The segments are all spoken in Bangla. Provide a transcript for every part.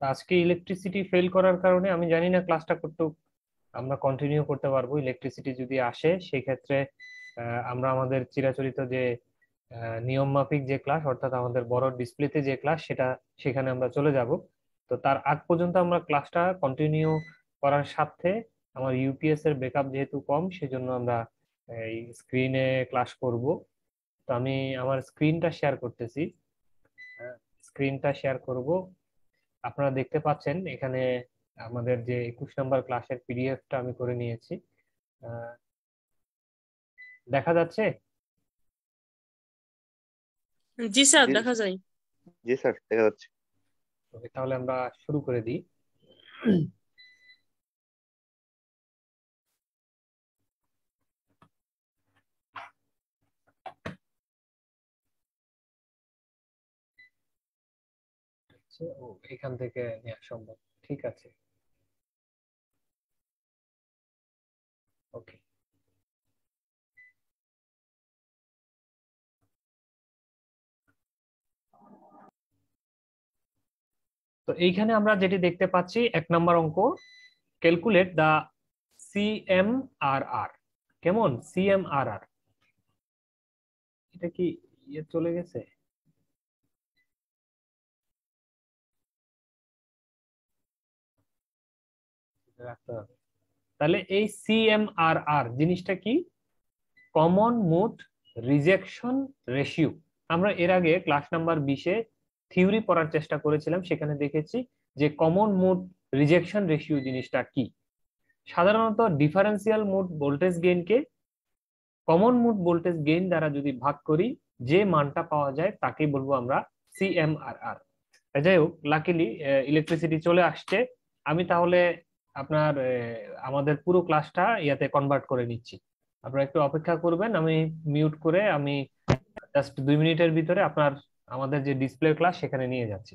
তা আজকে ইলেকট্রিসিটি ফেল করার কারণে আমি জানি না ক্লাসটা করতে আমরা কন্টিনিউ করতে পারবো। ইলেকট্রিসিটি যদি আসে সেই ক্ষেত্রে আমরা আমাদের চিরাচরিত যে নিয়ম মাফিক যে ক্লাস, অর্থাৎ আমাদের বড় ডিসপ্লেতে যে ক্লাস, সেখানে আমরা চলে যাব। তো তার আগ পর্যন্ত আমরা ক্লাসটা কন্টিনিউ করার সাথে আমার ইউপিএস এর ব্যাকআপ যেহেতু কম, সেজন্য আমরা এই স্ক্রিনে ক্লাস করব। তো আমি আমার স্ক্রিনটা শেয়ার করতেছি। স্ক্রিনটা শেয়ার করব। আপনারা দেখতে পাচ্ছেন এখানে আমাদের যে 21 নম্বর ক্লাসের পিডিএফটা আমি করে নিয়েছি। আহ, দেখা যাচ্ছে? জি স্যার, জি। দেখা যায়। জি স্যার, দেখা যাচ্ছে। ওকে, তাহলে আমরা শুরু করে দিই। ও, এখান থেকে নেওয়া সম্ভব। ঠিক আছে, ওকে। তো এইখানে আমরা যেটি দেখতে পাচ্ছি, 1 নম্বর অঙ্ক, ক্যালকুলেট দা সিএমআরআর। কেমন সিএমআরআর? এটা কি ইয়ে চলে গেছে? রাখতে হবে। তাহলে এই সিএমআরআর জিনিসটা কি? Common mood rejection ratio. আমরা এর আগে ক্লাস নাম্বার 20-এ থিওরি পড়ার চেষ্টা করেছিলাম, সেখানে দেখেছি যে কমন মুড রিজেকশন রেশিও জিনিসটা কি। সাধারণত ডিফারেন্সিয়াল মুড ভোল্টেজ গেইনকে কমন মুড ভোল্টেজ গেইন দ্বারা যদি ভাগ করি, যে মানটা পাওয়া যায় তাকেই বলবো আমরা সিএমআরআর। যাই হোক, লাকিলি ইলেকট্রিসিটি চলে আসছে। আমি তাহলে আপনার আমাদের পুরো ক্লাসটা ইয়াতে কনভার্ট করে নিচ্ছি। আপনারা একটু অপেক্ষা করবেন, আমি মিউট করে আমি জাস্ট 2 মিনিটের ভিতরে আপনার আমাদের যে ডিসপ্লে ক্লাস সেখানে নিয়ে যাচ্ছি।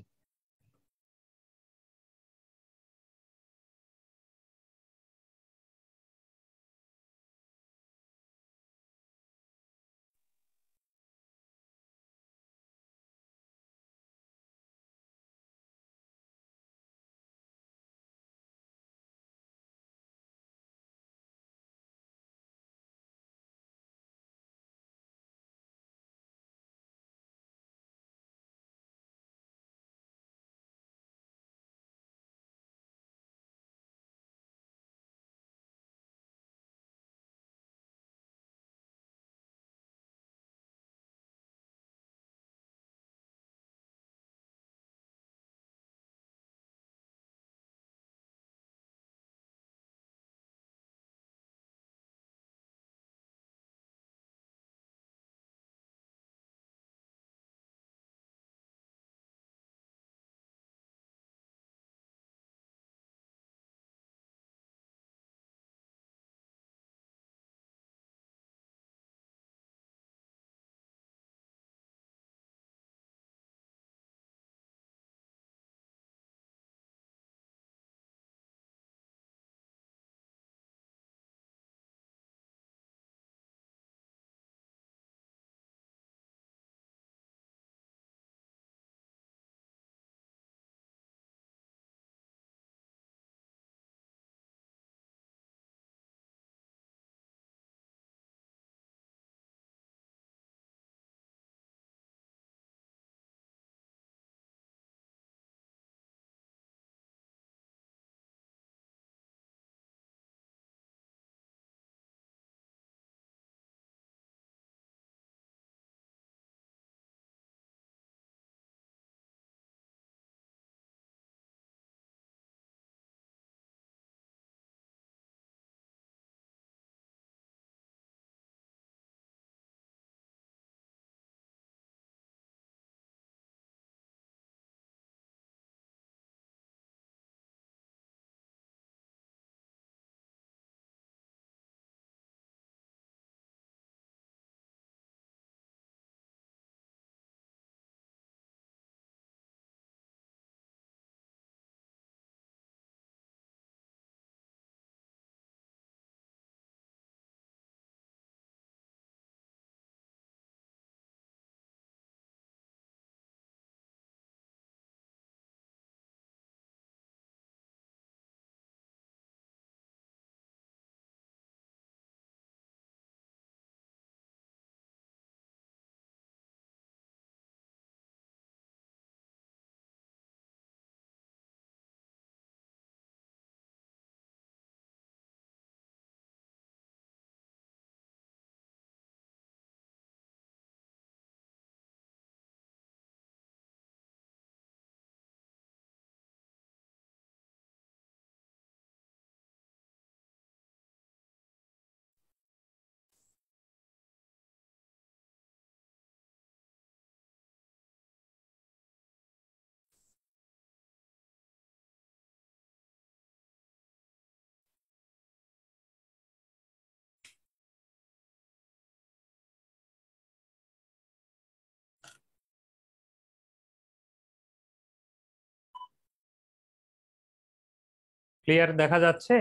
ক্লিয়ার দেখা যাচ্ছে?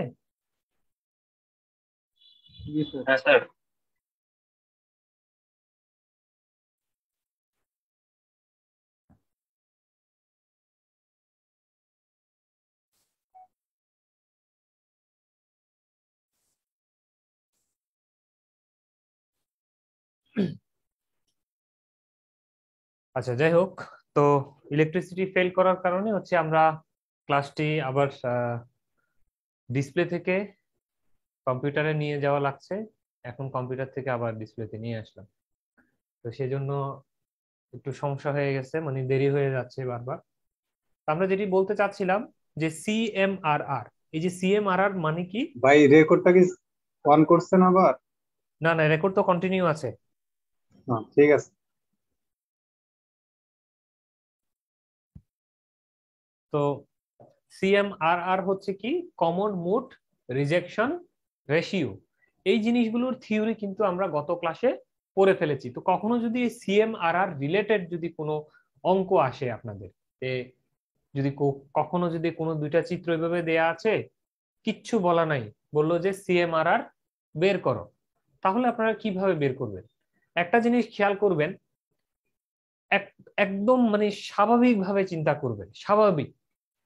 হ্যাঁ স্যার। আচ্ছা, যাই হোক, তো ইলেকট্রিসিটি ফেল করার কারণে হচ্ছে আমরা ক্লাসটি আবার ডিসপ্লে থেকে কম্পিউটারে নিয়ে যাওয়া লাগছে। এখন কম্পিউটার থেকে আবার ডিসপ্লেতে নিয়ে আসলাম, তো সেজন্য একটু সমস্যা হয়ে গেছে, মানে দেরি হয়ে যাচ্ছে বারবার। তো আমরা যেটি বলতে চাচ্ছিলাম যে সিএমআরআর, এই যে সিএমআরআর মানে কি? ভাই রেকর্ডটা কি অন করছেন আবার? না না, রেকর্ড তো কন্টিনিউ আছে। ঠিক আছে। তো সিএমআরআর হচ্ছে কি? Common mode rejection ratio. এই জিনিসগুলোর থিওরি কিন্তু আমরা গত ক্লাসে পড়ে ফেলেছি। তো কখনো যদি সিএমআরআর রিলেটেড যদি কোনো অঙ্ক আসে আপনাদের, যদি কখনো যদি কোনো দুইটা চিত্র এভাবে দেয়া আছে, কিচ্ছু বলা নাই, বললো যে সিএমআরআর বের করো, তাহলে আপনারা কিভাবে বের করবেন? একটা জিনিস খেয়াল করবেন, একদম মানে স্বাভাবিকভাবে চিন্তা করবেন, স্বাভাবিক,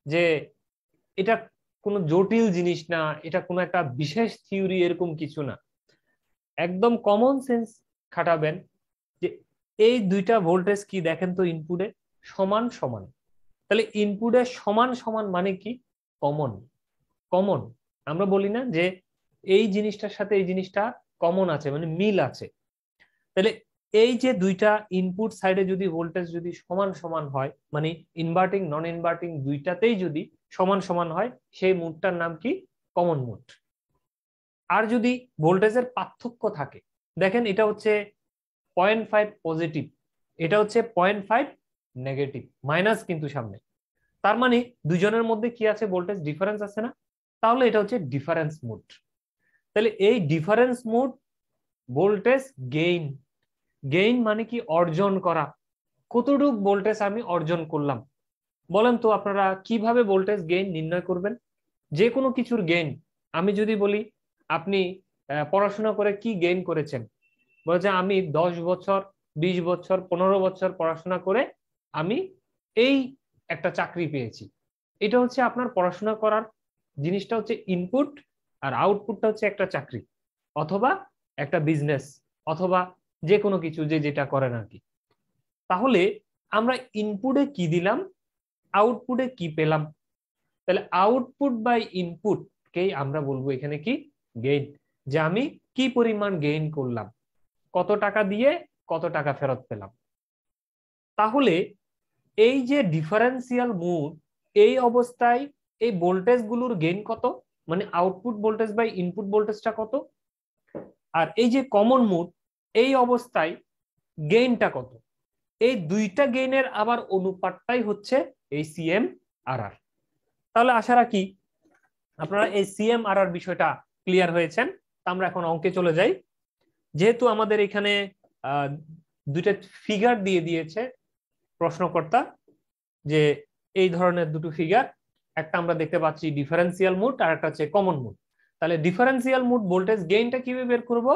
যে এটা কোনো জটিল জিনিস না, এটা কোনো একটা বিশেষ থিওরি এরকম কিছু না। একদম কমন সেন্স খাটাবেন যে এই দুইটা ভোল্টেজ কি দেখেন তো, ইনপুটে সমান সমান। তাহলে ইনপুটে সমান সমান মানে কি? কমন। কমন, আমরা বলি না যে এই জিনিসটার সাথে এই জিনিসটা কমন আছে, মানে মিল আছে। তাহলে এই যে দুইটা ইনপুট সাইডে যদি ভোল্টেজ যদি সমান সমান হয়, মানে ইনভার্টিং নন ইনভার্টিং দুইটাতেই যদি সমান সমান হয়, সেই মুডটার নাম কি? Common mood. আর যদি ভোল্টেজের পার্থক্য থাকে, দেখেন এটা হচ্ছে 0.5 পজিটিভ, এটা হচ্ছে 0.5 নেগেটিভ, মাইনাস কিন্তু সামনে, তার মানে দুজনের মধ্যে কি আছে? ভোল্টেজ ডিফারেন্স আছে না? তাহলে এটা হচ্ছে ডিফারেন্স মুড। তাহলে এই difference mode voltage gain. Gain মানে কি? অর্জন করা। কতটুক ভোল্টেজ আমি অর্জন করলাম? বলেন তো আপনারা কিভাবে ভোল্টেজ গেইন নির্ণয় করবেন? যে কোনো কিছুর গেইন, আমি যদি বলি আপনি পড়াশোনা করে কি গেইন করেছেন, বলে যে আমি 10 বছর, 20 বছর, 15 বছর পড়াশোনা করে আমি এই একটা চাকরি পেয়েছি। এটা হচ্ছে আপনার পড়াশোনা করার জিনিসটা হচ্ছে ইনপুট, আর আউটপুটটা হচ্ছে একটা চাকরি অথবা একটা বিজনেস অথবা যে কোনো কিছু, যে যেটা করেন আর কি। তাহলে আমরা ইনপুটে কি দিলাম, আউটপুটে কি পেলাম? তাহলে আউটপুট বাই ইনপুট কেই আমরা বলবো এখানে কি? গেইন। যে আমি কি পরিমাণ গেইন করলাম, কত টাকা দিয়ে কত টাকা ফেরত পেলাম। তাহলে এই যে ডিফারেন্সিয়াল মুড, এই অবস্থায় এই ভোল্টেজ গুলোর গেইন কত, মানে আউটপুট ভোল্টেজ বাই ইনপুট ভোল্টেজটা কত, আর এই যে কমন মুড, এই অবস্থায় গেইনটা কত, এই দুইটা গেইনের আবার অনুপাতটাই হচ্ছে এই সিএমআরআর। তাহলে আশা রাখি আপনারা এই সিএমআরআর বিষয়টা ক্লিয়ার হয়েছেন। আমরা এখন অঙ্কে চলে যাই। যেহেতু আমাদের এখানে দুইটা ফিগার দিয়ে দিয়েছে প্রশ্নকর্তা, যে এই ধরনের দুটো ফিগার, একটা আমরা দেখতে পাচ্ছি ডিফারেন্সিয়াল মুড আর একটা হচ্ছে কমন মুড। তাহলে ডিফারেন্সিয়াল মুড ভোল্টেজ গেইনটা কিভাবে বের করব?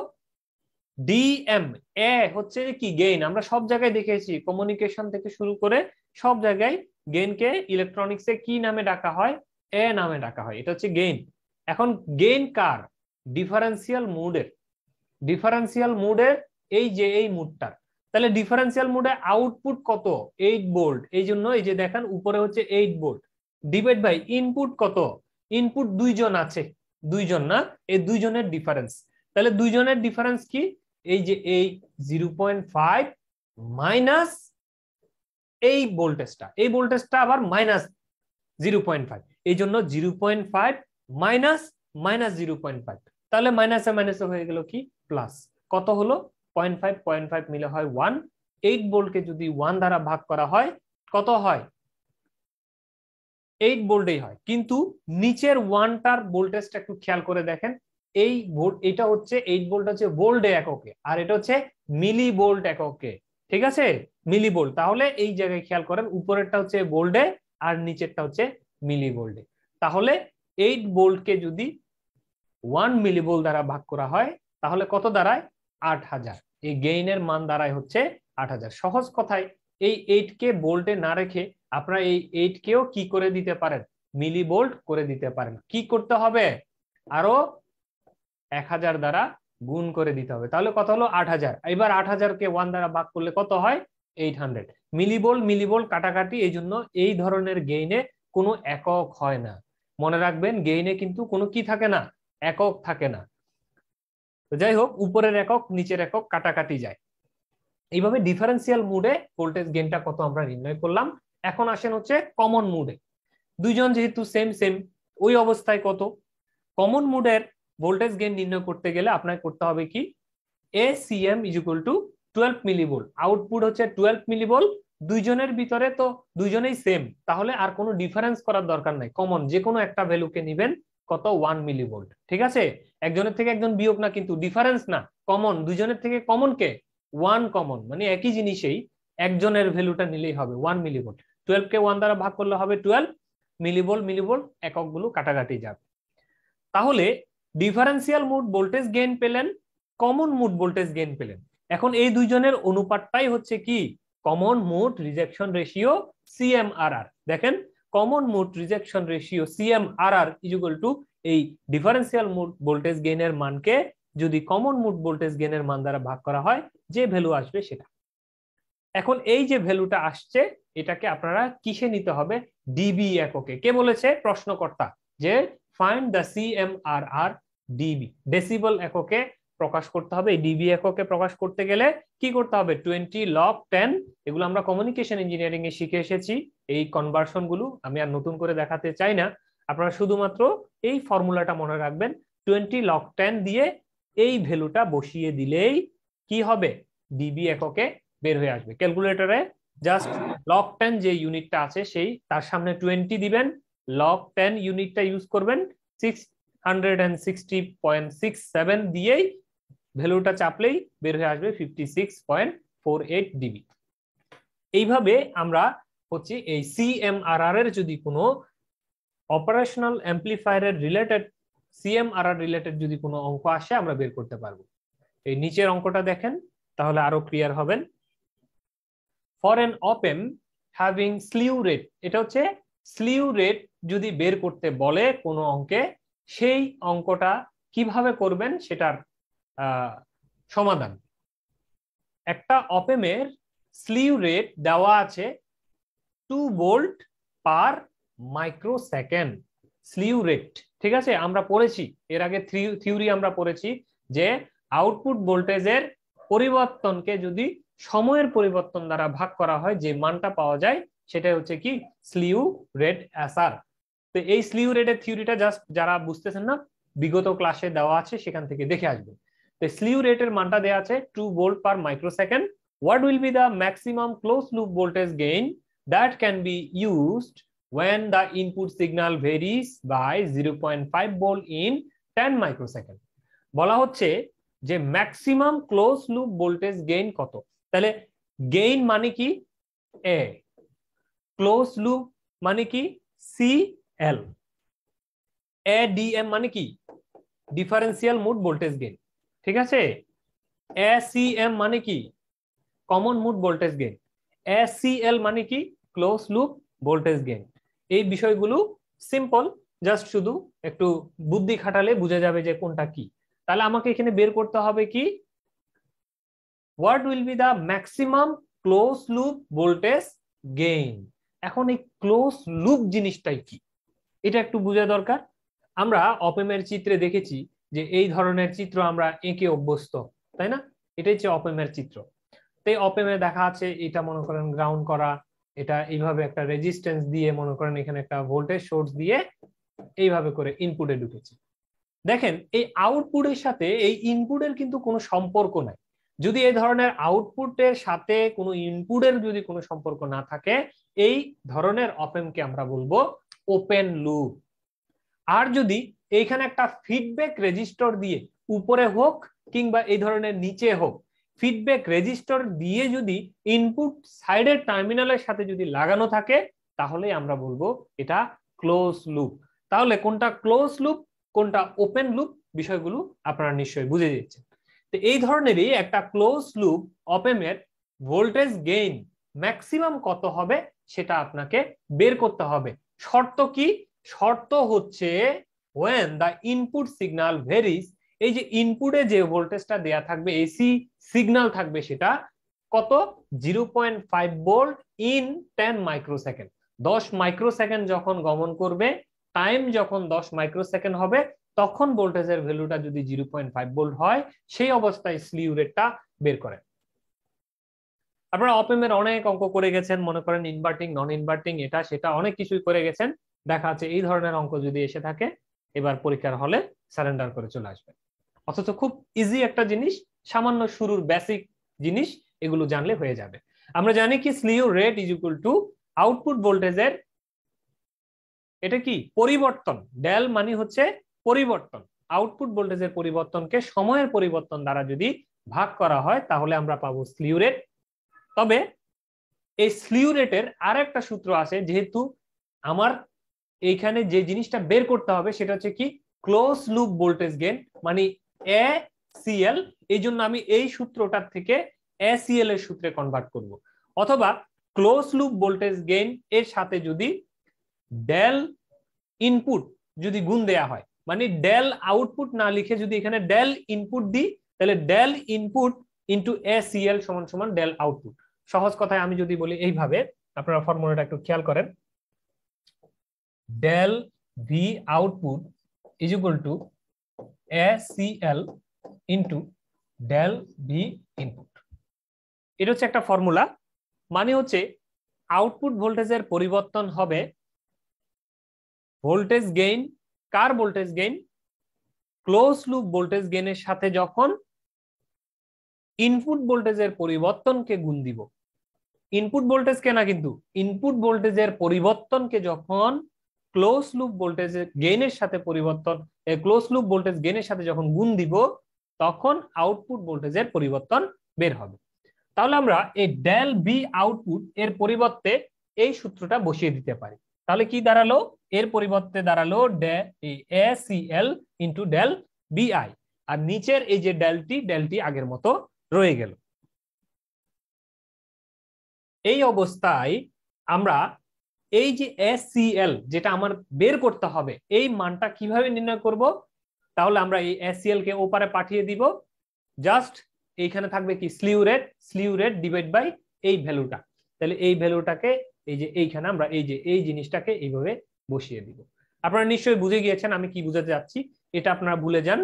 ডিএম এ হচ্ছে কি? গেইন। আমরা সব জায়গায় দেখেছি, কমিউনিকেশন থেকে শুরু করে সব জায়গায় গেইনকে ইলেকট্রনিক্সে কি নামে ডাকা হয়? এ নামে ডাকা হয়। এটা হচ্ছে গেইন। এখন গেইন কার? ডিফারেন্সিয়াল মুডের। ডিফারেন্সিয়াল মুডের এই যে এই মুডটার। তাহলে ডিফারেন্সিয়াল মুডে আউটপুট কত? 8 ভোল্ট। এই জন্য এই যে দেখেন উপরে হচ্ছে 8 ভোল্ট, ডিভাইড বাই ইনপুট কত? ইনপুট দুইজন আছে, দুইজন না, এই দুইজনের ডিফারেন্স। তাহলে দুইজনের ডিফারেন্স কি? এই যে এই 0.5 মাইনাস এই ভোল্টেজটা, এই ভোল্টেজটা আবার মাইনাস 0.5, এই জন্য 0.5 মাইনাস মাইনাস 0.5। তাহলে মাইনাসে মাইনাসে হয়ে গেল কি? প্লাস। কত হলো? 0.5, 0.5 মিলে হয় 1। 8 ভোল্টকে যদি 1 দ্বারা ভাগ করা হয় কত হয়? 8 ভোল্টেই হয়। কিন্তু নিচের ওয়ানটার ভোল্টেজটা একটু খেয়াল করে দেখেন, এই ভোল্ট, এটা হচ্ছে 8 ভোল্ট হচ্ছে ভোল্টে এককে, আর এটা হচ্ছে মিলি ভোল্ট এককে। ঠিক আছে, মিলি ভোল্ট। তাহলে এই জায়গায় খেয়াল করেন, উপরেরটা হচ্ছে ভোল্টে আর নিচেরটা হচ্ছে মিলি ভোল্টে। তাহলে 8 ভোল্টকে যদি 1 মিলিভোল্ট দ্বারা ভাগ করা হয় তাহলে কত দাঁড়ায়? 8000। এই গেইনের মান দাঁড়ায় হচ্ছে 8000। সহজ কথায় এই 8 কে ভোল্টে না রেখে আপনারা এই 8 কেও কি করে দিতে পারেন? মিলিভোল্ট করে দিতে পারেন। কি করতে হবে? আরো 1000 দ্বারা গুণ করে দিতে হবে, তাহলে কত হলো? 8000। এবার 8000 কে 1 দ্বারা ভাগ করলে কত হয়? 800। মিলিভোল্ট মিলিভোল্ট কাটাকাটি, এই জন্য এই ধরনের গেইনে কোনো একক হয় না। মনে রাখবেন, গেইনে কিন্তু কোনো কি থাকে না? একক থাকে না। তো যাই হোক, উপরের একক নিচের একক কাটাকাটি যায়। এইভাবে ডিফারেন্সিয়াল মুডে ভোল্টেজ গেইনটা কত আমরা নির্ণয় করলাম। এখন আসেন হচ্ছে কমন মুডে। দুইজন যেহেতু সেম সেম, ওই অবস্থায় কত? কমন মুডের ভোল্টেজ গেইন নির্ণয় করতে গেলে আপনাকে করতে হবে কি? ACM = 12 millivolt. আউটপুট হচ্ছে 12 মিলিভোল্ট। দুইজনের ভিতরে তো দুইজনেই সেম, তাহলে আর কোনো ডিফারেন্স করার দরকার নাই। কমন যে কোনো একটা ভ্যালুকে নেবেন, কত? 1 মিলিভোল্ট। ঠিক আছে? একজনের থেকে একজন বিয়োগ না, কিন্তু ডিফারেন্স না, কমন। দুইজনের থেকে কমন কে? 1 কমন, মানে একই জিনিসেই একজনের ভ্যালুটা নিলেই হবে 1 মিলিভোল্ট। 12 কে 1 দ্বারা ভাগ করলে হবে 12 মিলিভোল্ট। মিলিভোল্ট এককগুলো কাটাকাটি যাবে। তাহলে ডিফারেন্সিয়াল মুড ভোল্টেজ গেইন পেলেন, কমন মুড ভোল্টেজ গেইন পেলেন। এখন এই দুইজনের অনুপাতটাই হচ্ছে কি? Common mood rejection ratio, CMRR। দেখেন, কমন মুড রিজেকশন রেশিও CMRR = এই ডিফারেন্সিয়াল মুড ভোল্টেজ গেইনের মানকে যদি কমন মুড ভোল্টেজ গেইনের মান দ্বারা ভাগ করা হয়, যে ভ্যালু আসবে সেটা। এখন এই যে ভ্যালুটা আসছে, এটাকে আপনারা কিসে নিতে হবে? ডিবি এককে। কে বলেছে? প্রশ্নকর্তা, যে find the CMRR DB. Decibel এককে প্রকাশ করতে হবে। এই ডিবি এককে প্রকাশ করতে গেলে কি করতে হবে? 20 log 10। এগুলো আমরা কমিউনিকেশন ইঞ্জিনিয়ারিং এ শিখে এসেছি। এই কনভার্সন গুলো আমি আর নতুন করে দেখাতে চাই না, আপনারা শুধুমাত্র এই ফর্মুলাটা মনে রাখবেন। 20 log 10 দিয়ে এই ভ্যালুটা বসিয়ে দিলেই কি হবে? ডিবি এককে বের হয়ে আসবে। ক্যালকুলেটরে জাস্ট log 10 যে ইউনিটটা আছে সেই তার সামনে 20 দিবেন, log 10 ইউনিটটা ইউজ করবেন, 660.67 দিয়েই ভ্যালুটা চাপলেই বের হয়ে আসবে 56.48 ডিবি। এইভাবে আমরা হচ্ছে এই CMRR এর যদি কোনো অপারেশনাল অ্যাম্পলিফায়ারের রিলেটেড CMRR রিলেটেড যদি কোনো অঙ্ক আসে, আমরা বের করতে পারবো। এই নিচের অঙ্কটা দেখেন, তাহলে আরো ক্লিয়ার হবেন। For N op-amp having স্লিউ rate, এটা হচ্ছে স্লিউ রেট যদি বের করতে বলে কোনো অঙ্কে, সেই অঙ্কটা কিভাবে করবেন সেটার সমাধান। একটা op-amp এর স্লিউ রেট দেওয়া আছে 2 ভোল্ট পার মাইক্রোসেকেন্ড। স্লিউ রেট, ঠিক আছে? আমরা পড়েছি এর আগে, থিওরি আমরা পড়েছি যে আউটপুট ভোল্টেজের পরিবর্তনকে যদি সময়ের পরিবর্তন দ্বারা ভাগ করা হয়, যে মানটা পাওয়া যায় সেটা হচ্ছে কি? Slew rate SR। তো এই স্লিউ রেটের থিওরিটা জাস্ট যারা বুঝতেছেন না, বিগত ক্লাসে দেওয়া আছে, সেখান থেকে দেখে আসবেন। তো স্লিউ রেটের মানটা দেওয়া আছে 2 volt per microsecond. What will be the maximum closed loop voltage gain that can be used when the input signal varies by 0.5 volt in 10 microsecond? বলা হচ্ছে যে maximum close loop voltage gain কত। তাহলে গেইন মানে কি? A, ক্লোজ লুপ মানে কি? CL, ADM মানে কি? Differential mode voltage gain. ঠিক আছে? ACM মানে কি? Common mode voltage gain. ACL মানে কি? Close loop voltage gain. এই বিষয়গুলো সিম্পল, জাস্ট শুধু একটু বুদ্ধি খাটালে বুঝে যাবে যে কোনটা কি। তাহলে আমাকে এখানে বের করতে হবে কি? What will be the maximum close loop voltage gain. এখন এই ক্লোজ লুপ জিনিসটাই কি, এটা একটু বোঝা দরকার। আমরা op-amp এর চিত্রে দেখেছি যে এই ধরনের চিত্র আমরা এঁকে অভ্যস্ত, তাই না? এটাই হচ্ছে op-amp এর চিত্র। তো এই op-amp এ দেখা আছে, এটা মনে করেন গ্রাউন্ড করা, এটা এইভাবে একটা রেজিস্ট্যান্স দিয়ে, মনে করেন এখানে একটা ভোল্টেজ সোর্স দিয়ে এইভাবে করে ইনপুটে ঢুকেছে। দেখেন, এই আউটপুটের সাথে এই ইনপুটের কিন্তু কোনো সম্পর্ক নাই। যদি এই ধরনের আউটপুটের সাথে কোনো ইনপুটের যদি কোনো সম্পর্ক না থাকে, এই ধরনের op-amp কে আমরা বলবো ওপেন লুপ। আর যদি এইখানে একটা ফিডব্যাক রেজিস্টর দিয়ে, উপরে হোক কিংবা এই ধরনের নিচে হোক, ফিডব্যাক রেজিস্টর দিয়ে যদি ইনপুট সাইডের টার্মিনালের সাথে যদি লাগানো থাকে, তাহলে আমরা বলবো এটা ক্লোজ লুপ। তাহলে কোনটা ক্লোজ লুপ কোনটা ওপেন লুপ বিষয়গুলো আপনারা নিশ্চয়ই বুঝে যাচ্ছেন। তো এই ধরনেরই একটা ক্লোজ লুপ অপেমের ভোল্টেজ গেইন ম্যাক্সিমাম কত হবে সেটা আপনাকে বের করতে হবে। শর্ত কি? শর্ত হচ্ছে when the input signal varies, এই যে ইনপুটে যে ভোল্টেজটা দেয়া থাকবে এসি সিগন্যাল থাকবে সেটা কত 0.5 ভোল্ট ইন 10 মাইক্রোসেকেন্ড। 10 মাইক্রোসেকেন্ড যখন গমন করবে, টাইম যখন 10 মাইক্রোসেকেন্ড হবে, তখন ভোল্টেজের ভ্যালুটা যদি 0.5 ভোল্ট হয় সেই অবস্থায় স্লিউ রেটটা বের করে। আপনারা অপেমের অনেক অঙ্ক করে গেছেন, মনে করেন ইনভার্টিং নন ইনভার্টিং এটা সেটা অনেক কিছুই করে গেছেন। দেখা যাচ্ছে এই ধরনের অঙ্ক যদি এসে থাকে এবার পরীক্ষার হলে সারেন্ডার করে চলে আসবে। অথচ খুব ইজি একটা জিনিস, সামান্য শুরুর বেসিক জিনিস, এগুলো জানলে হয়ে যাবে। আমরা জানি কি slew rate is equal two output ভোল্টেজের এটা কি পরিবর্তন, ডেল মানে হচ্ছে পরিবর্তন। আউটপুট ভোল্টেজের পরিবর্তনকে সময়ের পরিবর্তন দ্বারা যদি ভাগ করা হয় তাহলে আমরা পাবো স্লিউ রেট। তবে এই স্লিউ রেটের আর একটা সূত্র আছে, যেহেতু আমার এইখানে যে জিনিসটা বের করতে হবে সেটা হচ্ছে কি ক্লোজ লুপ ভোল্টেজ গেইন মানে এসিএল, এই জন্য আমি এই সূত্রটার থেকে এসিএল এর সূত্রে কনভার্ট করব। অথবা ক্লোজ লুপ ভোল্টেজ গেইন এর সাথে যদি ডেল ইনপুট যদি গুণ দেয়া হয়, মানে ডেল আউটপুট না লিখে যদি এখানে ডেল ইনপুট দিই তাহলে ডেল ইনপুট ইনটু এসিএল সমান সমান ডেল আউটপুট। সহজ কথায় আমি যদি বলি এইভাবে, আপনারা ফর্মুলাটা একটু খেয়াল করেন, del V output is equal to ACL into del V input. এটা হচ্ছে একটা ফর্মুলা, মানে হচ্ছে আউটপুট ভোল্টেজের পরিবর্তন হবে ভোল্টেজ গেইন, কার voltage gain close loop voltage গেইনের সাথে যখন ইনপুট ভোল্টেজের পরিবর্তনকে গুণ দিব। ইনপুট ভোল্টেজকে না, কিন্তু ইনপুট ভোল্টেজের পরিবর্তনকে যখন ক্লোজ লুপ ভোল্টেজের গেইনের সাথে ক্লোজ লুপ ভোল্টেজ গেইনের সাথে যখন গুণ দিব তখন আউটপুট ভোল্টেজের পরিবর্তন বের হবে। তাহলে আমরা এই ডেল বি আউটপুট এর পরিবর্তে এই সূত্রটা বসিয়ে দিতে পারি। তাহলে কি দাঁড়ালো? এর পরিবর্তে দাঁড়ালো এসিএল ইন্টু ডেল বিআই, আর নিচের এই যে ডেলটি আগের মতো রয়ে গেল। এই অবস্থায় আমরা এই যে এসিএল যেটা আমার বের করতে হবে এই মানটা কিভাবে নির্ণয় করব? তাহলে আমরা এই এসিএল কে ওপারে পাঠিয়ে দিব, জাস্ট এইখানে থাকবে কি স্লিউ রেট ডিভাইড বাই এই ভ্যালুটা। তাহলে এই ভ্যালুটাকে এই যে এইখানে আমরা এই যে এই জিনিসটাকে এইভাবে বসিয়ে দিব। আপনারা নিশ্চয়ই বুঝে গিয়েছেন আমি কি বুঝাতে যাচ্ছি, এটা আপনারা ভুলে যান।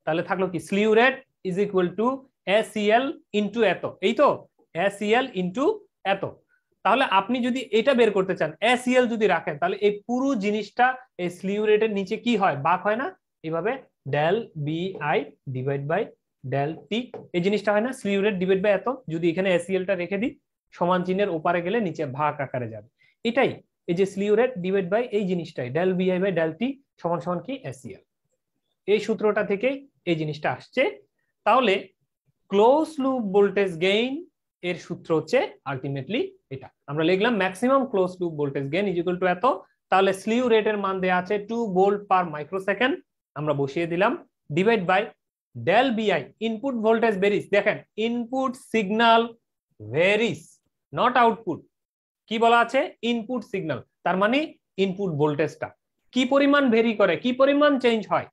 তাহলে থাকলো কি slew rate is equal to ACL into এত, এই তো এসিএল ইনটু এত। তাহলে আপনি যদি এটা বের করতে চান এসিএল যদি রাখেন তাহলে এই পুরো জিনিসটা এই স্লিউ রেটের নিচে কি হয়, ভাগ হয় না, এইভাবে ডেল বিআই ডিভাইড বাই ডেল টি, এই জিনিসটা হয় না স্লিউ রেট ডিভাইড বাই এত। যদি এখানে এসিএলটা রেখে দিই সমান চিহ্নের ওপারে গেলে নিচে ভাগ আকারে যাবে, এটাই এই যে স্লিউ রেট ডিভাইড বাই এই জিনিসটাই ডেল বিআই বাই ডেল টি সমান সমান কি এসিএল। এই সূত্রটা থেকে এই জিনিসটা আসছে। তাহলে ক্লোজ লুপ ভোল্টেজ গেইন এর সূত্র হচ্ছে আলটিমেটলি এটা, আমরা লিখলাম maximum close loop voltage gain is equal two এত। তাহলে স্লিউ রেটের মান দেয়া আছে 2 ভোল্ট পার মাইক্রোসেকেন্ড, আমরা বসিয়ে দিলাম, ডিভাইড বাই ডেল বিআই ইনপুট ভোল্টেজ ভেরিস। দেখেন ইনপুট সিগন্যাল ভেরিস নট আউটপুট, কি বলা আছে ইনপুট সিগন্যাল, তার মানে ইনপুট ভোল্টেজটা কি পরিমাণ ভেরি করে, কি পরিমাণ চেঞ্জ হয়,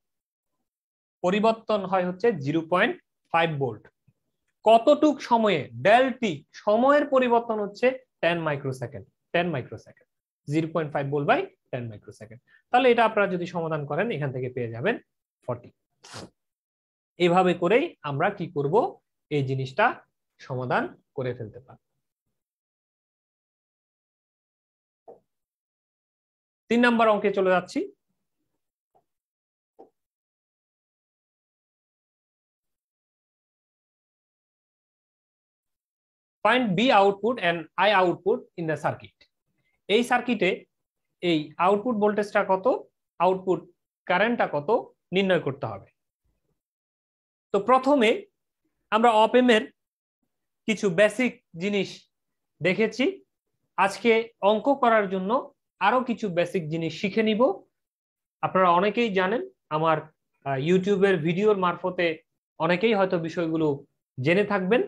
পরিবর্তন হয় হচ্ছে 0.5 ভোল্ট। কতটুক সময়ে ডেল টি সময়ের পরিবর্তন হচ্ছে 10 মাইক্রোসেকেন্ড, 0.5 ভোল্ট বাই 10 মাইক্রোসেকেন্ড। তাহলে এটা আপনারা যদি সমাধান করেন এখান থেকে পেয়ে যাবেন 40। এইভাবে করেই আমরা কি করব, এই জিনিসটা সমাধান করে ফেলতে পারি। 3 নাম্বার অঙ্কে চলে যাচ্ছি। Find B output and I output in the circuit. এই সার্কিটে এই আউটপুট ভোল্টেজটা কত, আউটপুট কারেন্টটা কত নির্ণয় করতে হবে। তো প্রথমে আমরা অপএমের কিছু বেসিক জিনিস দেখেছি, আজকে অঙ্ক করার জন্য আরো কিছু বেসিক জিনিস শিখে নিব। আপনারা অনেকেই জানেন, আমার ইউটিউবের ভিডিওর মারফতে অনেকেই হয়তো বিষয়গুলো জেনে থাকবেন।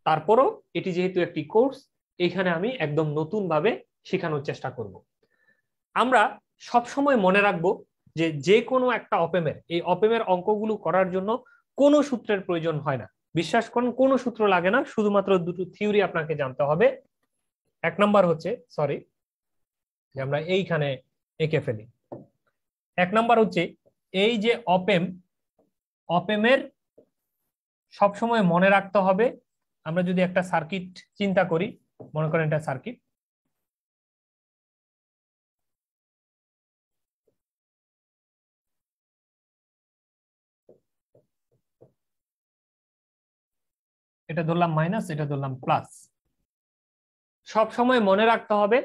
তারপরও এটি যেহেতু একটি কোর্স, এখানে আমি একদম নতুন ভাবে শেখানোর চেষ্টা করব। আমরা সব সময় মনে রাখবো যে যে কোনো একটা অপেমের, এই অপেমের অঙ্কগুলো করার জন্য কোনো সূত্রের প্রয়োজন হয় না। বিশ্বাস করুন, কোনো সূত্র লাগে না, শুধুমাত্র দুটো থিওরি আপনাকে জানতে হবে। এক নাম্বার হচ্ছে, সরি আমরা এইখানে এঁকে ফেলি। এক নাম্বার হচ্ছে এই যে অপেমের সবসময় মনে রাখতে হবে, আমরা যদি একটা সার্কিট চিন্তা করি, মনে করেন এটা সার্কিট, এটা ধরলাম মাইনাস, এটা ধরলাম প্লাস। সব সময় মনে রাখতে হবে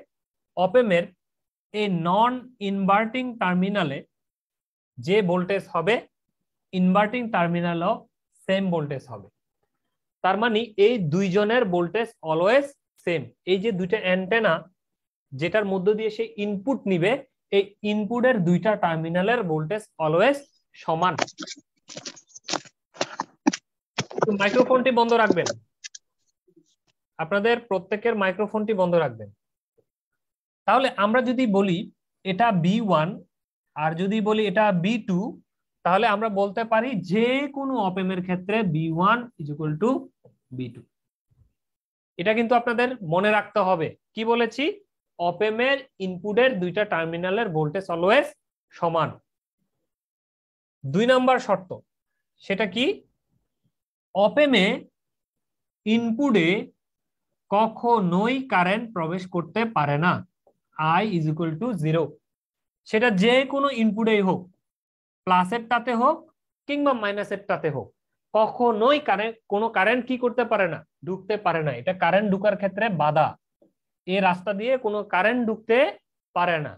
অপেমের এই নন ইনভার্টিং টার্মিনালে যে ভোল্টেজ হবে, ইনভার্টিং টার্মিনালও সেম ভোল্টেজ হবে। তার মানে এই দুইজনের ভোল্টেজ অলওয়েজ সেম। এই যে দুইটা অ্যান্টেনা যেটার মধ্য দিয়ে সে ইনপুট নিবে, এই ইনপুটের দুইটা টার্মিনালের ভোল্টেজ অলওয়েজ সমান। মাইক্রোফোনটি বন্ধ রাখবেন, আপনাদের প্রত্যেকের মাইক্রোফোনটি বন্ধ রাখবেন। তাহলে আমরা যদি বলি এটা B1 আর যদি বলি এটা B2, তাহলে আমরা বলতে পারি যে কোনো অপেমের ক্ষেত্রে B1 = B2। এটা কিন্তু আপনাদের মনে রাখতে হবে। কি বলেছি? অপেমের ইনপুটের দুইটা টার্মিনালের ভোল্টেজ অলওয়েজ সমান। 2 নাম্বার শর্ত, সেটা কি? অপেমে ইনপুটে কখনোই কারেন্ট প্রবেশ করতে পারে না, I = 0। সেটা যে কোনো ইনপুটেই হোক, প্লাসেরটাতে হোক কিংবা মাইনাসেরটাতে হোক, কখনোই কোনো কারেন্ট কি করতে পারে না, ঢুকতে পারে না। এটা কারেন্ট ঢুকার ক্ষেত্রে বাধা, এই রাস্তা দিয়ে কোনো কারেন্ট ঢুকতে পারে না।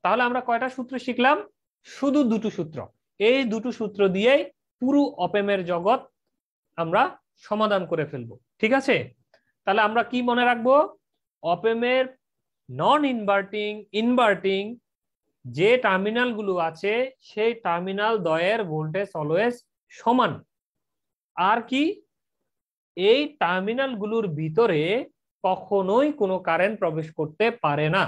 তাহলে আমরা কয়টা সূত্র শিখলাম? শুধু দুটো সূত্র। এই দুটো সূত্র দিয়েই পুরো অপেমের জগৎ আমরা সমাধান করে ফেলবো। ঠিক আছে? তাহলে আমরা কি মনে রাখবো? অপেমের নন ইনভার্টিং, ইনভার্টিং যে টার্মিনাল গুলো আছে, সেই টার্মিনাল দ্বয়ের ভোল্টেজ অলওয়েজ সমান। আর কি? এই টার্মিনাল গুলোর ভিতরে কখনোই কোনো কারেন্ট প্রবেশ করতে পারে না।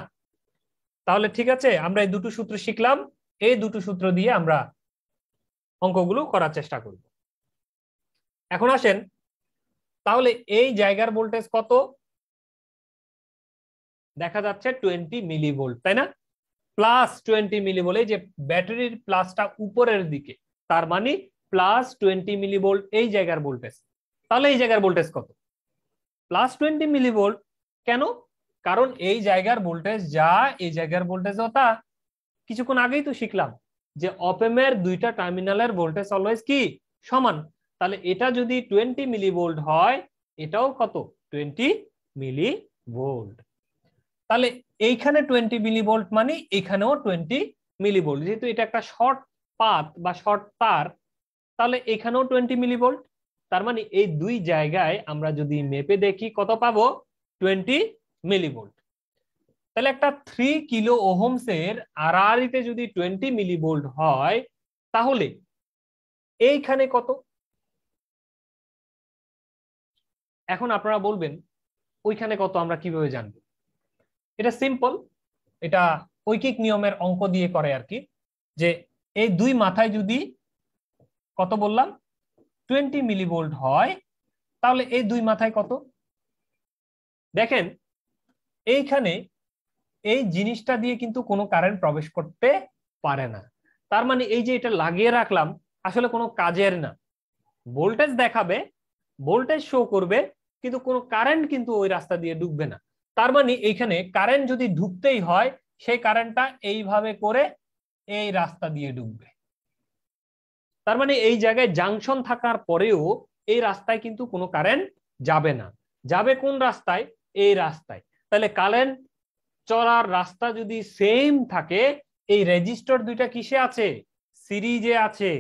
তাহলে ঠিক আছে, আমরা এই দুটো সূত্র শিখলাম। এই দুটো সূত্র দিয়ে আমরা অঙ্কগুলো করার চেষ্টা করব। এখন আসেন, তাহলে এই জায়গার ভোল্টেজ কত? দেখা যাচ্ছে 20 মিলিভোল্ট, তাই না? প্লাস 20 মিলিভোল্ট, এই যে ব্যাটারির প্লাসটা উপরের দিকে, তার মানে প্লাস 20 মিলিভোল্ট এই জায়গার ভোল্টেজ। তাহলে এই জায়গার ভোল্টেজ কত? Plus 20 millivolt. কেন? কারণ এই জায়গার ভোল্টেজ যা, এই জায়গার ভোল্টেজও তা। কিছুক্ষণ আগেই তো শিখলাম যে অপেমের দুইটা টার্মিনালের ভোল্টেজ অলওয়েজ কি সমান। তাহলে এটা যদি 20 মিলিভোল্ট হয়, এটাও কত? 20 মিলিভোল্ট। তাহলে এইখানে 20 মিলিভোল্ট মানে এখানেও 20 মিলিভোল্ট। যেহেতু এটা একটা শর্ট পাথ বা শর্ট তার, তাহলে এখানেও 20 মিলিভোল্ট। তার মানে এই দুই জায়গায় আমরা যদি মেপে দেখি কত পাবো? 20 মিলিভোল্ট। তাহলে একটা 3 কিলো ওহমসের আড়াআড়িতে যদি 20 মিলিভোল্ট হয়, তাহলে এইখানে কত? এখন আপনারা বলবেন ওইখানে কত আমরা কিভাবে জানবো? এটা সিম্পল, এটা ঐকিক নিয়মের অঙ্ক দিয়ে করে আর কি। যে এই দুই মাথায় যদি কত বললাম 20 মিলিভোল্ট হয়, তাহলে এই দুই মাথায় কত? দেখেন এইখানে এই জিনিসটা দিয়ে কিন্তু কোনো কারেন্ট প্রবেশ করতে পারে না। তার মানে এই যে এটা লাগিয়ে রাখলাম আসলে কোনো কাজের না। ভোল্টেজ দেখাবে, ভোল্টেজ শো করবে, কিন্তু কোনো কারেন্ট কিন্তু ওই রাস্তা দিয়ে ঢুকবে না। তার মানে এইখানে কারেন্ট যদি ঢুকতেই হয়, সেই কারেন্টটা এইভাবে করে এই রাস্তা দিয়ে ঢুকবে। তার মানে এই জায়গায় জাংশন থাকার পরেও এই রাস্তায় কিন্তু কোনো কারেন্ট যাবে না। যাবে কোন রাস্তায়? এই রাস্তায়। তাহলে কারেন্ট চলার রাস্তা যদি সেম থাকে, এই রেজিস্টর দুইটা কিসে আছে? সিরিজে আছে।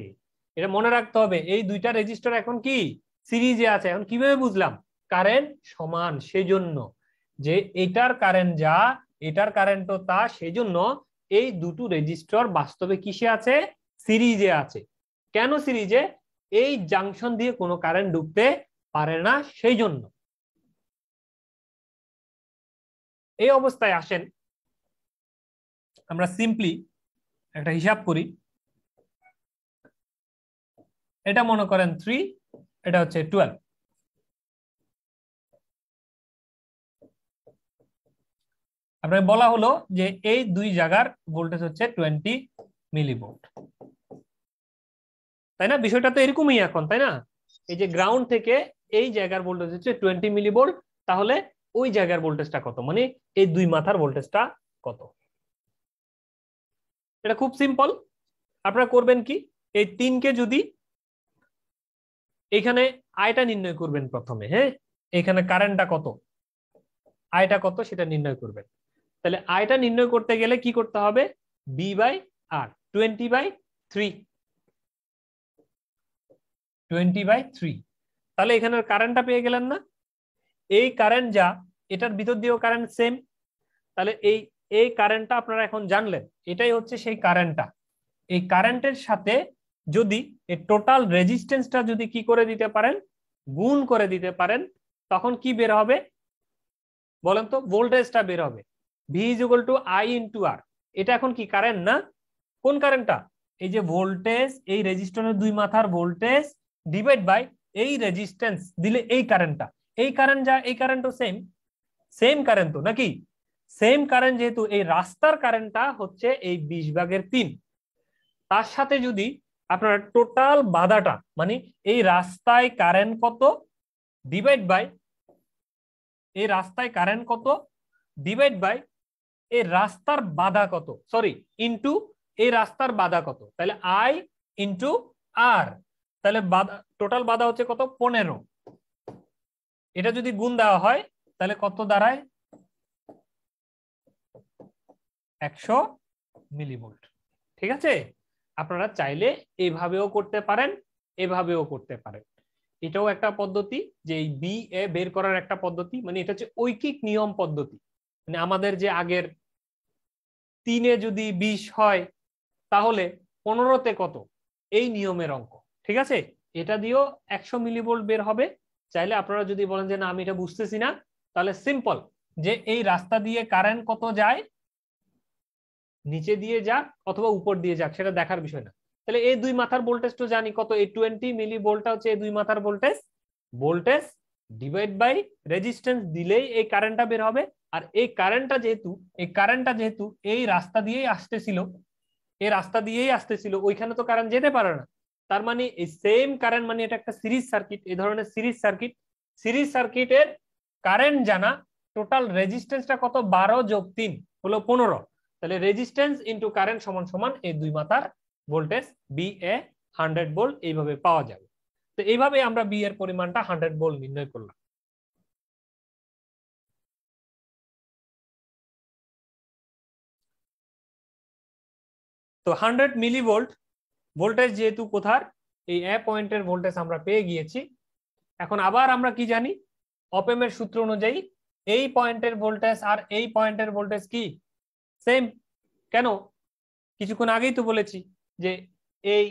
এটা মনে রাখতে হবে, এই দুইটা রেজিস্টর এখন কি সিরিজে আছে। এখন কিভাবে বুঝলাম? কারেন্ট সমান, সেজন্য যে এটার কারেন্ট যা, এটার কারেন্টও তা, সেজন্য এই দুটো রেজিস্টর বাস্তবে কিসে আছে? সিরিজে আছে। কেন সিরিজে? এই জাংশন দিয়ে কোনো কারেন্ট ঢুকতে পারে না, সেই জন্য। এই অবস্থায় আসেন আমরা সিম্পলি একটা হিসাব করি। এটা মনে করেন 3, এটা হচ্ছে 12। আপনাকে বলা হলো যে এই দুই জায়গার ভোল্টেজ হচ্ছে 20 মিলিভোল্ট, তাই না? বিষয়টা তো এরকমই এখন, তাই না? এই যে গ্রাউন্ড থেকে এই জায়গার ভোল্টেজ হচ্ছে 20 মিলিভোল্ট, তাহলে ওই জায়গার ভোল্টেজটা কত, মানে এই দুই মাথার ভোল্টেজটা কত? এটা খুব সিম্পল। আপনারা করবেন কি, এই 3কে যদি এখানে আয়টা নির্ণয় করবেন প্রথমে, হ্যাঁ, এখানে কারেন্টটা কত, আয়টা কত সেটা নির্ণয় করবেন। তাহলে আয়টা নির্ণয় করতে গেলে কি করতে হবে? বি বাই আর, 20/3, 20/3। তাহলে এখানে কারেন্টটা পেয়ে গেলেন না? এই কারেন্ট যা, এটার ভিতর দিয়েও কারেন্ট সেম। তাহলে এই এই কারেন্টটা আপনারা এখন জানলেন, এটাই হচ্ছে সেই কারেন্টটা। এই কারেন্টের সাথে যদি এই টোটাল রেজিস্ট্যান্সটা যদি কি করে দিতে পারেন, গুণ করে দিতে পারেন, তখন কি বের হবে বলেন তো? ভোল্টেজটা বের হবে। V = I × R। এটা এখন কি কারেন্ট না? কোন কারেন্টটা? এই যে ভোল্টেজ, এই রেজিস্টরের দুই মাথার ভোল্টেজ ডিভাইড বাই এই রেজিস্ট্যান্স দিলে এই কারেন্টটা। এই কারেন্ট যা, এই কারেন্টও সেম, সেম কারেন্ট তো নাকি? সেম কারেন্ট যেহেতু, এই রাস্তার কারেন্টটা হচ্ছে এই 20/3। তার সাথে যদি আপনার টোটাল বাধাটা, মানে এই রাস্তায় কারেন্ট কত ডিভাইড বাই এই রাস্তায় কারেন্ট কত ডিভাইড বাই এই রাস্তার বাধা কত, সরি, ইনটু এই রাস্তার বাধা কত, তাহলে I × R। তাহলে টোটাল বাধা হচ্ছে কত? 15। এটা যদি গুণ দেওয়া হয় তাহলে কত দাঁড়ায়? 100 মিলিভোল্ট। ঠিক আছে? আপনারা চাইলে এভাবেও করতে পারেন, এভাবেও করতে পারেন। এটাও একটা পদ্ধতি, যে এই বি এ বের করার একটা পদ্ধতি, মানে এটা হচ্ছে ঐকিক নিয়ম পদ্ধতি। মানে আমাদের যে আগের 3-এ যদি 20 হয় তাহলে 15-তে কত, এই নিয়মের অঙ্ক। ঠিক আছে? এটা দিয়েও 100 মিলিভোল্ট বের হবে। চাইলে আপনারা যদি বলেন যে না আমি এটা বুঝতেছি না, তাহলে সিম্পল, যে এই রাস্তা দিয়ে কারেন্ট কত যায়, নিচে দিয়ে যাক অথবা উপর দিয়ে যাক সেটা দেখার বিষয় না। তাহলে এই দুই মাথার ভোল্টেজ তো জানি কত, এই 20 মিলিভোল্টটা হচ্ছে এই দুই মাথার voltage. Voltage divide by resistance দিলেই এই কারেন্টটা বের হবে। আর এই কারেন্টটা যেহেতু এই রাস্তা দিয়েই আসতেছিল, এই রাস্তা দিয়েই আসতেছিল, ওইখানে তো কারেন্ট যেতে পারে না। তার মানে এই সেম কারেন্ট, মানে এটা একটা সিরিজ সার্কিট, এই ধরনের সিরিজ সার্কিটের কারেন্ট জানা, টোটাল রেজিস্ট্যান্সটা কত? 12 + 3 হলো 15। তাহলে রেজিস্ট্যান্স ইনটু কারেন্ট সমান সমান এই দুই মাথার ভোল্টেজ বি এ 100 ভোল্ট, এইভাবে পাওয়া যাবে। তো এইভাবে আমরা বি এর পরিমাণটা 100 ভোল্ট নির্ণয় করলাম। তো 100 মিলিভোল্ট ভোল্টেজ যেহেতু কোথার, এই এ পয়েন্টের ভোল্টেজ আমরা পেয়ে গিয়েছি। এখন আবার আমরা কি জানি, অপেমের সূত্র অনুযায়ী এই পয়েন্টের ভোল্টেজ আর এই পয়েন্টের ভোল্টেজ কি সেম? কেন? কিছুক্ষণ আগেই তো বলেছি যে এই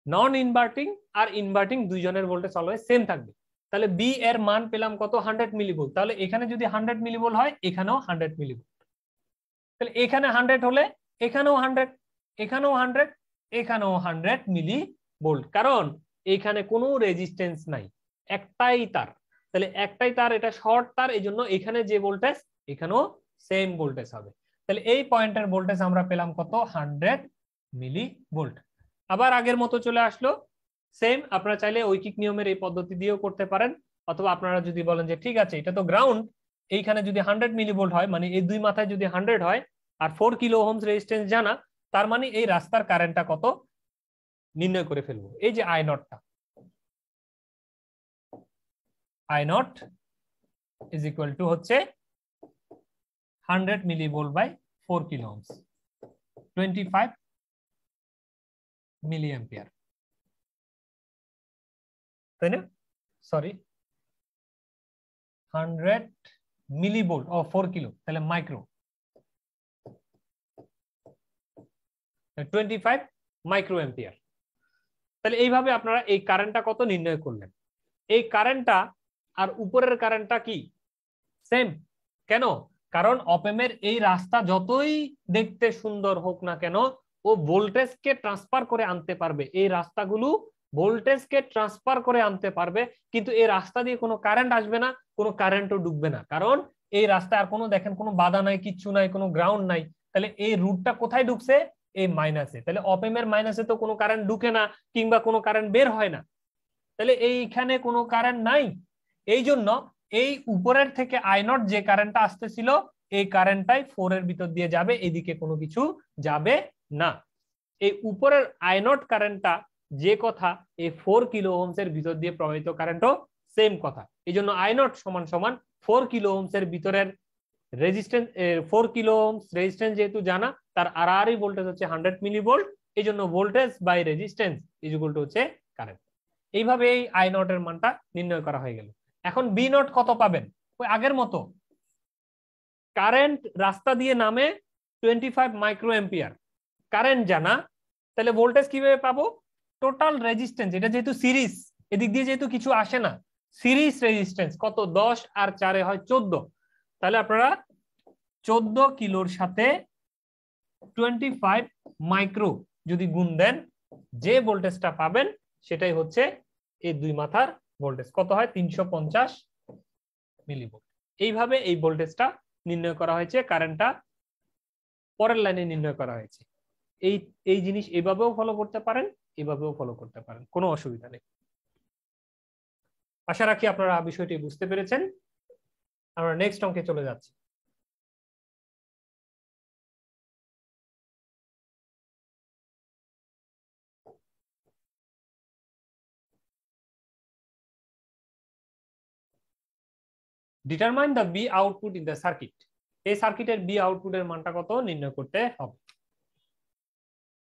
নন ইনভার্টিং আর ইনভার্টিং দুইজনের ভোল্টেজ অলওয়েজ সেম থাকবে। তাহলে বি এর মান পেলাম কত? 100 মিলিভোল্ট। তাহলে এখানে যদি 100 মিলিভোল্ট হয়, এখানেও 100 মিলিভোল্ট। তাহলে এখানে 100 হলে এখানেও 100, এখানেও 100, এখানেও 100 মিলি ভোল্ট, কারণ এখানে কোনো রেজিস্ট্যান্স নাই, একটাই তার। তাহলে একটাই তার, এটা শর্ট তার, এই জন্য এখানে যে ভোল্টেজ এখানেও সেম ভোল্টেজ হবে। তাহলে এই পয়েন্টের ভোল্টেজ আমরা পেলাম কত? 100 মিলি ভোল্ট। আবার আগের মতো চলে আসলো সেম। আপনারা চাইলে ঐকিক নিয়মের এই পদ্ধতি দিয়েও করতে পারেন, অথবা আপনারা যদি বলেন যে ঠিক আছে এটা তো গ্রাউন্ড, এইখানে যদি 100 মিলিভোল্ট হয়, মানে এই দুই মাথায় যদি 100 হয় আর 4 কিলো ওহমস রেজিস্ট্যান্স জানা, তার মানে এই রাস্তার কারেন্টটা কত নির্ণয় করে ফেলবো। এই যে I নটটা, I naught is equal to হচ্ছে 100 millivolt by 4 kilo ohms, 25 milli ampere, তাই না? সরি, 100 মিলিভোল্ট ও 4 কিলো, তাহলে মাইক্রো। 25 micro ampere. তাহলে এইভাবে আপনারা এই কারেন্টটা কত নির্ণয় করলেন। এই কারেন্টটা আর উপরের কারেন্টটা কি সেম, কেন? কারণ অপেমের এই রাস্তা যতই দেখতে সুন্দর হোক না কেন, ও ভোল্টেজকে ট্রান্সফার করে আনতে পারবে, এই রাস্তাগুলো ভোল্টেজকে ট্রান্সফার করে আনতে পারবে, কিন্তু এই রাস্তা দিয়ে কোনো কারেন্ট আসবে না, কোনো কারেন্টও ঢুকবে না, কারণ এই রাস্তায় আর কোনো দেখেন কোনো বাধা নাই, কিচ্ছু নাই, কোনো গ্রাউন্ড নাই। তাহলে এই রুটটা কোথায় ঢুকছে? এই মাইনাসে। তাহলে অপেমের মাইনাসে তো কোনো কারেন্ট ঢুকে না, কিংবা কোনো কারেন্ট বের হয় না। তাহলে এইখানে কোনো কারেন্ট নাই। এই জন্য এই উপরের থেকে আই নট যে কারেন্টটা আসতেছিল, এই কারেন্টটাই 4 এর ভিতর দিয়ে যাবে, এদিকে কোনো কিছু যাবে না। এই উপরের আই নট কারেন্টটা যে কথা, এই 4 কিলো ওহমস এর ভিতর দিয়ে প্রবাহিত কারেন্টও সেম কথা। এই জন্য আই নট সমান সমান 4 কিলো ওহমস এর ভিতরের রেজিস্ট্যান্স, 4 কিলো ওহমস রেজিস্ট্যান্স যেহেতু জানা, তার আর ভোল্টেজ হচ্ছে 100 মিলিভোল্ট। এই জন্য voltage by resistance is equal to হচ্ছে কারেন্ট। এইভাবে এই আই নট এর মানটা নির্ণয় করা হয়ে গেল। এখন বি নট কত পাবেন? ওই আগের মতো, কারেন্ট রাস্তা দিয়ে নামে 25 মাইক্রো অ্যাম্পিয়ার, কারেন্ট জানা, তাহলে ভোল্টেজ কিভাবে পাবো? টোটাল রেজিস্ট্যান্স, এটা যেহেতু সিরিজ, এদিক দিয়ে যেহেতু কিছু আসে না, সিরিজ রেজিস্ট্যান্স কত? 10 আর 4 হয় 14। তাহলে আপনারা 14 কিলোর সাথে 25 মাইক্রো যদি গুণ দেন, যে ভোল্টেজটা পাবেন সেটাই হচ্ছে এই দুই মাথার ভোল্টেজ। কত হয়? 350 মিলিভোল্ট। এইভাবে এই ভোল্টেজটা নির্ণয় করা হয়েছে, কারেন্টটা পরের লাইনে নির্ণয় করা হয়েছে। এই জিনিস এভাবেও ফলো করতে পারেন, এভাবেও ফলো করতে পারেন, কোনো অসুবিধা নেই। আশা রাখি আপনারা বিষয়টি বুঝতে পেরেছেন। আমরা নেক্সট অঙ্কে চলে যাচ্ছি। Determine the V output in the circuit. এই সার্কিটের বি আউটপুটের মানটা কত নির্ণয় করতে হবে।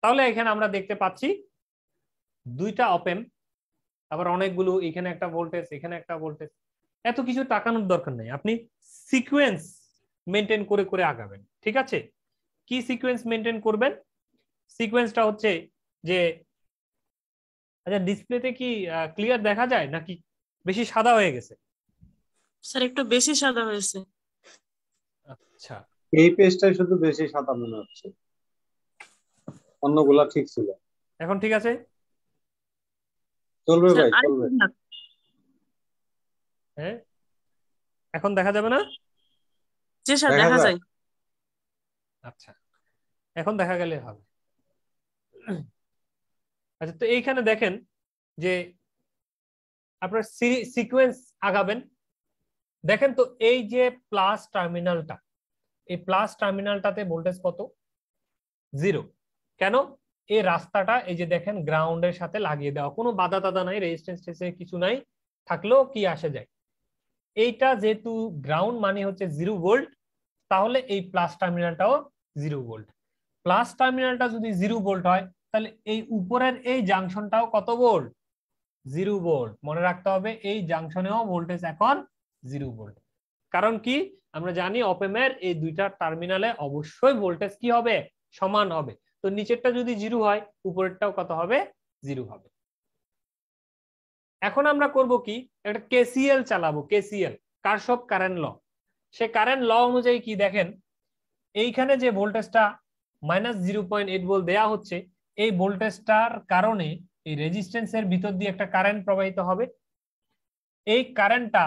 তাহলে এখানে আমরা দেখতে পাচ্ছি দুইটা অপেম, আবার অনেকগুলো, এখানে একটা ভোল্টেজ, এখানে একটা ভোল্টেজ। এত কিছু তাকানোর দরকার নেই, আপনি সিকোয়েন্স মেনটেন করে করে আগাবেন। ঠিক আছে, কি সিকোয়েন্স মেনটেন করবেন? সিকোয়েন্সটা হচ্ছে যে, আচ্ছা ডিসপ্লেতে কি ক্লিয়ার দেখা যায় নাকি বেশি সাদা হয়ে গেছে? স্যার একটু বেশি সাদা হয়েছে। আচ্ছা, এই পেজটাই শুধু বেশি সাদা মনে হচ্ছে, অন্যগুলা ঠিক ছিল। এখন ঠিক আছে? চলবে স্যার ভাই, আরেকটু চলবে। দিন। হ্যাঁ, এখন দেখা যাবে না? জি স্যার দেখা দেখা যায়। যায়। আচ্ছা, এখন দেখা গেলে হবে। আচ্ছা, তো এইখানে দেখেন যে আপনার সিকোয়েন্স আগাবেন। দেখেন তো এই যে প্লাস টার্মিনালটা, এই প্লাস টার্মিনালটাতে ভোল্টেজ কত? 0। কেন? এই রাস্তাটা এই যে দেখেন গ্রাউন্ডের সাথে লাগিয়ে দেওয়া, কোনো বাধা টাধা নাই, রেজিস্ট্যান্স কিছু নাই, থাকলেও কি আসে যায়। এইটা যেহেতু গ্রাউন্ড মানে হচ্ছে 0 ভোল্ট, তাহলে এই প্লাস টার্মিনালটাও 0 ভোল্ট। প্লাস টার্মিনালটা যদি 0 ভোল্ট হয়, তাহলে এই উপরের এই জাংশনটাও কত ভোল্ট? 0 ভোল্ট। মনে রাখতে হবে এই জাংশনেও ভোল্টেজ এখন 0 ভোল্ট। কারণ কি? আমরা জানি অপেমের এই দুইটা টার্মিনালে অবশ্যই ভোল্টেজ কি হবে? সমান হবে। তো নিচেরটা যদি 0 হয়, উপরেরটাও কত হবে? 0 হবে। এখন আমরা করব কি, একটা কেসিএল চালাবো। KCL, Kirchhoff current law. সে কারেন্ট ল অনুযায়ী কি দেখেন, এইখানে যে ভোল্টেজটা -0.8 ভোল্ট দেয়া হচ্ছে, এই ভোল্টেজটার কারণে এই রেজিস্ট্যান্সের ভিতর দিয়ে একটা কারেন্ট প্রবাহিত হবে। এই কারেন্টটা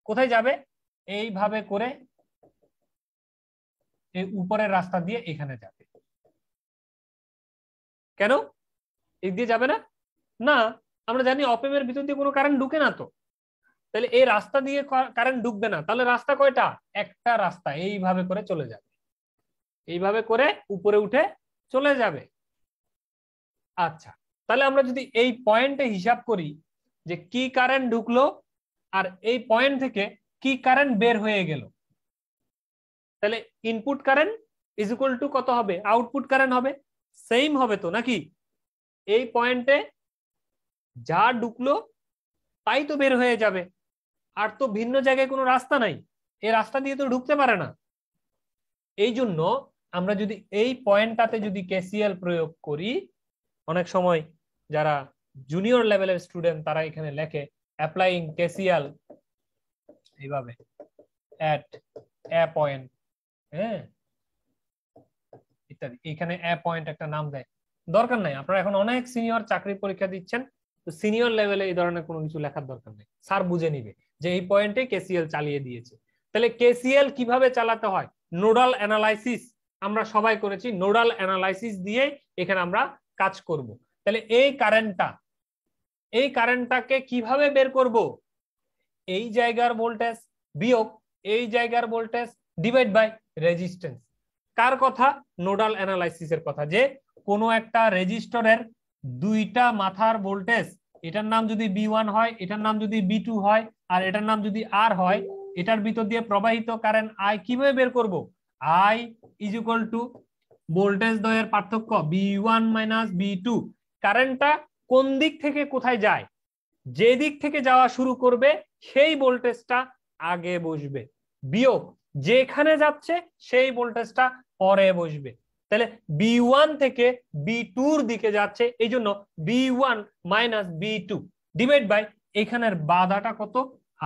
কোথায় যাবে? এইভাবে করে এই উপরের রাস্তা দিয়ে এখানে যাবে। কেন এই দিয়ে যাবে না? না, আমরা জানি অপেমের ভিতর দিয়ে কোনো কারেন্ট ঢুকে না, তো তাহলে এই রাস্তা দিয়ে কারেন্ট ঢুকবে না। তাহলে রাস্তা কয়টা? একটা রাস্তা, এইভাবে করে চলে যাবে, এইভাবে করে উপরে উঠে চলে যাবে। আচ্ছা, তাহলে আমরা যদি এই পয়েন্টে হিসাব করি যে কি কারেন্ট ঢুকলো আর এই পয়েন্ট থেকে কি কারেন্ট বের হয়ে গেল, তাহলে input current is equal two কত হবে? আউটপুট কারেন্ট হবে। সেম হবে তো নাকি? এই পয়েন্টে যা ঢুকলো তাই তো বের হয়ে যাবে, আর তো ভিন্ন জায়গায় কোনো রাস্তা নাই, এই রাস্তা দিয়ে তো ঢুকতে পারে না। এই জন্য আমরা যদি এই পয়েন্টটাতে যদি কেসিএল প্রয়োগ করি, অনেক সময় যারা জুনিয়র লেভেলের স্টুডেন্ট তারা এখানে লেখে অ্যাপ্লাইং কেসিএল এইভাবে এট এ পয়েন্ট, হ্যাঁ ইত্যাদি। এখানে এ পয়েন্ট একটা নাম দেয়, দরকার নাই। আপনারা এখন অনেক সিনিয়র চাকরি পরীক্ষা দিচ্ছেন, তো সিনিয়র লেভেলে এই ধরনের কোনো কিছু লেখার দরকার নেই, স্যার বুঝে নিবে যে এই পয়েন্টে কেসিএল চালিয়ে দিয়েছে। তাহলে কেসিএল কিভাবে চালাতে হয়, নোডাল অ্যানালাইসিস আমরা সবাই করেছি, নোডাল অ্যানালাইসিস দিয়ে এখানে আমরা কাজ করব। তাহলে এই কারেন্টটাকে কিভাবে বের করব, এই জায়গার ভোল্টেজ বিয়োগ এই জায়গার ভোল্টেজ ডিভাইড বাই রেজিস্ট্যান্স। কার কথা, নোডাল অ্যানালাইসিসের কথা, যে কোনো একটা রেজিস্টরের দুইটা মাথার ভোল্টেজ, এটার নাম যদি বি1 হয়, এটার নাম যদি বি2 হয়, আর এটার নাম যদি আর হয়, এটার ভিতর দিয়ে প্রবাহিত কারেন্ট আই কিভাবে বের করব, I is equal to voltage দ্বয়ের পার্থক্য বি1 মাইনাস বি2। কারেন্টটা কোন দিক থেকে কোথায় যায়, যে দিক থেকে যাওয়া শুরু করবে সেই ভোল্টেজটা আগে বসবে, বিয়োগ যেখানে যাচ্ছে সেই ভোল্টেজটা পরে বসবে। তাহলে বি1 থেকে বি2 এর দিকে যাচ্ছে, এই জন্য বি1 মাইনাস বি2 ডিভাইড বাই এখানের বাধাটা কত,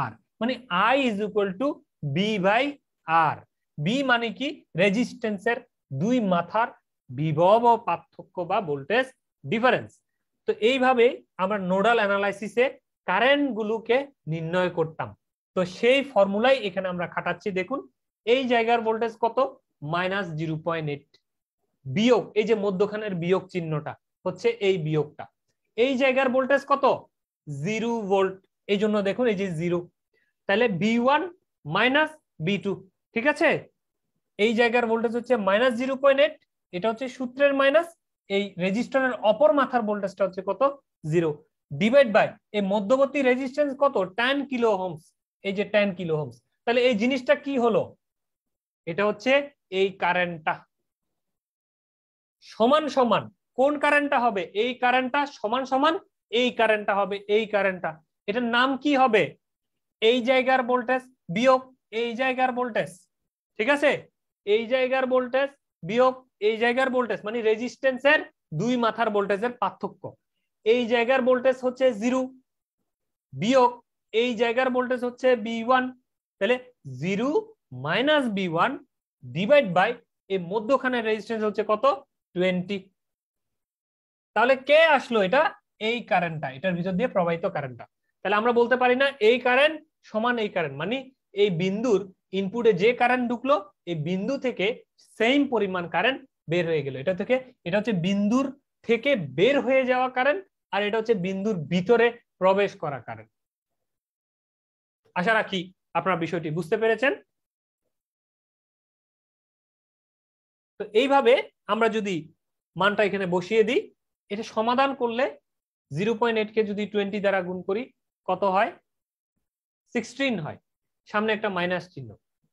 আর, মানে I is equal to V by R. V মানে কি, রেজিস্ট্যান্সের দুই মাথার বিভব পার্থক্য বা ভোল্টেজ ডিফারেন্স। তো এইভাবে আমরা নোডাল অ্যানালাইসিসে কারেন্ট গুলোকে নির্ণয় করতাম। তো সেই ফর্মুলাই এখানে আমরা খাটাচ্ছি। দেখুন এই জায়গার ভোল্টেজ কত, -0.8 বিয়োগ এই যে মধ্যখানের বিয়োগ চিহ্নটা হচ্ছে এই বিয়োগটা, এই জায়গার ভোল্টেজ কত 0 ভোল্ট, এই জন্য দেখুন এই যে 0। তাহলে বি1 মাইনাস বি2, ঠিক আছে, এই জায়গার ভোল্টেজ হচ্ছে -0.8, এটা হচ্ছে সূত্রের মাইনাস, এই রেজিস্টরের অপর মাথার ভোল্টেজটা হচ্ছে কত 0, ডিভাইড বাই এই মধ্যবর্তী রেজিস্ট্যান্স কত 10 কিলো ওহমস, এই যে 10 কিলো ওহমস। তাহলে এই জিনিসটা কি হলো, এটা হচ্ছে এই কারেন্টটা সমান সমান কোন কারেন্টটা হবে, এই কারেন্টটা সমান সমান এই কারেন্টটা হবে, এই কারেন্টটা, এটার নাম কি হবে, এই জায়গার ভোল্টেজ বিয়োগ এই জায়গার ভোল্টেজ, ঠিক আছে, এই জায়গার ভোল্টেজ বিয়োগ এই জায়গার ভোল্টেজ, মানে রেজিস্ট্যান্সের দুই মাথার ভোল্টেজের পার্থক্য। এই জায়গার ভোল্টেজ হচ্ছে 0 বিয়োগ এই জায়গার ভোল্টেজ হচ্ছে বি1, তাহলে 0 মাইনাস বি1 ডিভাইড বাই এই মধ্যখানের রেজিস্ট্যান্স হচ্ছে কত 20। তাহলে কে আসলো, এটা এই কারেন্টটা, এটার ভিতর দিয়ে প্রবাহিত কারেন্টটা। তাহলে আমরা বলতে পারি না এই কারেন্ট সমান এই কারেন্ট, মানে এই বিন্দুর ইনপুটে যে কারেন্ট ঢুকলো এই বিন্দু থেকে সেম পরিমাণ কারেন্ট বের হয়ে গেল। এটা থেকে, এটা হচ্ছে বিন্দুর থেকে বের হয়ে যাওয়া কারেন্ট, আর এটা হচ্ছে বিন্দুর ভিতরে প্রবেশ করা কারেন্ট। আশা রাখি আপনারা বিষয়টি বুঝতে পেরেছেন। তো এইভাবে আমরা যদি মানটা এখানে বসিয়ে দিই, এটা সমাধান করলে 0.8 কে যদি 20 দ্বারা গুণ করি কত হয় 16 হয়, সামনে একটা মাইনাস চিহ্ন,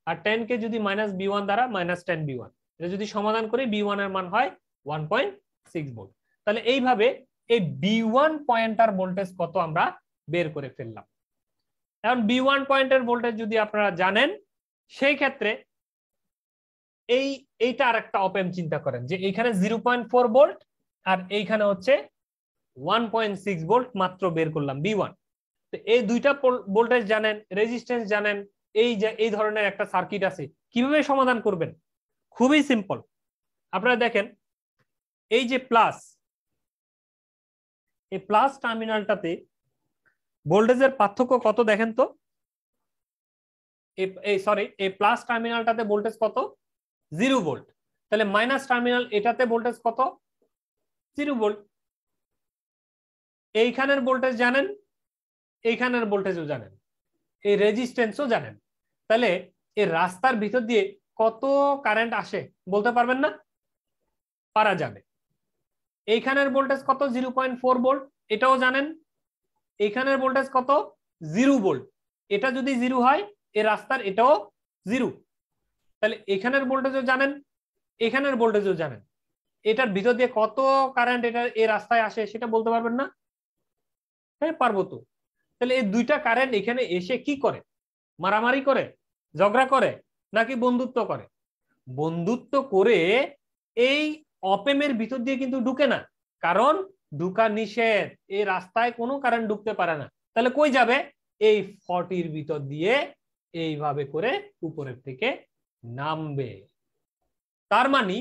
আর 10 কে যদি মাইনাস বি1 দ্বারা -10 বি1, এটা যদি সমাধান করি বি1 এর মান হয় 1.6 ভোল্ট। তাহলে এইভাবে এই বি1 পয়েন্টার ভোল্টেজ কত আমরা বের করে ফেললাম। এখন বি1 পয়েন্টের ভোল্টেজ যদি আপনারা জানেন, সেই ক্ষেত্রে এইটা আর একটা অপ এম্প চিন্তা করেন যে এখানে 0.4 ভোল্ট আর এইখানে হচ্ছে 1.6 ভোল্ট মাত্র বের করলাম বি1। তো এই দুইটা ভোল্টেজ জানেন, রেজিস্ট্যান্স জানেন, এই ধরনের একটা সার্কিট আছে, কিভাবে সমাধান করবেন, খুবই সিম্পল। আপনারা দেখেন এই যে প্লাস, এই প্লাস টার্মিনালটাতে ভোল্টেজের পার্থক্য কত দেখেন তো, এই প্লাস টার্মিনালটাতে ভোল্টেজ কত 0 ভোল্ট, তাহলে মাইনাস টার্মিনাল এটাতে ভোল্টেজ কত 0 ভোল্ট। এইখানের ভোল্টেজ জানেন, এইখানের ভোল্টেজও জানেন, এই রেজিস্ট্যান্সও জানেন, তাহলে এই রাস্তার ভিতর দিয়ে কত কারেন্ট আসে বলতে পারবেন না, পারা যাবে। এইখানের ভোল্টেজ কত 0.4 ভোল্ট, এটাও জানেন, এইখানের ভোল্টেজ কত 0 ভোল্ট, এটা যদি 0 হয় এই রাস্তার এটাও 0, তাহলে এখানের ভোল্টেজও জানেন, এখানের ভোল্টেজও জানেন, এটার ভিতর দিয়ে কত কারেন্ট এটা এই রাস্তায় আসে সেটা বলতে পারবেন না, হ্যাঁ পারবো তো। তাহলে এই দুইটা কারেন্ট এখানে এসে কি করে, মারামারি করে, ঝগড়া করে, নাকি বন্ধুত্ব করে, বন্ধুত্ব করে এই অপেমের ভিতর দিয়ে কিন্তু ঢুকে না, কারণ ঢুকা নিষেধ, এই রাস্তায় কোনো কারেন্ট ঢুকতে পারে না। তাহলে কই যাবে? এই 40 ভিতর দিয়ে এইভাবে করে উপরের থেকে নামবে। তার মানে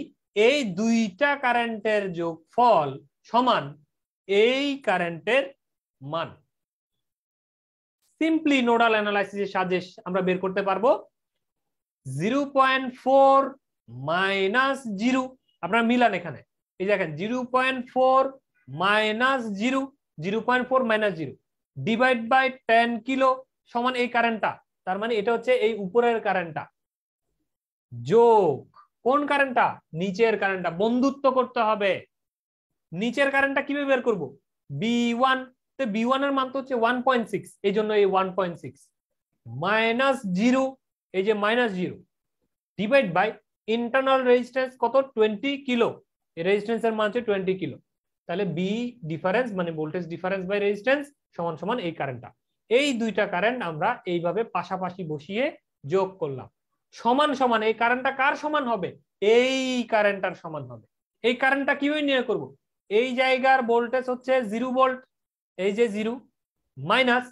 এই দুইটা কারেন্টের যোগফল সমান এই কারেন্টের মান। সিম্পলি নোডাল অ্যানালাইসিসের সাহায্যে আমরা বের করতে পারবো 0.4 মাইনাস 0। আপনারা মিলান এখানে, এই দেখেন 0.4 minus 0, 0.4 minus 0 divide by 10 kilo সমান এই কারেন্টটা। তার মানে এটা হচ্ছে এই উপরের কারেন্টটা যোগ কোন কারেন্টটা? নিচের কারেন্টটা। বন্ধুত্ব করতে হবে। নিচের কারেন্টটা কিভাবে বের করব? B1, তো B1 এর মান তো হচ্ছে 1.6, এই জন্য এই 1.6 মাইনাস 0, এই যে minus 0 divide by internal resistance কত? 20 কিলো। এই রেজিস্ট্যান্সের মান হচ্ছে 20 কিলো। তাহলে বি ডিফারেন্স মানে ভোল্টেজ ডিফারেন্স বাই রেজিস্ট্যান্স সমান সমান এই কারেন্টটা। এই দুইটা কারেন্ট আমরা এইভাবে পাশাপাশি বসিয়ে যোগ করলাম। সমান সমান এই কারেন্টটা কার সমান হবে? এই কারেন্টটার সমান হবে। এই কারেন্টটা কিভাবে নির্ণয় করব? এই জায়গার ভোল্টেজ হচ্ছে 0 ভোল্ট, এই যে 0 মাইনাস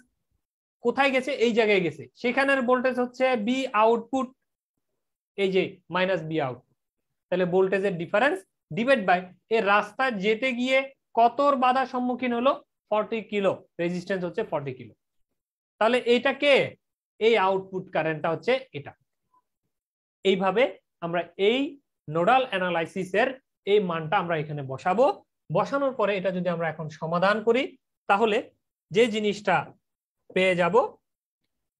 কোথায় গেছে? এই জায়গায় গেছে, সেখানের ভোল্টেজ হচ্ছে বি আউটপুট, এই যে মাইনাস বি আউটপুট। তাহলে ভোল্টেজের ডিফারেন্স ডিভাইড বাই এই রাস্তা যেতে গিয়ে কতর বাধার সম্মুখীন হলো? 40 কিলো, রেজিস্ট্যান্স হচ্ছে 40 কিলো। তাহলে এইটা কে? এই আউটপুট কারেন্টটা হচ্ছে এটা। এইভাবে আমরা এই নোডাল অ্যানালাইসিসের এই মানটা আমরা এখানে বসাবো। বসানোর পরে এটা যদি আমরা এখন সমাধান করি তাহলে যে জিনিসটা পেয়ে যাব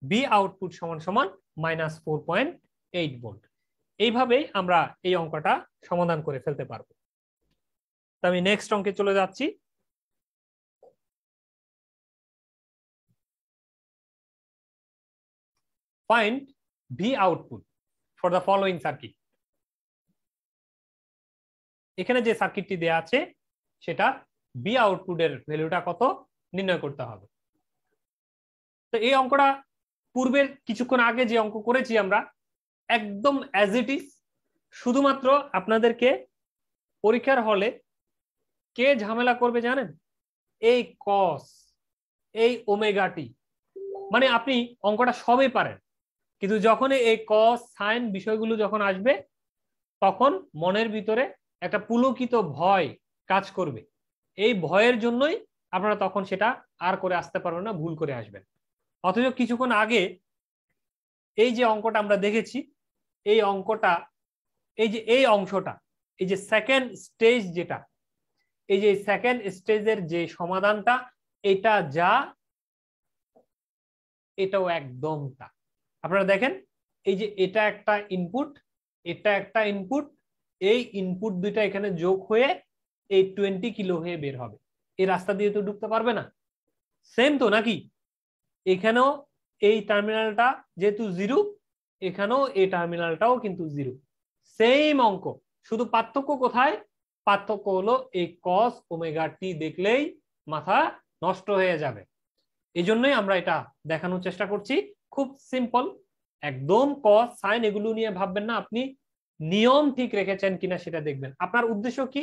বি আউটপুট সমান সমান মাইনাস 4.8 ভোল্ট। এইভাবেই আমরা এই অঙ্কটা সমাধান করে ফেলতে পারবো। তো আমি নেক্সট অঙ্কে চলে যাচ্ছি। Find V output for the following circuit. এখানে যে সার্কিটটি দেয়া আছে সেটা বি আউটপুটের ভ্যালুটা কত নির্ণয় করতে হবে। তো এই অঙ্কটা পূর্বের কিছুক্ষণ আগে যে অঙ্ক করেছি আমরা একদম অ্যাজ ইট ইজ, শুধুমাত্র আপনাদেরকে পরীক্ষার হলে কে ঝামেলা করবে জানেন? এই কস, এই ওমেগা টি। মানে আপনি অঙ্কটা সবই পারেন, কিন্তু যখন এই কস সাইন বিষয়গুলো যখন আসবে তখন মনের ভিতরে একটা পুলকিত ভয় কাজ করবে। এই ভয়ের জন্যই আপনারা তখন সেটা আর করে আসতে পারবেন না, ভুল করে আসবেন। অথচ কিছুক্ষণ আগে এই যে অঙ্কটা আমরা দেখেছি, এই অঙ্কটা, এই যে এই অংশটা, এই যে সেকেন্ড স্টেজ যেটা, এই যে সেকেন্ড স্টেজের যে সমাধানটা, এটা যা এটাও একদম তা। আপনারা দেখেন এই যে এটা একটা ইনপুট, এটা একটা ইনপুট, এই ইনপুট দুইটা এখানে যোগ হয়ে এই 20 কিলো হয়ে বের হবে। এই রাস্তা দিয়ে তো ঢুকতে পারবে না। সেম তো নাকি? এখানেও এই টার্মিনালটা যেহেতু 0, এখানেও এই টার্মিনালটাও কিন্তু 0। সেম অঙ্ক, শুধু পার্থক্য কোথায়? পার্থক্য হলো এই কস ওমেগা টি দেখলেই মাথা নষ্ট হয়ে যাবে। এই জন্যই আমরা এটা দেখানোর চেষ্টা করছি। খুব সিম্পল, একদম কস সাইন এগুলো নিয়ে ভাববেন না, আপনি নিয়ম ঠিক রেখেছেন কিনা সেটা দেখবেন। আপনার উদ্দেশ্য কি?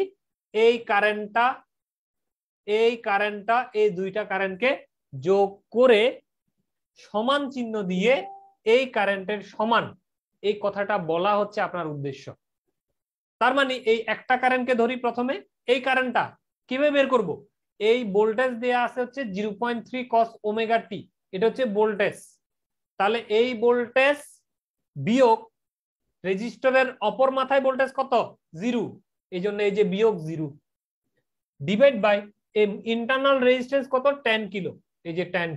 এই কারেন্টটা এই দুইটা কারেন্টকে যোগ করে সমান চিহ্ন দিয়ে এই কারেন্টের সমান, এই কথাটা বলা হচ্ছে আপনার উদ্দেশ্য। তার মানে এই একটা কারেন্টকে ধরি প্রথমে, এই কারেন্টটা কিভাবে বের করব? এই ভোল্টেজ দেয়া আছে হচ্ছে 0.3 cos ওমেগা টি, এটা হচ্ছে ভোল্টেজ। তাহলে এই ভোল্টেজ বিয়োগ রেজিস্টরের অপর মাথায় ভোল্টেজ কত? 0, এই জন্য এই যে বিয়োগ 0 ডিভাইড বাই ইন্টারনাল রেজিস্ট্যান্স কত? 10 কিলো, এই যে 10।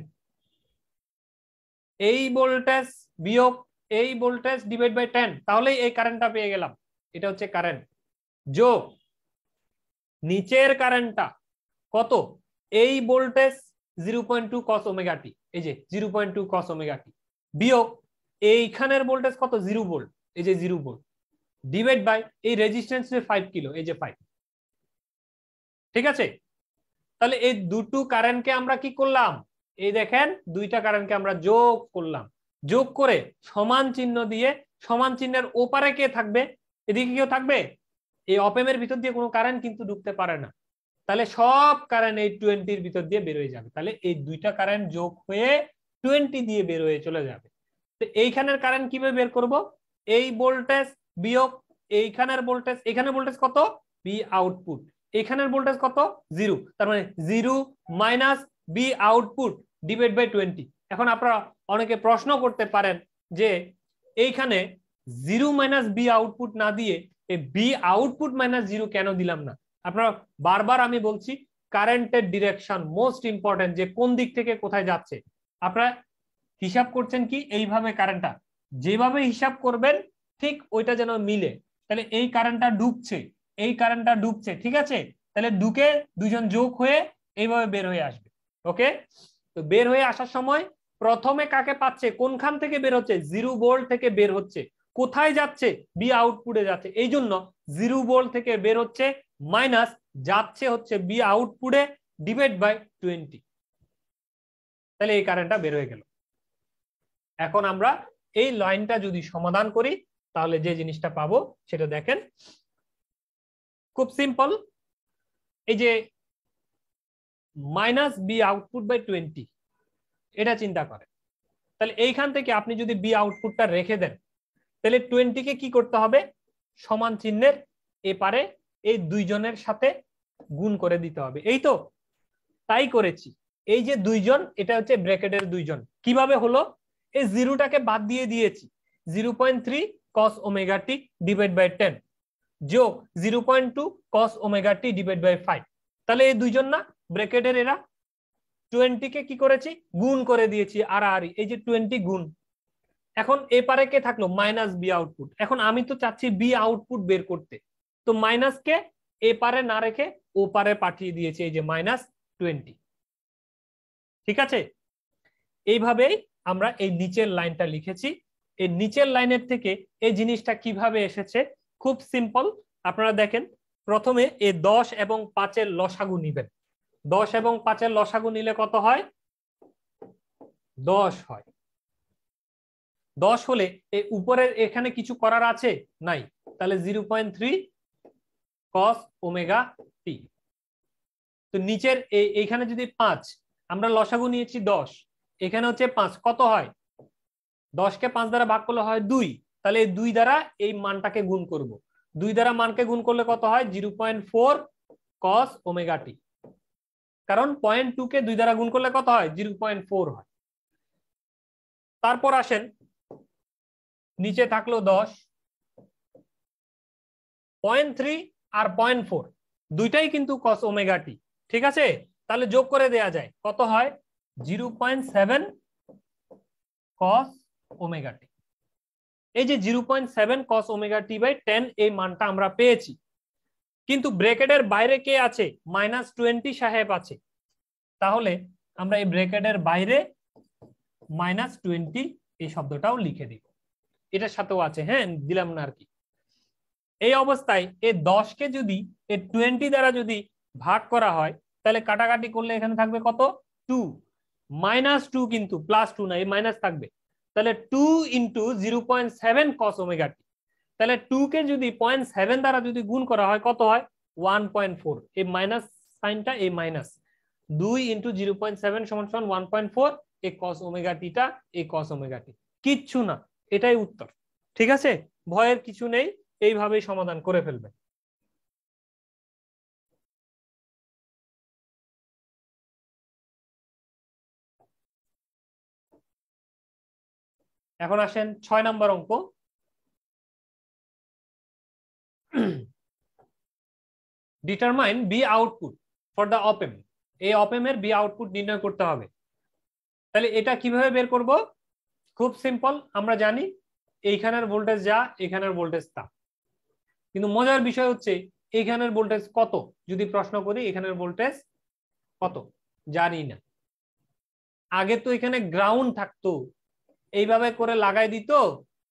এই ভোল্টেজ বিয়োগ এই ভোল্টেজ ডিভাইড বাই 10, তাহলে এই কারেন্টটা পেয়ে গেলাম। এটা হচ্ছে কারেন্ট যোগ নিচের কারেন্টটা কত? এই ভোল্টেজ 0.2 cos ওমেগা টি, এই যে 0.2 cos ওমেগা টি বিয়োগ এইখানের ভোল্টেজ কত? 0 ভোল্ট, এই যে 0 ভোল্ট ডিভাইড বাই এই রেজিস্ট্যান্স 5 কিলো, এই যে 5। ঠিক আছে? তাহলে এই দুটো কারেন্টকে আমরা কি করলাম? এই দেখেন দুইটা কারেন্টকে আমরা যোগ করলাম, যোগ করে সমান চিহ্ন দিয়ে, সমান চিহ্নের ওপারে কে থাকবে? এদিকে কেউ থাকবে? এই অপেমের ভিতর দিয়ে কোনো কারেন্ট কিন্তু ঢুকতে পারে না, তাহলে সব কারেন্ট এই 20 ভিতর দিয়ে বের হয়ে যাবে। তাহলে এই দুইটা কারেন্ট যোগ হয়ে 20 দিয়ে বের হয়ে চলে যাবে। তো এইখানের কারেন্ট কিভাবে বের করব? এই ভোল্টেজ বিয়োগ এইখানের ভোল্টেজ, এখানের ভোল্টেজ কত? B output. এখানের ভোল্টেজ কত? 0, তার মানে 0 minus V output divide by 20। এখন আপনারা অনেকে প্রশ্ন করতে পারেন যে এইখানে 0 মাইনাস বি আউটপুট না দিয়ে বি আউটপুট মাইনাস 0 কেন দিলাম না? আপনারা বারবার আমি বলছি কারেন্টের ডিরেকশন মোস্ট ইম্পর্টেন্ট, যে কোন দিক থেকে কোথায় যাচ্ছে। আপনারা হিসাব করছেন কি এইভাবে, কারেন্টটা যেভাবে হিসাব করবেন ঠিক ওইটা যেন মিলে। তাহলে এই কারেন্টটা ঢুকছে, এই কারেন্টটা ঢুকছে, ঠিক আছে? তাহলে ঢুকে দুইজন যোগ হয়ে এইভাবে বের হয়ে আসবে। ওকে, তো বের হয়ে আসার সময় প্রথমে কাকে পাচ্ছে? কোনখান থেকে বের হচ্ছে? 0 ভোল্ট থেকে বের হচ্ছে। কোথায় যাচ্ছে? বি আউটপুটে যাচ্ছে। এই জন্য 0 ভোল্ট থেকে বের হচ্ছে, মাইনাস যাচ্ছে হচ্ছে বি আউটপুটে ডিভাইড বাই 20। তাহলে এই কারেন্টটা বের হয়ে গেল। এখন আমরা এই লাইনটা যদি সমাধান করি তাহলে যে জিনিসটা পাবো সেটা দেখেন, খুব সিম্পল। এই যে মাইনাস বি আউটপুট বাই 20, এটা চিন্তা করেন। তাহলে এইখান থেকে আপনি যদি বি আউটপুটটা রেখে দেন, তাহলে 20 কে কি করতে হবে? সমান চিহ্নের এপারে এই দুইজনের সাথে গুণ করে দিতে হবে। এই তো তাই করেছি। এই যে দুইজন, এটা হচ্ছে ব্র্যাকেটের দুইজন। কিভাবে হলো? এই জিরোটাকে বাদ দিয়ে দিয়েছি, 0.3 cos omega T divide by 10 যোগ 0.2 cos omega T divide by 5। তাহলে এই দুইজন না ব্র্যাকেটের, এরা 20 কে কি করেছি? গুণ করে দিয়েছি। আর এই যে 20 গুণ, এখন এপারে কে থাকলো? Minus V output. এখন আমি তো চাচ্ছি বি আউটপুট বের করতে, তো মাইনাস কে এপারে না রেখে ও পারে পাঠিয়ে দিয়েছি, এই যে মাইনাস 20। ঠিক আছে, এইভাবেই আমরা এই নিচের লাইনটা লিখেছি। এই নিচের লাইনের থেকে এই জিনিসটা কিভাবে এসেছে? খুব সিম্পল। আপনারা দেখেন, প্রথমে এই 10 এবং 5-এর লসাগু নিবেন। 10 এবং 5-এর লসাগু নিলে কত হয়? 10 হয়। 10 হলে এই উপরের এখানে কিছু করার আছে? নাই। তাহলে 0.3 cos ওমেগা টি। তো নিচের এইখানে যদি 5, আমরা লসাগু নিয়েছি 10, এখানে হচ্ছে 5, কত হয়? 10 কে 5 দ্বারা ভাগ করলে হয় 2। তাহলে এই 2 দ্বারা এই মানটাকে গুণ করব। 2 দ্বারা মানকে গুণ করলে কত হয়? 0.4 cos ওমেগা টি। কারণ 0.2 কে 2 দ্বারা গুণ করলে কত হয়? 0.4 হয়। তারপর আসেন, নিচে থাকলো 10, 0.3 আর 0.4 দুইটাই কিন্তু cos ওমেগা টি। ঠিক আছে, তাহলে যোগ করে দেয়া যায়, কত হয়? 0.7 cos ওমেগা টি। এই যে 0.7 cos ওমেগা টি বাই 10, এই মানটা আমরা পেয়েছি। কিন্তু ব্র্যাকেটের বাইরে কে আছে? -20 সাহেব আছে। তাহলে আমরা এই ব্র্যাকেটের বাইরে -20 এই শব্দটাও লিখে দিব। এটার সাথেও আছে, হ্যাঁ, দিলাম না আর কি। এই অবস্থায় এই 10 কে যদি এই 20 দ্বারা যদি ভাগ করা হয়, তাহলে কাটাকাটি করলে এখানে থাকবে কত? 2। -2 কিন্তু +2 না, এই মাইনাস থাকবে। তাহলে 2 ইন্টু 0.7 cos ওমেগা টি। তাহলে 2 কে যদি 0.7 দ্বারা যদি গুণ করা হয়, কত হয়? 1.4। এই মাইনাস সাইনটা এই মাইনাস, 2 ইন্টু 0.7 সমান 1.4। এই cos ওমেগা টিটা, এই cos ওমেগা টি কিচ্ছু না, এটাই উত্তর। ঠিক আছে, ভয়ের কিছু নেই, এইভাবেই সমাধান করে ফেলবেন। এখন আসেন 6 নম্বর অঙ্ক। Determine V output for the op-amp. এই অপেম এর বি আউটপুট নির্ণয় করতে হবে। তাহলে এটা কিভাবে বের করব? খুব সিম্পল। আমরা জানি এইখানের ভোল্টেজ যা, এখানের ভোল্টেজ তা। কিন্তু মজার বিষয় হচ্ছে এইখানের ভোল্টেজ কত, যদি প্রশ্ন করি এখানের ভোল্টেজ কত জানি না। আগে তো এখানে গ্রাউন্ড থাকতো, এইভাবে করে লাগাই দিত,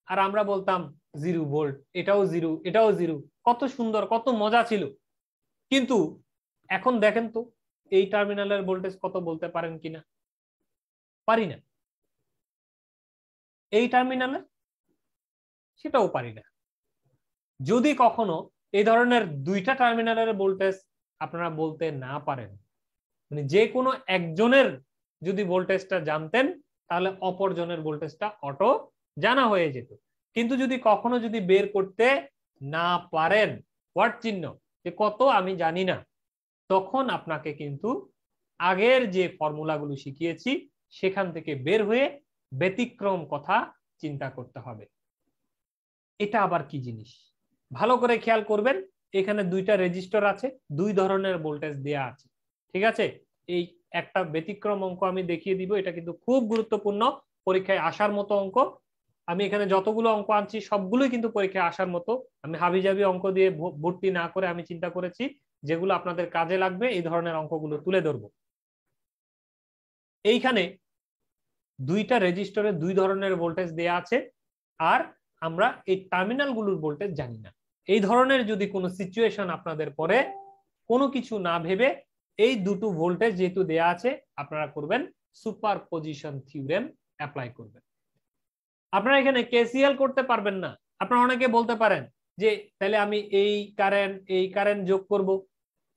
আর আমরা বলতাম 0 ভোল্ট, এটাও 0, এটাও 0। কত সুন্দর, কত মজা ছিল। কিন্তু এখন দেখেন তো এই টার্মিনালের ভোল্টেজ কত বলতে পারেন কিনা? পারি না। এই টার্মিনালে সেটাও পারি না। যদি কখনো এই ধরনের দুইটা টার্মিনালের ভোল্টেজ আপনারা বলতে না পারেন, মানে যে কোনো একজনের যদি ভোল্টেজটা জানতেন তাহলে অপরজনের ভোল্টেজটা অটো জানা হয়ে যেত। কিন্তু যদি কখনো যদি বের করতে না পারেন ওয়াট চিহ্ন যে কত আমি জানি না, তখন আপনাকে কিন্তু আগের যে ফর্মুলাগুলো শিখিয়েছি সেখান থেকে বের হয়ে ব্যতিক্রম কথা চিন্তা করতে হবে। এটা আবার কি জিনিস ভালো করে খেয়াল করবেন। এখানে দুইটা রেজিস্টার আছে, দুই ধরনের ভোল্টেজ দেয়া আছে, ঠিক আছে। এই একটা ব্যতিক্রম অঙ্ক আমি দেখিয়ে দিব, এটা কিন্তু খুব গুরুত্বপূর্ণ, পরীক্ষায় আসার মতো অঙ্ক। আমি এখানে যতগুলো অঙ্ক আনছি সবগুলোই কিন্তু পরীক্ষায় আসার মতো। আমি হাবিজাবি অঙ্ক দিয়ে ভর্তি না করে আমি চিন্তা করেছি যেগুলো আপনাদের কাজে লাগবে এই ধরনের অঙ্কগুলো তুলে ধরবো। এইখানে দুইটা রেজিস্টারে দুই ধরনের ভোল্টেজ দেয়া আছে, আর আমরা এই টার্মিনাল গুলোর ভোল্টেজ জানি না। এই ধরনের যদি কোনো সিচুয়েশন আপনাদের পরে কোনো কিছু না ভেবে এই দুটো ভোল্টেজ যেহেতু দেয়া আছে আপনারা করবেন সুপারপজিশন থিওরেম অ্যাপ্লাই করবেন। আপনারা এখানে কেসিএল করতে পারবেন না। আপনারা অনেকে বলতে পারেন যে তাহলে আমি এই কারেন্ট যোগ করব,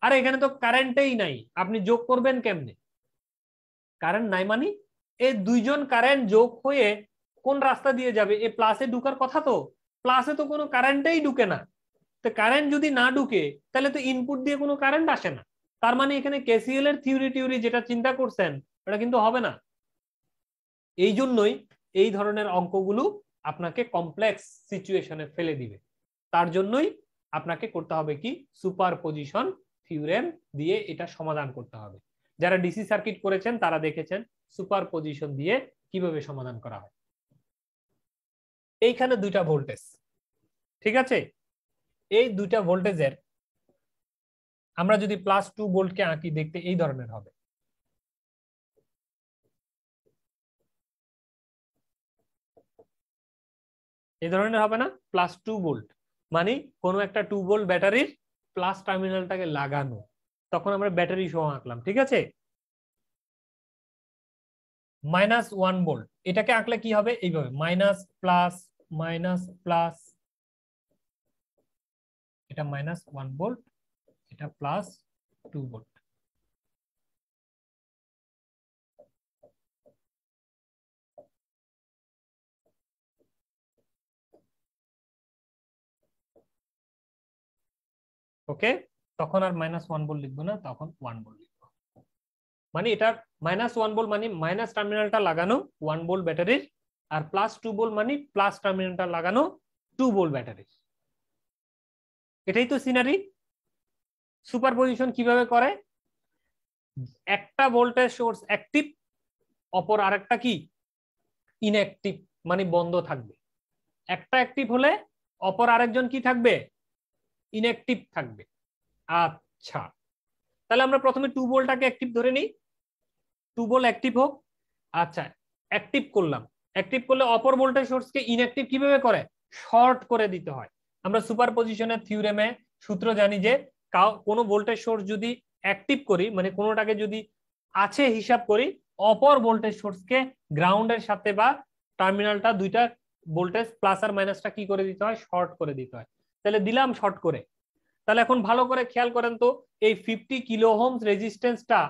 আর এখানে তো কারেন্টই নাই, আপনি যোগ করবেন কেমনে? কারেন্ট নাই মানে এই দুইজন কারেন্ট যোগ হয়ে কোন রাস্তা দিয়ে যাবে? এই প্লাসে ঢুকার কথা, তো প্লাসে তো কোনো কারেন্টই ঢুকে না। তো কারেন্ট যদি না ঢুকে তাহলে তো ইনপুট দিয়ে কোনো কারেন্ট আসে না। তার মানে এখানে কেসিএল এর থিওরি যেটা চিন্তা করছেন এটা কিন্তু হবে না। এই জন্যই এই ধরনের অঙ্কগুলো আপনাকে কমপ্লেক্স সিচুয়েশনে ফেলে দিবে। তার জন্যই আপনাকে করতে হবে কি সুপারপজিশন থিওরেম দিয়ে এটা সমাধান করতে হবে। যারা ডিসি সার্কিট করেছেন তারা দেখেছেন সুপারপজিশন দিয়ে কিভাবে সমাধান করা হয়। এইখানে দুইটা ভোল্টেজ, ঠিক আছে। এই দুইটা ভোল্টেজের আমরা যদি +2 ভোল্টকে আঁকি দেখতে এই ধরনের হবে। এই ধরনের হবে না? +2 ভোল্ট মানে কোনো একটা 2 ভোল্ট ব্যাটারির প্লাস টার্মিনালটাকে লাগানো, তখন আমরা ব্যাটারি সহ আঁকলাম, ঠিক আছে। -1 ভোল্ট এটাকে আঁকলে কি হবে? এইভাবে মাইনাস প্লাস, এটা -1 ভোল্ট, এটা +2 ভোল্ট। ওকে, তখন আর -1 ভোল্ট লিখবো না, তখন 1 ভোল্ট লিখবো। মানে এটা -1 ভোল্ট মানে মাইনাস টার্মিনালটা লাগানো 1 ভোল্ট ব্যাটারির, আর +2 ভোল্ট মানে প্লাস টার্মিনালটা লাগানো 2 ভোল্ট ব্যাটারির। এটাই তো সিনারি। সুপারপজিশন কিভাবে করে? একটা ভোল্টেজ সোর্স অ্যাক্টিভ, অপর আরেকটা কি ইনঅ্যাক্টিভ, মানে বন্ধ থাকবে। একটা অ্যাক্টিভ হলে অপর আরেকজন কি থাকবে? ইনঅ্যাক্টিভ থাকবে। আচ্ছা, তাহলে আমরা প্রথমে 2 ভোল্টটাকে অ্যাক্টিভ ধরে নিই, 2 ভোল্ট অ্যাক্টিভ হোক। আচ্ছা, অ্যাক্টিভ করলাম, অ্যাক্টিভ করলে অপর ভোল্টেজ সোর্সকে ইনঅ্যাক্টিভ কিভাবে করে? শর্ট করে দিতে হয়। আমরা সুপারপজিশনের থিওরেমে সূত্র জানি যে কোনো ভোল্টেজ সোর্স যদি অ্যাক্টিভ করি, মানে কোনোটাকে যদি আছে হিসাব করি, অপর ভোল্টেজ সোর্সকে গ্রাউন্ডের সাথে বা টার্মিনালটা দুইটা ভোল্টেজ প্লাস আর মাইনাসটা কি করে দিতে হয়? শর্ট করে দিতে হয়। তাহলে দিলাম শর্ট করে। তাহলে এখন ভালো করে খেয়াল করেন তো, এই 50 কিলো ওহমস রেজিস্ট্যান্সটা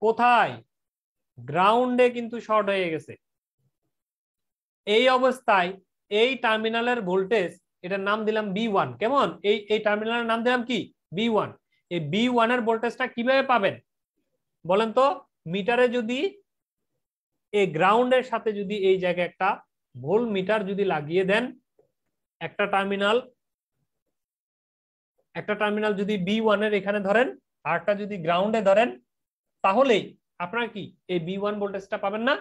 কোথায়? গ্রাউন্ডে কিন্তু শর্ট হয়ে গেছে। এই অবস্থায় এই টার্মিনালের ভোল্টেজ, এটার নাম দিলাম B1, কেমন? এই টার্মিনালের নাম দিলাম কি? B1। এই B1 এর ভোল্টেজটা কিভাবে পাবেন বলেন তো? মিটারে যদি এই গ্রাউন্ডের সাথে যদি এই জায়গায় একটা ভোল্ট মিটার যদি লাগিয়ে দেন, একটা টার্মিনাল যদি B1 এর এখানে ধরেন, আরটা যদি গ্রাউন্ডে ধরেন, তাহলেই আপনারা কি এই B1 ভোল্টেজটা পাবেন না?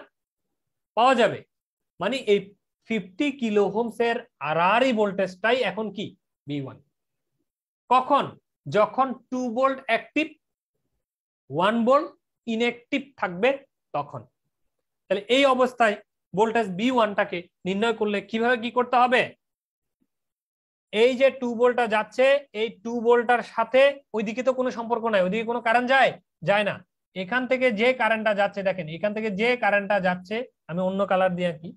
পাওয়া যাবে। মানে এই 50 কিলো ওহমস এর আরআরই ভোল্টেজটাই এখন কি B1। কখন? যখন 2 ভোল্ট অ্যাক্টিভ, 1 ভোল্ট ইনঅ্যাক্টিভ থাকবে তখন। তাহলে এই অবস্থায় ভোল্টেজ B1টাকে নির্ণয় করলে কিভাবে কি করতে হবে? এই যে 2 ভোল্টটা যাচ্ছে, এই 2 ভোল্টটার সাথে ওইদিকে তো কোনো সম্পর্ক নাই, ওইদিকে কোনো কারেন্ট যায় না। এখান থেকে যে কারেন্টটা যাচ্ছে, দেখেন এখান থেকে যে কারেন্টটা যাচ্ছে, আমি অন্য কালার দিয়ে আঁকি।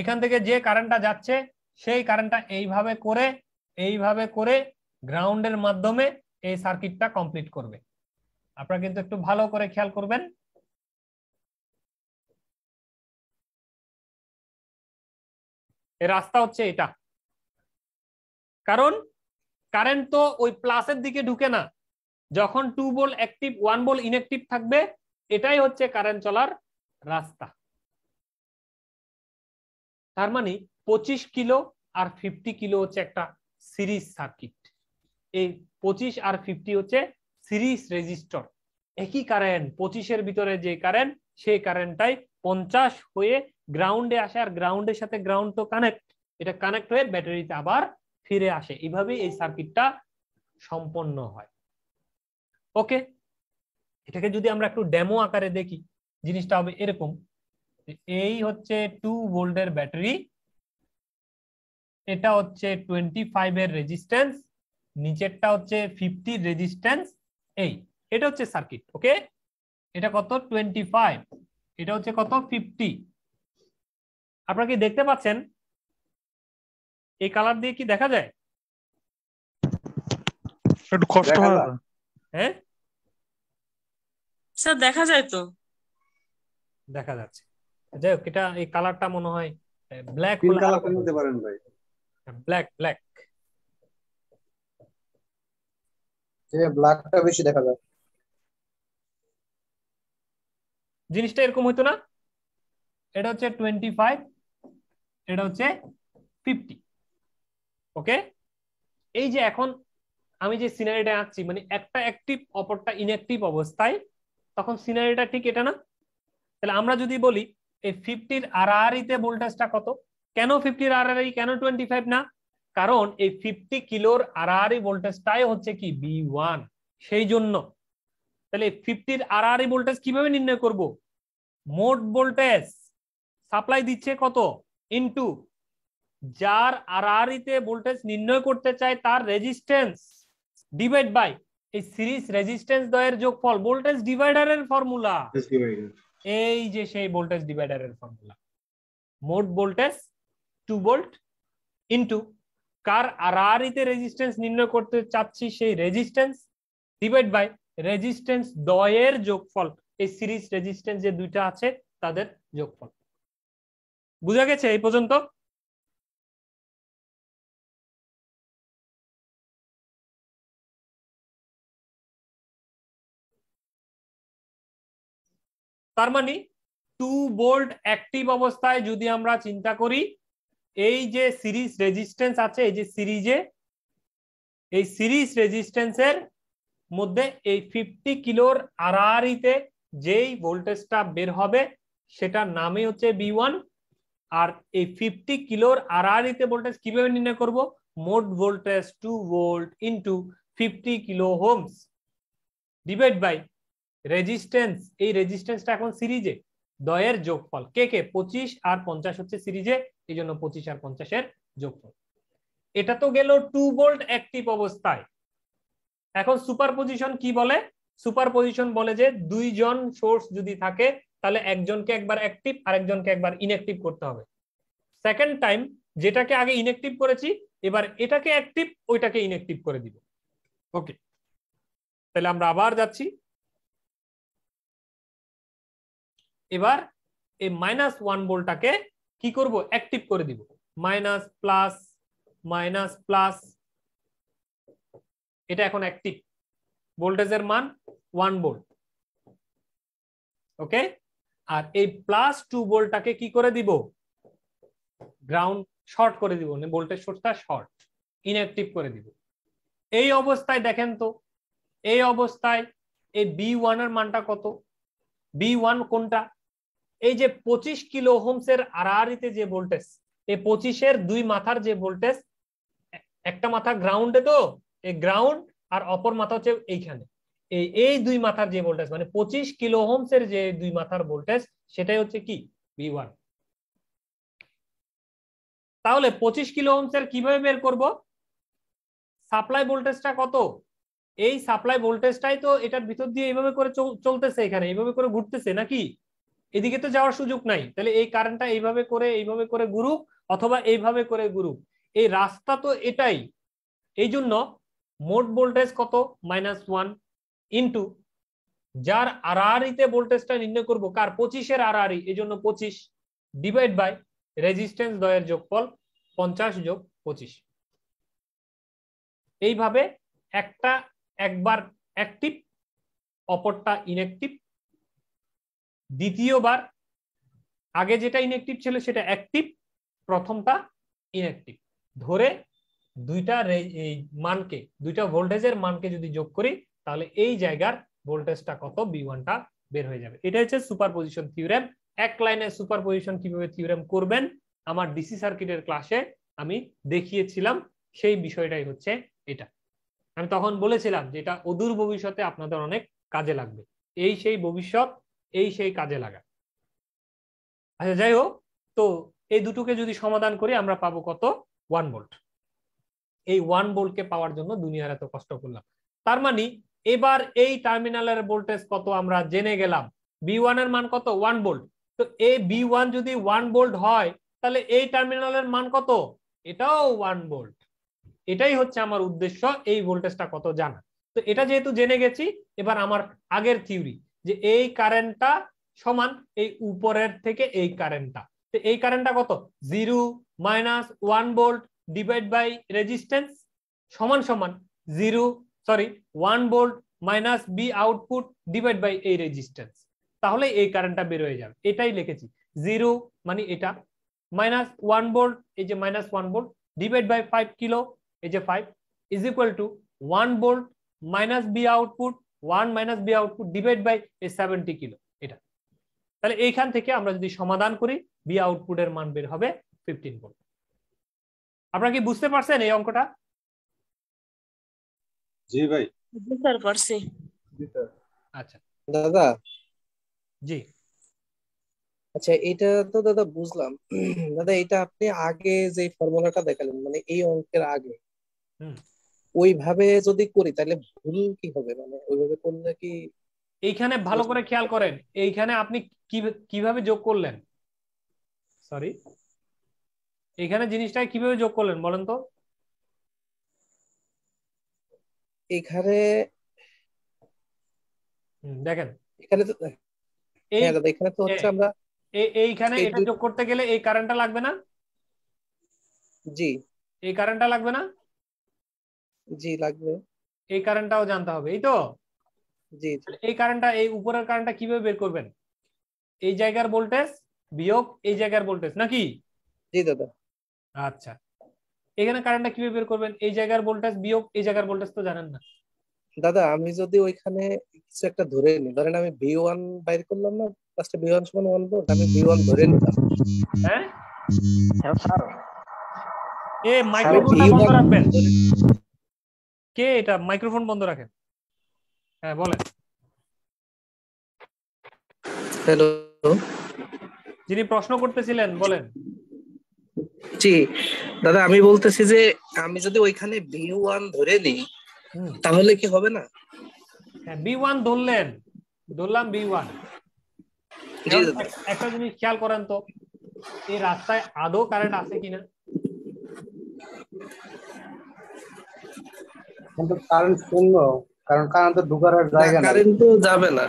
এখান থেকে যে কারেন্টটা যাচ্ছে সেই কারেন্টটা এইভাবে করে গ্রাউন্ডের মাধ্যমে এই সার্কিটটা কমপ্লিট করবে। আপনারা কিন্তু একটু ভালো করে খেয়াল করবেন। এই রাস্তা হচ্ছে এটা, কারণ কারেন্ট তো ওই প্লাসের দিকে ঢুকে না, যখন 2 ভোল্ট অ্যাক্টিভ 1 ভোল্ট ইনঅ্যাক্টিভ থাকবে, এটাই হচ্ছে কারেন্ট চলার রাস্তা। তার মানে 25 কিলো আর 50 কিলো হচ্ছে একটা সিরিজ সার্কিট। এই 25 আর 50 হচ্ছে সিরিজ রেজিস্টর। একই কারেন্ট 25 এর ভিতরে যে কারেন্ট, সেই কারেন্টটাই 50 হয়ে গ্রাউন্ডে আসে, আর গ্রাউন্ডের সাথে গ্রাউন্ড তো কানেক্ট, এটা কানেক্ট হয়ে ব্যাটারিতে আবার ফিরে আসে। এইভাবেই এই সার্কিটটা সম্পন্ন হয়। ওকে, এটাকে যদি আমরা একটু ডেমো আকারে দেখি, জিনিসটা হবে এরকম। এই হচ্ছে 2 ভোল্টের ব্যাটারি, এটা হচ্ছে 25 এর রেজিস্ট্যান্স, নিচেরটা হচ্ছে 50 রেজিস্ট্যান্স। এটা হচ্ছে সার্কিট। ওকে, এটা কত 25, এটা হচ্ছে কত 50। আপনারা কি দেখতে পাচ্ছেন? এই কালার দিয়ে কি দেখা যায়? একটু কষ্ট হয়। হ্যাঁ স্যার দেখা যায় তো। দেখা যাচ্ছে। যাই হোক, এটা এই কালারটা মনে হয় ব্ল্যাক পিঙ্ক কালারটা নিতে পারেন ভাই। ব্ল্যাক ব্ল্যাকটা বেশি দেখা যায়। জিনিসটা এরকম হইতো না? এটা হচ্ছে 25, এটা হচ্ছে 50। ওকে, এই যে এখন আমি যে সিনারিটা আঁকছি, মানে একটা অ্যাক্টিভ অপরটা ইনঅ্যাক্টিভ অবস্থায়, তখন সিনারিটা ঠিক এটা না? তাহলে আমরা যদি বলি এই 50 এর আরআরইতে ভোল্টেজটা কত, কেন 50 এর আরআরই, কেন 25 না? কারণ এই 50 কিলোর আরআরই ভোল্টেজটাই হচ্ছে কি V1, সেই জন্য। তাহলে 50 এর আরআরই ভোল্টেজ কিভাবে নির্ণয় করব? মোট ভোল্টেজ সাপ্লাই দিচ্ছে কত ইনটু যার আরআরইতে ভোল্টেজ নির্ণয় করতে চায় তার রেজিস্ট্যান্স ডিভাইড বাই এই সিরিজ রেজিস্ট্যান্স দ্বয়ের যোগফল, ভোল্টেজ ডিভাইডারের ফর্মুলা। এই যে সেই ভোল্টেজ ডিভাইডারের ফর্মুলা, মোট ভোল্টেজ 2 ভোল্ট ইনটু কার আরআরইতে রেজিস্ট্যান্স নির্ণয় করতে চাচ্ছি সেই রেজিস্ট্যান্স ডিভাইড বাই রেজিস্ট্যান্স দ্বয়ের যোগফল, এই সিরিজ রেজিস্ট্যান্স যে দুইটা আছে তাদের যোগফল। বুঝা গেছে এই পর্যন্ত? তার মানে 2 ভোল্ট অ্যাক্টিভ অবস্থায় যদি আমরা চিন্তা করি, এই যে সিরিজ রেজিস্ট্যান্স আছে, এই যে সিরিজে, এই সিরিজ রেজিস্ট্যান্সের মধ্যে এই 50 কিলোর আরআরইতে যেই ভোল্টেজটা বের হবে সেটার নামই হচ্ছে V1। আর এই 50 কিলোর আরআরইতে ভোল্টেজ কিভাবে নির্ণয় করব? মোট voltage 2 volt into 50 kilo ohms divide by resistance, এই রেজিস্ট্যান্সটা এখন সিরিজে, দ্বয়ের যোগফল। কে 25 আর 50 হচ্ছে সিরিজে, এই জন্য 25 আর 50 এর যোগফল। এটা তো গেল 2 ভোল্ট অ্যাক্টিভ অবস্থায়। এখন সুপারপজিশন কি বলে? সুপারপজিশন বলে যে দুইজন সোর্স যদি থাকে তাহলে একজনকে একবার অ্যাক্টিভ আর একজনকে একবার ইনঅ্যাক্টিভ করতে হবে। সেকেন্ড টাইম যেটাকে আগে ইনঅ্যাক্টিভ করেছি, এবার এটাকে অ্যাক্টিভ, ওইটাকে ইনঅ্যাক্টিভ করে দিব। ওকে, তাহলে আমরা আবার যাচ্ছি। এবার এই -1 ভোল্টটাকে কি করব? অ্যাক্টিভ করে দিব। মাইনাস প্লাস, এটা এখন অ্যাক্টিভ, ভোল্টেজের মান 1 ভোল্ট। ওকে, আর এই +2 ভোল্টটাকে কি করে দিব? গ্রাউন্ড শর্ট করে দিব, মানে ভোল্টেজ সোর্সটা শর্ট, ইনঅ্যাক্টিভ করে দিব। এই অবস্থায় দেখেন তো, এই অবস্থায় এই B1 এর মানটা কত? B1 কোনটা? এই যে 25 কিলো ওহমস এর আরআরইতে যে ভোল্টেজ, এই 25 এর দুই মাথার যে ভোল্টেজ, একটা মাথা গ্রাউন্ডে, তো এই গ্রাউন্ড আর অপর মাথা হচ্ছে এইখানে, এই দুই মাথার যে ভোল্টেজ, মানে 25 কিলো ওহমস এর যে দুই মাথার ভোল্টেজ, সেটাই হচ্ছে কি V1। তাহলে 25 কিলো ওহমস এর কিভাবে বের করব? সাপ্লাই ভোল্টেজটা কত? এই সাপ্লাই ভোল্টেজটাই তো এটার ভিতর দিয়ে এইভাবে করে চলতেছে, এখানে এইভাবে করে ঘুরতেছে নাকি? এদিকে তো যাওয়ার সুযোগ নাই, তাহলে এই কারেন্টটা এইভাবে করে ঘুরুক অথবা এইভাবে করে ঘুরুক, এই রাস্তা তো এটাই। এই জন্য মোট ভোল্টেজ কত, -1 ইন্টু যার আরআরইতে ভোল্টেজটা নির্ণয় করব কার, 25 এর আরআরই, এই জন্য 25 ডিভাইড বাই রেজিস্ট্যান্স দ্বয়ের যোগফল 50 যোগ 25। এইভাবে একটা একবার অ্যাক্টিভ অপরটা ইনঅ্যাক্টিভ, দ্বিতীয়বার আগে যেটা ইনঅ্যাক্টিভ ছিল সেটা অ্যাক্টিভ, প্রথমটা ইনঅ্যাক্টিভ ধরে দুইটা মানকে, দুইটা ভোল্টেজের মানকে যদি যোগ করি তাহলে এই জায়গার ভোল্টেজটা কত, V1টা বের হয়ে যাবে। এটা হচ্ছে সুপারপজিশন থিওরেম। এক লাইনে সুপারপজিশন কিভাবে থিওরেম করবেন আমার ডিসি সার্কিটের ক্লাসে আমি দেখিয়েছিলাম, সেই বিষয়টাই হচ্ছে এটা। আমি তখন বলেছিলাম যে এটা অদূর ভবিষ্যতে আপনাদের অনেক কাজে লাগবে, এই সেই ভবিষ্যৎ, এই সেই কাজে লাগা। আচ্ছা যাই হোক, তো এই দুটোকে যদি সমাধান করি আমরা পাবো কত, 1 ভোল্ট। এই 1 ভোল্টকে পাওয়ার জন্য দুনিয়ার এত কষ্ট করলাম। তার মানে এবার এই টার্মিনালের ভোল্টেজ কত আমরা জেনে গেলাম, V1 এর মান কত, 1 ভোল্ট। তো এই V1 যদি 1 ভোল্ট হয় তাহলে এই টার্মিনালের মান কত, এটাও 1 ভোল্ট। এটাই হচ্ছে আমার উদ্দেশ্য, এই ভোল্টেজটা কত জানা। তো এটা যেহেতু জেনে গেছি, এবার আমার আগের থিওরি যে এই কারেন্টটা সমান এই উপরের থেকে এই কারেন্টটা, তো এই কারেন্টটা কত, 0 - 1 ভোল্ট ডিভাইড বাই রেজিস্ট্যান্স সমান 1 volt minus V output divide by এই রেজিস্ট্যান্স। তাহলে এই কারেন্টটা বের হয়ে যাবে, এটাই লিখেছি। 0 মানে এটা, -1 ভোল্ট, এই যে -1 ভোল্ট ডিভাইড বাই 5 কিলো, এই যে 5 is equal to 1 volt minus V output, 1 minus V output divide by 70 kilo, এটা। তাহলে এইখান থেকে আমরা যদি সমাধান করি বি আউটপুটের মান বের হবে 15 ভোল্ট। আপনারা কি বুঝতে পারছেন এই অঙ্কটা? জি ভাই। স্যার পারছি। আচ্ছা দাদা, জি, আচ্ছা এটা তো দাদা বুঝলাম। দাদা এটা আপনি আগে যে ফর্মুলাটা দেখালেন মানে এই অঙ্কের আগে, হুম, ওইভাবে যদি করি তাহলে ভুল কি হবে, মানে ওইভাবে করলে কি? এইখানে ভালো করে খেয়াল করেন, এইখানে আপনি কিভাবে যোগ করলেন, সরি এইখানে জিনিসটা কিভাবে যোগ করলেন বলেন তো? এখানে দেখেন এখানে তো, এই হ্যাঁ দাদা এখানে তো হচ্ছে আমরা এইখানে এই এটা যোগ করতে গেলে এই কারেন্টটা লাগবে না, জি এই কারেন্টটা লাগবে না, জি লাগবে, এই কারেন্টটাও জানতে হবে, এই তো। জি জি এই কারেন্টটা, এই উপরের কারেন্টটা কিভাবে বের করবেন, এই জায়গার ভোল্টেজ বিয়োগ এই জায়গার ভোল্টেজ নাকি? জি দাদা। আচ্ছা, এখানে কারেন্টটা কিভাবে বের করবেন, এই জায়গার ভোল্টেজ বিয়োগ এই জায়গার ভোল্টেজ তো জানেন না। দাদা আমি যদি ওইখানে কিছু একটা ধরে নিই, ধরেন আমি V1 বাইর করলাম না, ফার্স্টে V1 সমান 1 ভোল্ট, আমি V1 ধরে নিলাম। হ্যাঁ স্যার এ মাইক্রোফোনটা বন্ধ V1 রাখবেন, কে এটা মাইক্রোফোন বন্ধ রাখেন, হ্যাঁ বলেন। হ্যালো, যিনি প্রশ্ন করতেছিলেন বলেন। জি দাদা আমি বলতেছি যে আমি যদি ওইখানে V1 ধরে নিই তাহলে কি হবে না? হ্যাঁ B1 ধরলাম B1। জি দাদা। একটা জিনিস খেয়াল করেন তো, এই রাস্তায় আদৌ কারেন্ট আছে কিনা? কিন্তু কারেন্ট শূন্য, কারণ কারেন্ট তো ঢোকার আর জায়গা নাই। কারেন্ট তো যাবে না।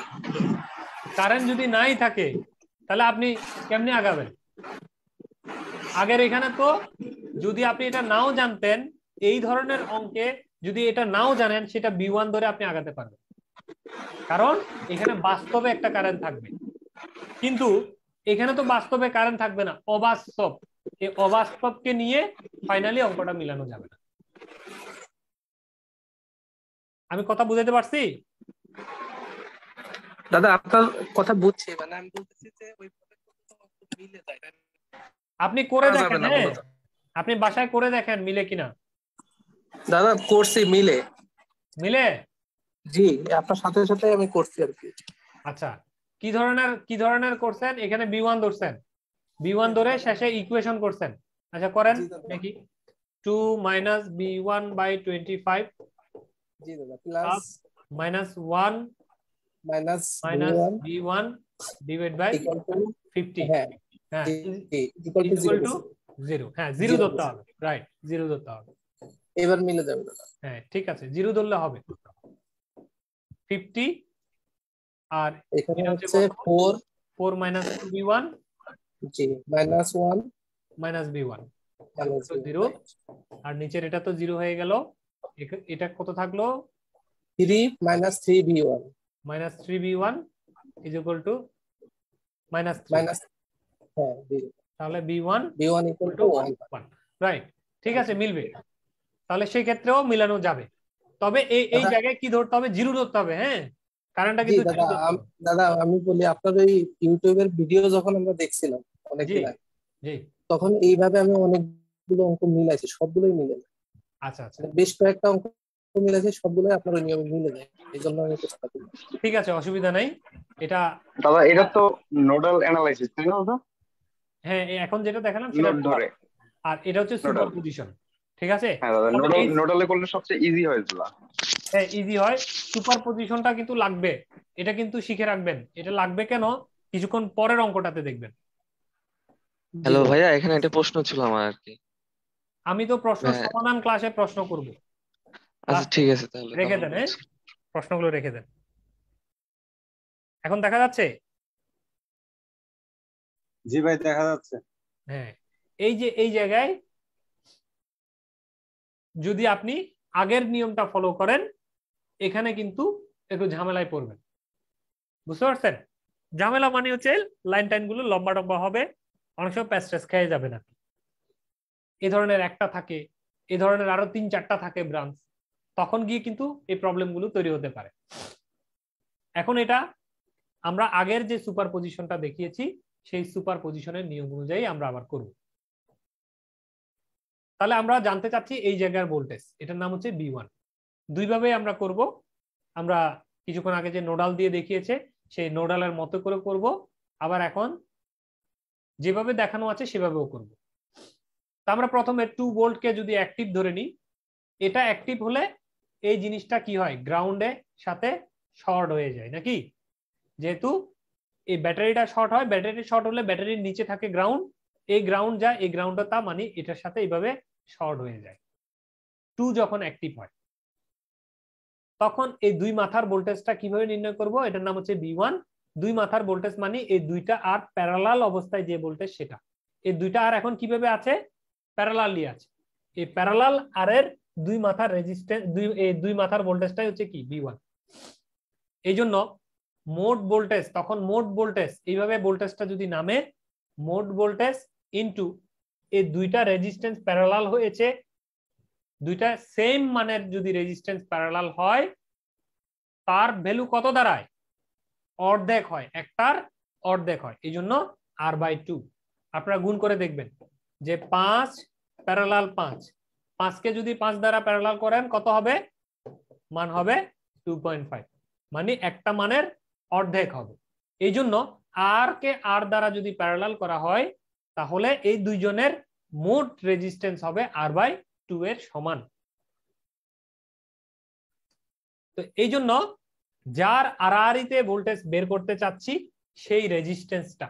কারেন্ট যদি নাই থাকে তাহলে আপনি কেমনে আগাবেন? আগের এখানে তো যদি আপনি এটা নাও জানতেন, এই ধরনের অঙ্কে যদি এটা নাও জানেন সেটা B1 ধরে আপনি আগাতে পারবেন, কারণ এখানে বাস্তবে একটা কারেন্ট থাকবে। কিন্তু এখানে তো বাস্তবে কারেন্ট থাকবে না, অবাস্তব। এই অবাস্তবকে নিয়ে ফাইনালি অঙ্কটা মিলানো যাবে না। আমি কথা বুঝাতে পারছি? দাদা আপনার কথা বুঝছি, মানে আমি বলতেছি যে ওইভাবে মিলে যায়। আপনি করে দেখেন, হ্যাঁ আপনি বাসায় করে দেখেন মিলে কিনা। দাদা করছি, মিলে মিলে? জি আপনার সাথে সাথে আমি করছি আর কি। আচ্ছা, কি ধরনের করছেন? এখানে B1 ধরছেন, B1 ধরে শেষে ইকুয়েশন করছেন। আচ্ছা করেন দেখি। 2 - B1 / 25 জি দাদা, plus -1 minus - B1 divide by equal to 50 হ্যাঁ হ্যাঁ ইকুয়াল টু ইকুয়াল টু 0 হ্যাঁ 0 0 ধরতে হবে, রাইট 0 ধরতে হবে। এবার মিলে যাবে দাদা। হ্যাঁ ঠিক আছে, 0 ধরলে হবে 50 আর এখানে এটা হচ্ছে 4 4 মাইনাস 2b1 জি -1 মাইনাস b1 মাইনাস 0 আর নিচের এটা তো 0 হয়ে গেল, এটা কত থাকলো 3 - 3b1 minus 3b1 is equal two minus 3 minus হ্যাঁ তাহলে b1 ইকুয়াল টু 1 রাইট ঠিক আছে মিলবে, তাহলে সেই ক্ষেত্রেও মিলানো যাবে। তবে এই জায়গায় কি ধরতে হবে 0 ধরতে হবে, হ্যাঁ কারণটা কিন্তু দাদা আমি বলি আপনার ওই ইউটিউবের ভিডিও যখন আমরা দেখছিলাম অনেকদিন আগে জি তখন এইভাবে আমি অনেকগুলো অঙ্ক মিলাইছি, সবগুলোই মিলে যায়। আচ্ছা আচ্ছা বেশ কয়েকটা অঙ্ক মিলাইছি, সবগুলোই আপনার ওই নিয়মে মিলে যায়, এই জন্য আমি চেষ্টা করি। ঠিক আছে অসুবিধা নাই। এটা দাদা এটা তো নোডাল অ্যানালাইসিস তাই না দাদা? হ্যাঁ এখন যেটা দেখালাম সেটা ধরে, আর এটা হচ্ছে সুপারপজিশন, ঠিক আছে? হ্যাঁ দাদা নোডালে করলে সবচেয়ে ইজি হয় দাদা। হ্যাঁ ইজি হয়, সুপারপজিশনটা কিন্তু লাগবে, এটা কিন্তু শিখে রাখবেন। এটা লাগবে কেন কিছুক্ষণ পরের অঙ্কটাতে দেখবেন। হ্যালো ভাইয়া, এখানে একটা প্রশ্ন ছিল আমার আর কি। আমি তো প্রশ্ন সমাধান ক্লাসে প্রশ্ন করব। আচ্ছা ঠিক আছে তাহলে রেখে দেন, হ্যাঁ প্রশ্নগুলো রেখে দেন। এখন দেখা যাচ্ছে? জি ভাই দেখা যাচ্ছে। হ্যাঁ এই যে এই জায়গায় যদি আপনি আগের নিয়মটা ফলো করেন এখানে কিন্তু একটু ঝামেলায় পড়বেন, বুঝতে পারছেন? ঝামেলা মানে হচ্ছে লাইন টাইন গুলো লম্বা লম্বা হবে, অনেক সময় প্যাস্টেস খেয়ে যাবে না। এই ধরনের একটা থাকে, এই ধরনের আরো 3-4টা থাকে ব্রাঞ্চ, তখন গিয়ে কিন্তু এই প্রবলেম গুলো তৈরি হতে পারে। এখন এটা আমরা আগের যে সুপার পজিশনটা দেখিয়েছি সেই সুপার পজিশনের নিয়ম অনুযায়ী আমরা আবার করব। তাহলে আমরা জানতে চাচ্ছি এই জায়গার ভোল্টেজ, এটার নাম হচ্ছে B1। দুইভাবে আমরা করব, আমরা কিছুক্ষণ আগে যে নোডাল দিয়ে দেখিয়েছে সেই নোডালের মতো করে করব, আবার এখন যেভাবে দেখানো আছে সেভাবেও করব। তা আমরা প্রথমে 2 ভোল্টকে যদি অ্যাক্টিভ ধরে নিই, এটা অ্যাক্টিভ হলে এই জিনিসটা কি হয় গ্রাউন্ডের সাথে শর্ট হয়ে যায় নাকি? যেহেতু এই ব্যাটারিটা শর্ট হয়, ব্যাটারি শর্ট হলে ব্যাটারির নিচে থাকে গ্রাউন্ড, এই গ্রাউন্ড যা এই গ্রাউন্ডটা তা মানে এটার সাথে এইভাবে শর্ট হয়ে যায়। 2 যখন অ্যাক্টিভ হয় তখন এই দুই মাথার ভোল্টেজটা কিভাবে নির্ণয় করব? এটার নাম হচ্ছে B1। দুই মাথার ভোল্টেজ মানে এই দুইটা আর প্যারালাল অবস্থায় যে ভোল্টেজ সেটা, এই দুইটা আর এখন কিভাবে আছে প্যারালালি আছে। এই প্যারালাল আর এর দুই মাথার রেজিস্ট্যান্স দুই মাথার ভোল্টেজটাই হচ্ছে কি B1। এই জন্য মোট ভোল্টেজ তখন মোট ভোল্টেজ এইভাবে ভোল্টেজটা যদি নামে মোট ভোল্টেজ ইনটু এই দুইটা রেজিস্ট্যান্স প্যারালাল হয়েছে, দুইটা সেম মানের যদি রেজিস্ট্যান্স প্যারালাল হয় তার ভ্যালু কত দাঁড়ায়? অর্ধেক হয়, একটার অর্ধেক হয়, এই জন্য R/2। আপনারা গুণ করে দেখবেন যে 5 প্যারালাল 5, 5কে যদি 5 দ্বারা প্যারালাল করেন কত হবে? মান হবে 2.5, মানে একটা মানের অর্ধেক হবে। এই জন্য আর কে আর দ্বারা যদি প্যারালাল করা হয় তাহলে এই দুইজনের মোট রেজিস্ট্যান্স হবে R/2 এর সমান। তো এই জন্য যার আড়াআড়িতে ভোল্টেজ বের করতে চাচ্ছি সেই রেজিস্ট্যান্সটা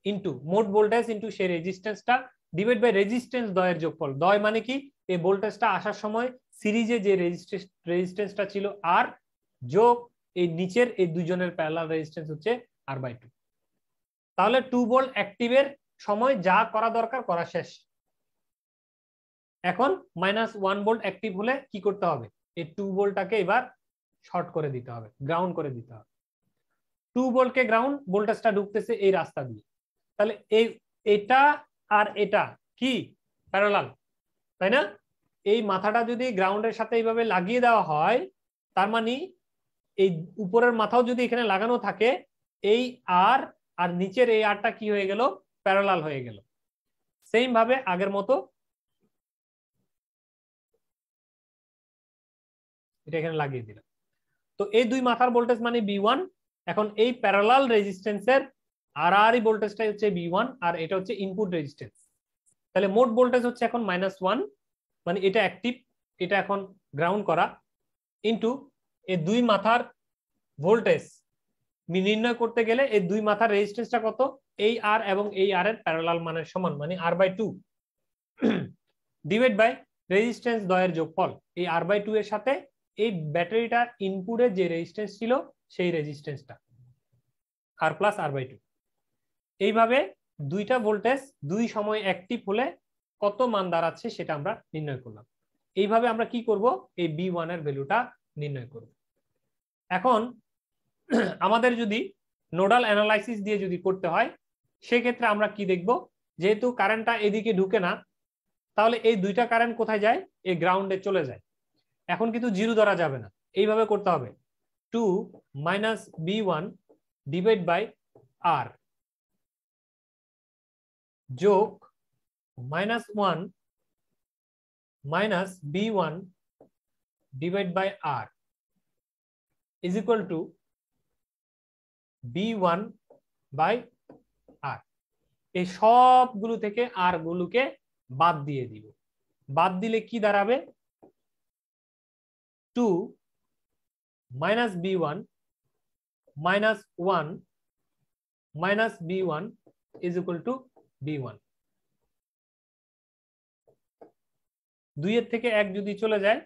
ইনটু মোট ভোল্টেজ ইনটু সেই রেজিস্ট্যান্সটা ডিভাইড বাই রেজিস্ট্যান্স দ্বয়ের যোগফল। দ্বয় মানে কি? এই ভোল্টেজটা আসার সময় সিরিজে যে রেজিস্ট্যান্সটা ছিল আর যোগ এই নিচের এই দুইজনের প্যারালাল রেজিস্ট্যান্স হচ্ছে R/2। তাহলে 2 ভোল্ট অ্যাক্টিভের সময় যা করা দরকার করা শেষ। এখন -1 ভোল্ট অ্যাক্টিভ হলে কি করতে হবে? এই 2 ভোল্টটাকে এবার শর্ট করে দিতে হবে, গ্রাউন্ড করে দিতে হবে। 2 ভোল্টকে গ্রাউন্ড, ভোল্টেজটা ঢুকতেছে এই রাস্তা দিয়ে, তাহলে এটা আর এটা কি প্যারালাল, তাই না? এই মাথাটা যদি গ্রাউন্ডের সাথে এইভাবে লাগিয়ে দেওয়া হয় তার মানে এই উপরের মাথাও যদি এখানে লাগানো থাকে এই আর নিচের এই আরটা কি হয়ে গেল? প্যারালাল হয়ে গেল। সেম ভাবে আগের মতো এটা এখানে লাগিয়ে দিলাম। তো এই দুই মাথার ভোল্টেজ মানে B1। এখন এই প্যারালাল রেজিস্ট্যান্সের আড়াআড়ি ভোল্টেজটাই হচ্ছে B1 আর এটা হচ্ছে ইনপুট রেজিস্ট্যান্স। তাহলে মোট ভোল্টেজ হচ্ছে এখন -1, মানে এটা অ্যাক্টিভ, এটা এখন গ্রাউন্ড করা, ইনটু এই দুই মাথার ভোল্টেজ নির্ণয় করতে গেলে এই দুই মাথার রেজিস্ট্যান্সটা কত, এই আর এবং এই আর এর প্যারালাল মানের সমান, মানে r/2 ডিভাইড বাই রেজিস্ট্যান্স দ্বয়ের যোগফল। এই r/2 এর সাথে এই ব্যাটারিটা ইনপুটে যে রেজিস্ট্যান্স ছিল সেই রেজিস্ট্যান্সটা r প্লাস r/2। এইভাবে দুইটা ভোল্টেজ দুই সময় অ্যাক্টিভ হলে কত মান দাঁড়াচ্ছে সেটা আমরা নির্ণয় করলাম। এইভাবে আমরা কি করব, এই B1 এর ভ্যালুটা নির্ণয় করব। এখন আমাদের যদি নোডাল অ্যানালাইসিস দিয়ে যদি করতে হয় সেক্ষেত্রে আমরা কি দেখব, যেহেতু কারেন্টটা এদিকে ঢুকে না, তাহলে এই দুইটা কারেন্ট কোথায় যায়, এই গ্রাউন্ডে চলে যায়। এখন কিন্তু জিরো ধরা যাবে না, এইভাবে করতে হবে 2 minus B1 divide by R যোগ -1 minus B1 divide by R is equal to B1 by R। এই সবগুলো থেকে আর গুলোকে বাদ দিয়ে দিব, বাদ দিলে কি দাঁড়াবে, 2 minus B1 minus 1 minus B1 is equal to B1। 2 এর থেকে 1 যদি চলে যায়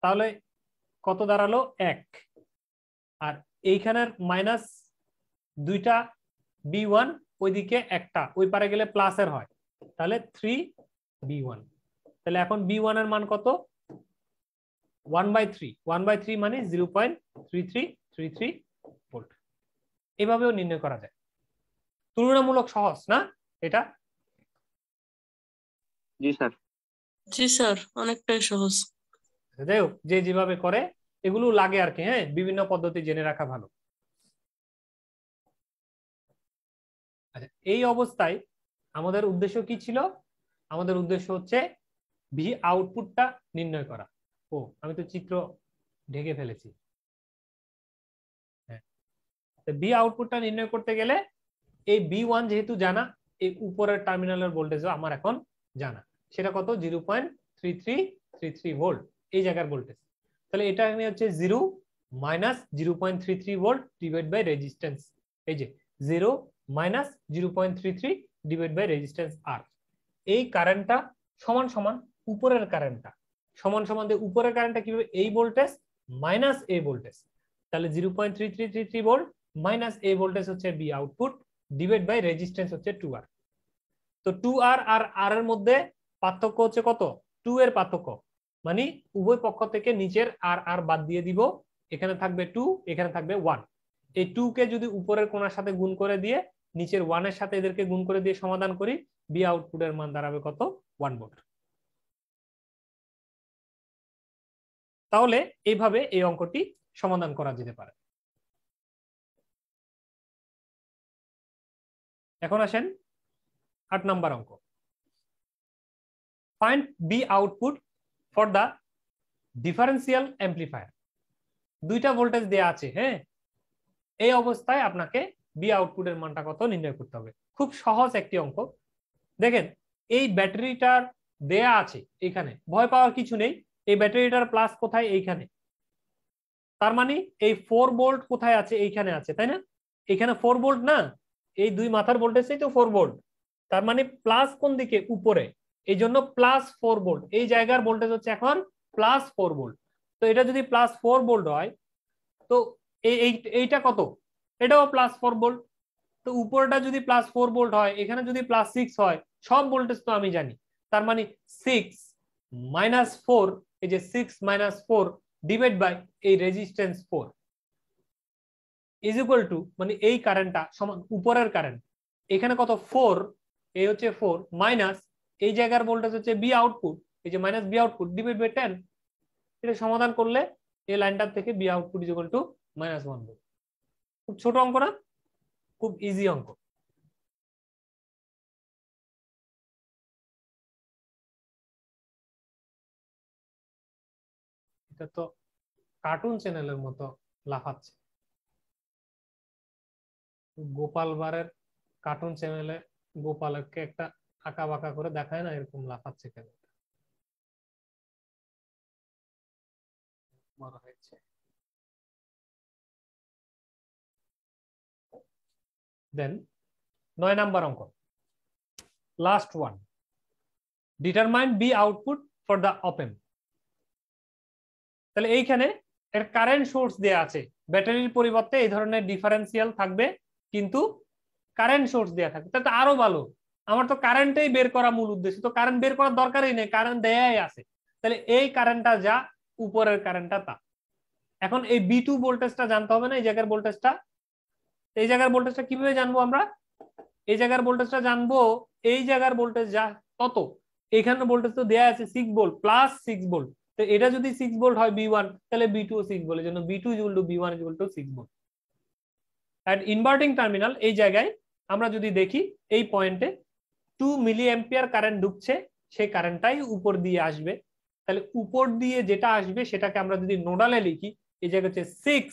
তাহলে কত দাঁড়ালো, 1। আর এইখানের মাইনাস দুইটা B1, ওইদিকে একটা, ওই পারে গেলে প্লাসের হয়, তাহলে 3B1। তাহলে এখন B1 এর মান কত, 1/3। 1/3 মানে 0.3333 ভোল্ট। এভাবেও নির্ণয় করা যায়। তুলনামূলক সহজ না এটা? জি স্যার। জি স্যার, অনেকটাই সহজ। যাই হোক, যে যেভাবে করে এগুলো লাগে আর কি। হ্যাঁ, বিভিন্ন পদ্ধতি জেনে রাখা ভালো। আচ্ছা, এই অবস্থায় আমাদের উদ্দেশ্য কি ছিল, আমাদের উদ্দেশ্য হচ্ছে ভি আউটপুটটা নির্ণয় করা। ও, আমি তো চিত্র ঢেকে ফেলেছি। হ্যাঁ, ভি আউটপুটটা নির্ণয় করতে গেলে এই B1 যেহেতু জানা, এই উপরের টার্মিনালের ভোল্টেজও আমার এখন জানা, সেটা কত, 0.3333 ভোল্ট, এই জায়গার ভোল্টেজ। তাহলে এটা হচ্ছে 0 minus 0.33 volt divide by resistance, এই যে 0 minus 0.33 divide by resistance R। এই কারেন্টটা সমান সমান উপরের কারেন্টটা সমান সমান, উপরের কারেন্টটা কিভাবে, এই ভোল্টেজ মাইনাস এই ভোল্টেজ, তাহলে 0.3333 ভোল্ট মাইনাস এই ভোল্টেজ হচ্ছে V output divide by resistance হচ্ছে 2R। তো 2R আর R এর মধ্যে পার্থক্য হচ্ছে কত, 2 এর পার্থক্য, মানে উভয় পক্ষ থেকে নিচের আর বাদ দিয়ে দিব, এখানে থাকবে 2, এখানে থাকবে 1। এই 2 কে যদি উপরের কোণার সাথে গুণ করে দিয়ে নিচের 1 এর সাথে এদেরকে গুণ করে দিয়ে সমাধান করি, বি আউটপুটের মান দাঁড়াবে কত, 1 ভোল্ট। তাহলে এইভাবে এই অঙ্কটি সমাধান করা যেতে পারে। এখন আসেন 8 নাম্বার অঙ্ক। Find V output for the differential amplifier. দুইটা ভোল্টেজ দেয়া আছে। হ্যাঁ, এই অবস্থায় আপনাকে বি আউটপুটের মানটা কত নির্ণয় করতে হবে। খুব সহজ একটি অঙ্ক। দেখেন, এই ব্যাটারিটার দেয়া আছে এখানে, ভয় পাওয়ার কিছু নেই। এই ব্যাটারিটার প্লাস কোথায়, এইখানে। তার মানে এই 4 ভোল্ট কোথায় আছে, এইখানে আছে, তাই না? এখানে 4 ভোল্ট না, এই দুই মাথার ভোল্টেজই তো 4 ভোল্ট। তার মানে প্লাস কোন দিকে, উপরে, এই জন্য প্লাস 4 ভোল্ট। এই জায়গার ভোল্টেজ হচ্ছে এখন প্লাস 4 ভোল্ট। তো এটা যদি প্লাস 4 ভোল্ট হয়, তো এইটা কত, এটাও প্লাস 4 ভোল্ট। তো উপরটা যদি প্লাস 4 ভোল্ট হয়, এখানে যদি প্লাস 6 হয়, সব ভোল্টেজ তো আমি জানি। তার মানে 6 মাইনাস 4, এই যে 6 মাইনাস 4 ডিভাইড বাই এই রেজিস্ট্যান্স 4 ইজ ইকুয়াল টু, মানে এই কারেন্টটা সমান উপরের কারেন্ট, এখানে কত 4, এই হচ্ছে 4 মাইনাস এই জায়গার ভোল্টেজ হচ্ছে বি আউটপুট, এই যে minus V output divide by 10। এটা সমাধান করলে এই লাইনটার থেকে V output is equal to -1 volt. খুব ছোট অঙ্ক না, খুব ইজি অঙ্ক। এটা তো কার্টুন চ্যানেলের মতো লাফাচ্ছে। গোপাল ভাঁড়ের কার্টুন চ্যানেলে গোপালকে একটা আঁকা বাঁকা করে দেখায় না, এরকম লাফাচ্ছে কেন, মনে হয়েছে। দেন 9 নাম্বার অঙ্ক, last one, determine V output for the op-amp. তাহলে এইখানে এর কারেন্ট সোর্স দেয়া আছে, ব্যাটারির পরিবর্তে এই ধরনের ডিফারেন্সিয়াল থাকবে, কিন্তু কারেন্ট সোর্স দেয়া থাকবে, তাহলে আরো ভালো। আমার তো কারেন্টই বের করা মূল উদ্দেশ্য, তো কারেন্ট বের করার দরকারই নেই, কারেন্ট দেয়াই আছে। তাহলে এই কারেন্টটা যা, উপরের কারেন্টটা তা। এখন এই B2 ভোল্টেজটা জানতে হবে না, এই জায়গার ভোল্টেজটা। এই জায়গার ভোল্টেজটা কিভাবে জানবো আমরা? এই জায়গার ভোল্টেজটা জানবো, এই জায়গার ভোল্টেজ যা তত, এখানে ভোল্টেজ তো দেয়া আছে 6 ভোল্ট প্লাস 6 ভোল্ট, তো এটা যদি 6 ভোল্ট হয় B1, তাহলে B2 ও 6 ভোল্ট, এর জন্য B2 B1 6 ভোল্ট। এট ইনভার্টিং টার্মিনাল এই জায়গায় আমরা যদি দেখি, এই পয়েন্টে 2 মিলি অ্যাম্পিয়ার কারেন্ট ঢুকছে, সেই কারেন্টটাই উপর দিয়ে আসবে। তাহলে উপর দিয়ে যেটা আসবে সেটাকে আমরা যদি নোডালে লিখি, এই জায়গা হচ্ছে 6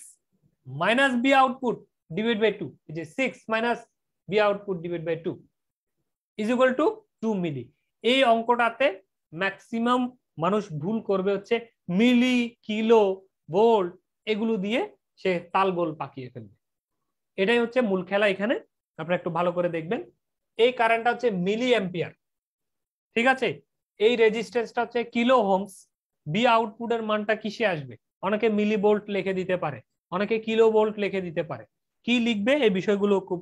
minus V output divide by 2, এই যে 6 minus V output divide by 2 is equal to 2 milli. এই অঙ্কটাতে ম্যাক্সিমাম মানুষ ভুল করবে হচ্ছে মিলি, কিলো, ভোল্ট এগুলো দিয়ে সে তালগোল পাকিয়ে ফেলবে। এটাই হচ্ছে মূল খেলা এখানে, আপনারা একটু ভালো করে দেখবেন। এই কারেন্টটা হচ্ছে মিলি অ্যাম্পিয়ার, ঠিক আছে? এই রেজিস্ট্যান্সটা হচ্ছে কিলো ওহমস। বি আউটপুটের মানটা কিসে আসবে? অনেকে মিলি ভোল্ট লিখে দিতে পারে, অনেকে কিলো ভোল্ট লিখে দিতে পারে। কি লিখবে এই বিষয়গুলো খুব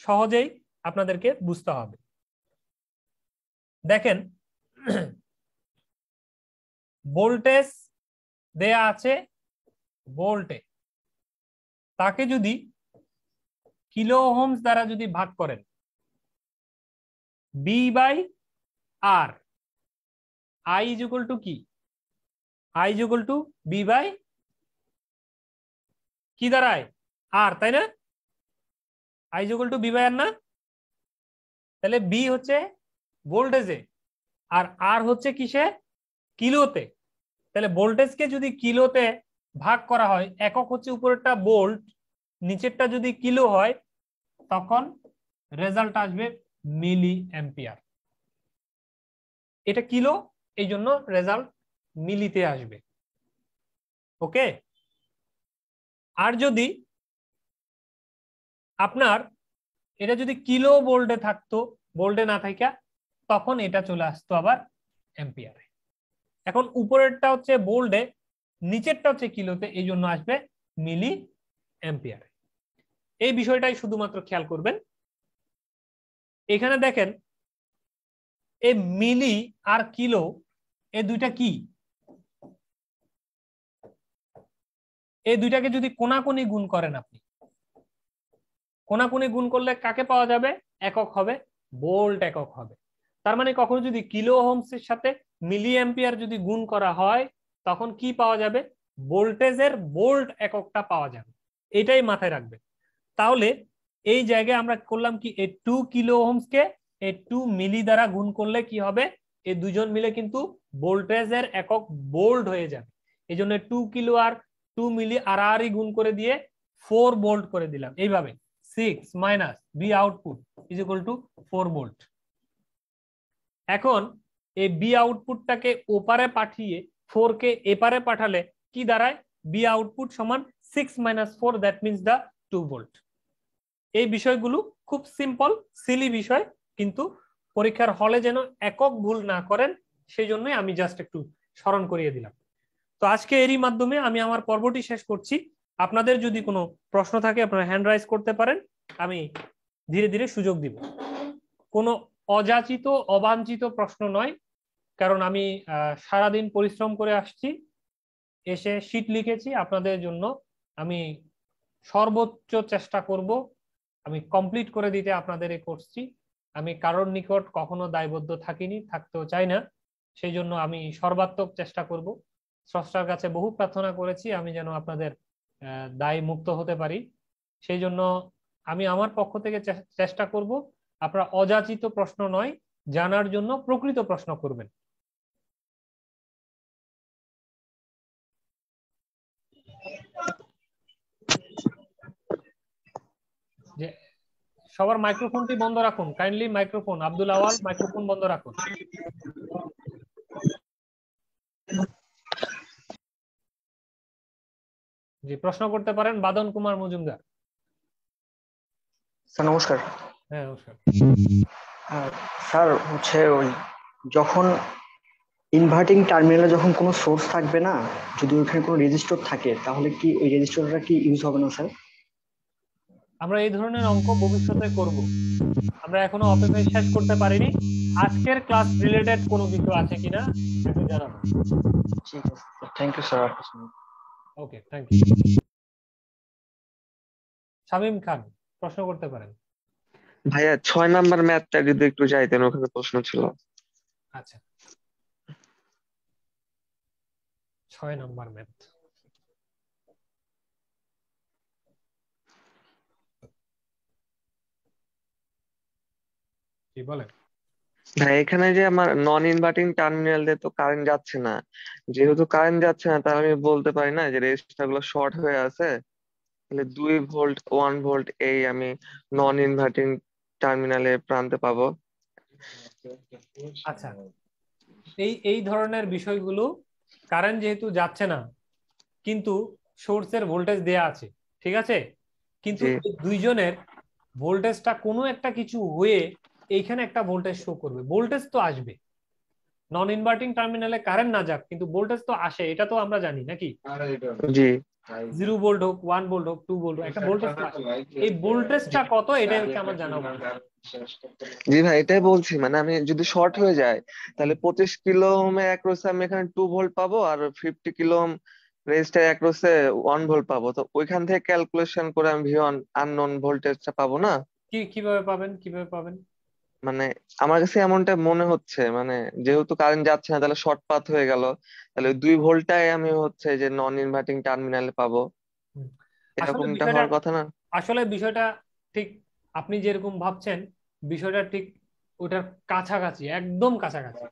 সহজেই আপনাদেরকে বুঝতে হবে। দেখেন, ভোল্টেজ দেয়া আছে ভোল্টে, তাকে যদি কিলো ওহমস দ্বারা যদি ভাগ করেন, V by R, I is equal to কি? I is equal to V by কি দাঁড়ায়? আর, তাই না? I is equal to V by R না? তাহলে বি হচ্ছে ভোল্টেজে আর আর হচ্ছে কিসে? কিলোতে। তাহলে ভোল্টেজকে যদি কিলোতে ভাগ করা হয়, একক হচ্ছে উপরেরটা ভোল্ট, নিচেরটা যদি কিলো হয়, তখন রেজাল্ট আসবে মিলি অ্যাম্পিয়ার। এটা কিলো, এই জন্য রেজাল্ট মিলিতে আসবে। ওকে? আর যদি আপনার এটা যদি কিলো ভোল্টে থাকতো, ভোল্টে না থাকা, তখন এটা চলে আসতো আবার অ্যাম্পিয়ারে। এখন উপরেরটা হচ্ছে ভোল্টে, নিচেরটা হচ্ছে কিলোতে, এই জন্য আসবে মিলি অ্যাম্পিয়ারে। এই বিষয়টাই শুধুমাত্র খেয়াল করবেন। এখানে দেখেন, এই মিলি আর কিলো এই দুইটা কি? এই দুইটাকে যদি কোনাকুনি গুণ করেন, আপনি কোনাকুনি গুণ করলে কাকে পাওয়া যাবে? একক হবে, ভোল্ট একক হবে। তার মানে কখনো যদি কিলো ওহমস এর সাথে মিলি অ্যাম্পিয়ার যদি গুণ করা হয়, তখন কি পাওয়া যাবে? ভোল্টেজের ভোল্ট এককটা পাওয়া যাবে। এটাই মাথায় রাখবেন। তাহলে এই জায়গায় আমরা করলাম কি, এই 2 কিলো ওহমস কে এই 2 মিলি দ্বারা গুণ করলে কি হবে? এই দুজন মিলে কিন্তু ভোল্টেজের একক ভোল্ট হয়ে যাবে। এই জন্য 2 কিলো আর 2 মিলি আর গুণ করে দিয়ে 4 ভোল্ট করে দিলাম। এইভাবে 6 minus V output is equal to 4 volt. এখন এই বি আউটপুটটাকে ওপারে পাঠিয়ে 4 কে এপারে পাঠালে কি দাঁড়ায়? বি আউটপুট সমান 6 minus 4, that means the 2 volt. এই বিষয়গুলো খুব সিম্পল, সিলি বিষয়, কিন্তু পরীক্ষার হলে যেন একক ভুল না করেন, সেই জন্যই আমি জাস্ট একটু স্মরণ করিয়ে দিলাম। তো আজকে এরই মাধ্যমে আমি আমার পর্বটি শেষ করছি। আপনাদের যদি কোনো প্রশ্ন থাকে আপনারা হ্যান্ড রাইজ করতে পারেন, আমি ধীরে ধীরে সুযোগ দিব। কোনো অযাচিত অবাঞ্ছিত প্রশ্ন নয়, কারণ আমি সারাদিন পরিশ্রম করে আসছি, এসে শীট লিখেছি আপনাদের জন্য। আমি সর্বোচ্চ চেষ্টা করব আমি কমপ্লিট করে দিতে আপনাদের এই কোর্সটি। আমি কারোর নিকট কখনো দায়বদ্ধ থাকিনি, থাকতেও চাই না, সেই জন্য আমি সর্বাত্মক চেষ্টা করব। স্রষ্টার কাছে বহু প্রার্থনা করেছি আমি যেন আপনাদের দায় মুক্ত হতে পারি। সেই জন্য আমি আমার পক্ষ থেকে চেষ্টা করব আপনারা অযাচিত প্রশ্ন নয়, জানার জন্য প্রকৃত প্রশ্ন করবেন। যে সবার মাইক্রোফোনটি বন্ধ রাখুন, কাইন্ডলি মাইক্রোফোন, আব্দুল আওয়াল মাইক্রোফোন বন্ধ রাখুন। জি, প্রশ্ন করতে পারেন বাদন কুমার মজুমদার। স্যার নমস্কার। হ্যাঁ নমস্কার। স্যার হচ্ছে ওই যখন ইনভার্টিং টার্মিনালে যখন কোনো সোর্স থাকবে না, যদি ওখানে কোনো রেজিস্টর থাকে তাহলে কি ওই রেজিস্টরটা কি ইউজ হবে না স্যার? আমরা এই ধরনের অঙ্ক ভবিষ্যতে করব, আমরা এখনো অপেক্ষা শেষ করতে পারিনি। আজকের ক্লাস রিলেটেড কোনো কিছু আছে কিনা একটু জানাবো। ঠিক আছে, thank you sir. Okay, thank you. Shamim Khan প্রশ্ন করতে পারেন। ভাইয়া 6 নাম্বার ম্যাথটা যদি একটু যাইতেন, ওখানে প্রশ্ন ছিল। আচ্ছা, 6 নাম্বার ম্যাথ। কি বলেন? ভাই এখানে যে আমার নন ইনভার্টিং টার্মিনাল দিয়ে তো কারেন্ট যাচ্ছে না, যেহেতু কারেন্ট যাচ্ছে না তাহলে আমি বলতে পারি না যে রেজিস্টার গুলো শর্ট হয়ে আছে, তাহলে 2 ভোল্ট 1 ভোল্ট এই আমি নন ইনভার্টিং টার্মিনালে প্রান্তে পাবো। আচ্ছা, এই ধরনের বিষয়গুলো, কারেন্ট যেহেতু যাচ্ছে না কিন্তু সোর্সের ভোল্টেজ দেয়া আছে, ঠিক আছে, কিন্তু জি এই দুইজনের ভোল্টেজটা কোনো একটা কিছু হয়ে এইখানে একটা ভোল্টেজ শো করবে, ভোল্টেজ তো আসবে। নন ইনভার্টিং টার্মিনালে কারেন্ট না যাক কিন্তু ভোল্টেজ তো আসে, এটা তো আমরা জানি নাকি? জি 0 ভোল্ট হোক, 1 ভোল্ট হোক, 2 ভোল্ট হোক, একটা ভোল্টেজ তো আসে। এই ভোল্টেজটা কত এটাই হচ্ছে আমার জানা উচিত। জি ভাই, এটাই বলছি, মানে আমি যদি শর্ট হয়ে যায় তাহলে 25 কিলো ওহমে অ্যাক্রোসে আমি এখানে 2 ভোল্ট পাবো, আর 50 কিলো ওহম রেজিস্টার অ্যাক্রোসে 1 ভোল্ট পাবো, তো ওইখান থেকে ক্যালকুলেশন করে আমি ভি ওয়ান আননোন ভোল্টেজটা পাবো না? কিভাবে পাবেন, কিভাবে পাবেন? মানে আমার কাছে এমনটা মনে হচ্ছে, মানে যেহেতু কারেন্ট যাচ্ছে না তাহলে শর্ট পাথ হয়ে গেল, তাহলে 2 ভোল্টটাই আমি হচ্ছে যে নন ইনভার্টিং টার্মিনালে পাবো, হুম। আসলে এরকমটা বিষয়টা হওয়ার কথা না? আসলে বিষয়টা ঠিক আপনি যেরকম ভাবছেন বিষয়টা ঠিক ওটার কাছাকাছি, একদম কাছাকাছি।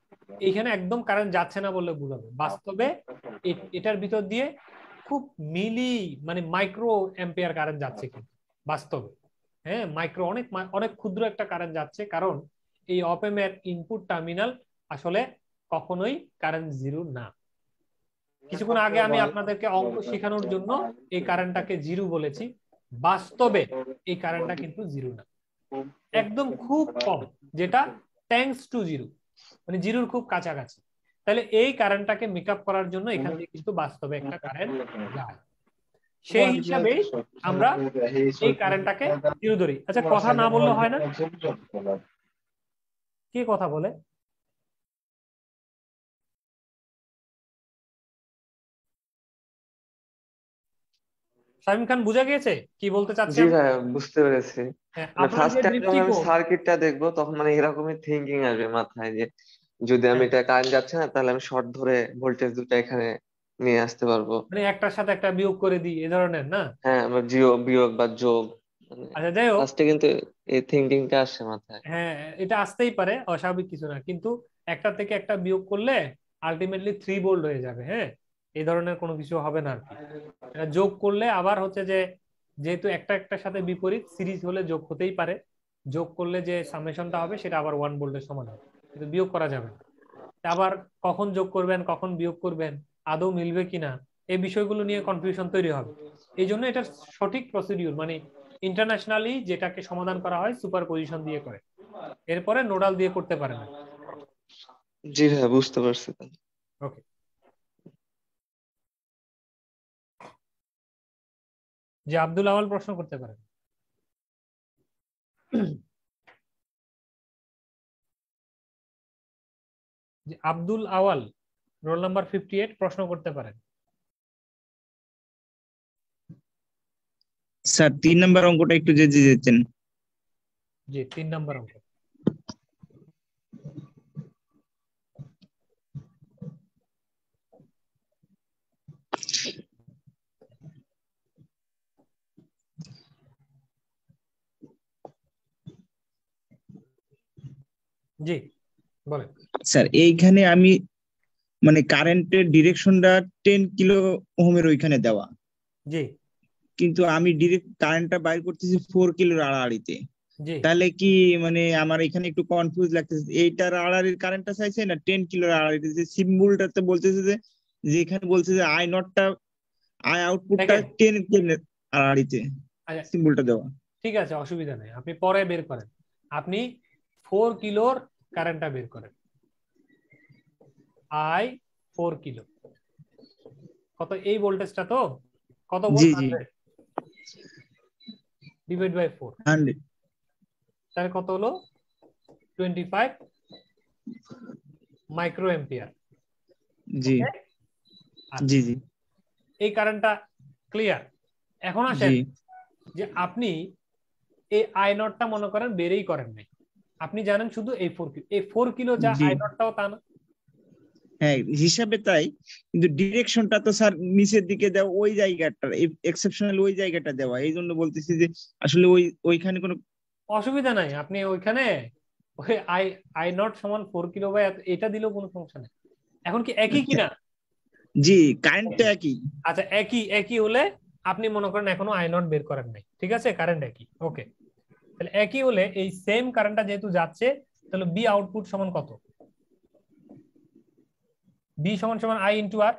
এইখানে একদম কারেন্ট যাচ্ছে না বললে ভুল হবে। বাস্তবে এটার ভিতর দিয়ে খুব মিলি মানে মাইক্রো অ্যাম্পিয়ার কারেন্ট যাচ্ছে কিন্তু বাস্তবে। হ্যাঁ, মাইক্রো অনেক অনেক ক্ষুদ্র একটা কারেন্ট যাচ্ছে, কারণ এই অপ এম এর ইনপুট টার্মিনাল আসলে কখনোই কারেন্ট জিরো না। কিছুক্ষণ আগে আমি আপনাদেরকে অঙ্ক শেখানোর জন্য এই কারেন্টটাকে জিরো বলেছি, বাস্তবে এই কারেন্টটা কিন্তু জিরো না, একদম খুব কম, যেটা ট্যাঙ্কস টু জিরো, মানে জিরোর খুব কাছাকাছি। তাহলে এই কারেন্টটাকে মেক আপ করার জন্য এখান থেকে কিন্তু বাস্তবে একটা কারেন্ট যায়, সেই হিসাবে আমরা এই কারেন্টটাকে জিরো ধরি। আচ্ছা, কথা না বললে হয় না? কে কথা বলে? শামীম খান, বুঝা গিয়েছে কি বলতে চাচ্ছি জি আমরা? ভাই, বুঝতে পেরেছি। হ্যাঁ, মানে আপনার ফার্স্ট যে টাইম যখন আমি দৃষ্টিকোণ। সার্কিটটা দেখবো তখন মানে এরকমই থিঙ্কিং আসবে মাথায়, যে যদি আমি হ্যাঁ, এটা কারেন্ট যাচ্ছে না তাহলে আমি শর্ট ধরে ভোল্টেজ দুটো এখানে নিয়ে আসতে পারবো। মানে একটার সাথে একটা বিয়োগ করে দিই এ ধরনের না? হ্যাঁ, আমরা জিও বিয়োগ বা যোগ, মানে আচ্ছা, যাই হোক। ফার্স্টে কিন্তু এই থিঙ্কিংটা আসছে মাথায়। হ্যাঁ, এটা আসতেই পারে, অস্বাভাবিক কিছু না, কিন্তু একটা থেকে একটা বিয়োগ করলে আলটিমেটলি 3 ভোল্ট হয়ে যাবে। হ্যাঁ, এই ধরনের কোনো কিছু হবে না আর কি। এটা যোগ করলে আবার হচ্ছে যে, যেহেতু একটা একটার সাথে বিপরীত, সিরিজ হলে যোগ হতেই পারে, যোগ করলে যে সামেশনটা হবে সেটা আবার 1 ভোল্টের সমান হবে, কিন্তু বিয়োগ করা যাবে না। তা আবার কখন যোগ করবেন কখন বিয়োগ করবেন, আদৌ মিলবে কিনা, এই বিষয়গুলো নিয়ে কনফিউশন তৈরি হবে। এই জন্য এটা সঠিক প্রসিডিউর, মানে ইন্টারন্যাশনালি যেটাকে সমাধান করা হয় সুপার পজিশন দিয়ে করে, এরপরে নোডাল দিয়ে করতে পারে না। জি ভাই, বুঝতে পারছি। ওকে, যে আব্দুল আওয়াল প্রশ্ন করতে পারেন। যে আব্দুল আওয়াল, রোল নাম্বার 58, প্রশ্ন করতে পারেন। স্যার 3 নম্বর অঙ্কটা একটু যে দিতেন। জি, 3 নম্বর অঙ্ক। জি বলেন। স্যার এইখানে আমি মানে কারেন্টের ডিরেকশনটা 10 কিলো ওহমের ওইখানে দেওয়া, জি কিন্তু আমি ডিরেক্ট কারেন্টটা বাইর করতেছি 4 কিলোর আড়াআড়িতে। জি তাহলে কি মানে আমার এখানে একটু কনফিউজ লাগতেছে, এইটার আড়াআড়ির কারেন্টটা চাইছে না 10 কিলোর আড়াআড়িতে, যে সিম্বলটাতে বলতেছে যে যেখানে বলছে যে আই নটটা আই আউটপুটটা দেখেন, 10 কিলোর আড়াআড়িতে আচ্ছা সিম্বলটা দেওয়া। ঠিক আছে, অসুবিধা নেই, আপনি পরে বের করেন। আপনি 4 কিলোর কারেন্টটা বের করেন। আই 4 কিলো কত? এই ভোল্টেজটা তো কত জি ভোল্ট? জি 100 ডিভাইড বাই 4, 100 তাহলে কত হলো? 25 মাইক্রো এম্পিয়ার। জি জি জি এই কারেন্টটা ক্লিয়ার। এখন আসেন জি যে আপনি এই আই নটটা মনে করেন বেরেই করেন নাই, আপনি জানেন শুধু এই 4 কিলো, এই 4 কিলো যা জি আই নটটাও তা না। হ্যাঁ হিসাবে তাই, কিন্তু ডিরেকশনটা তো স্যার নিচের দিকে দেওয়া, ওই জায়গাটা এক্সেপশনাল ওই জায়গাটা দেওয়া, এই জন্য বলতেছি যে আসলে ওইখানে কোনো অসুবিধা নাই, আপনি ওইখানে ওই আই আই নট সমান 4 কিলো বাই এটা দিলেও কোনো সমস্যা নেই। এখন কি একই কিনা? জি কারেন্ট তো একই। আচ্ছা, একই হলে আপনি মনে করেন এখনো আই নট বের করেন নাই, ঠিক আছে, কারেন্ট একই, ওকে। তাহলে একই হলে এই সেম কারেন্টটা যেহেতু যাচ্ছে, তাহলে বি আউটপুট সমান কত? বি সমান সমান আই ইন্টু আর,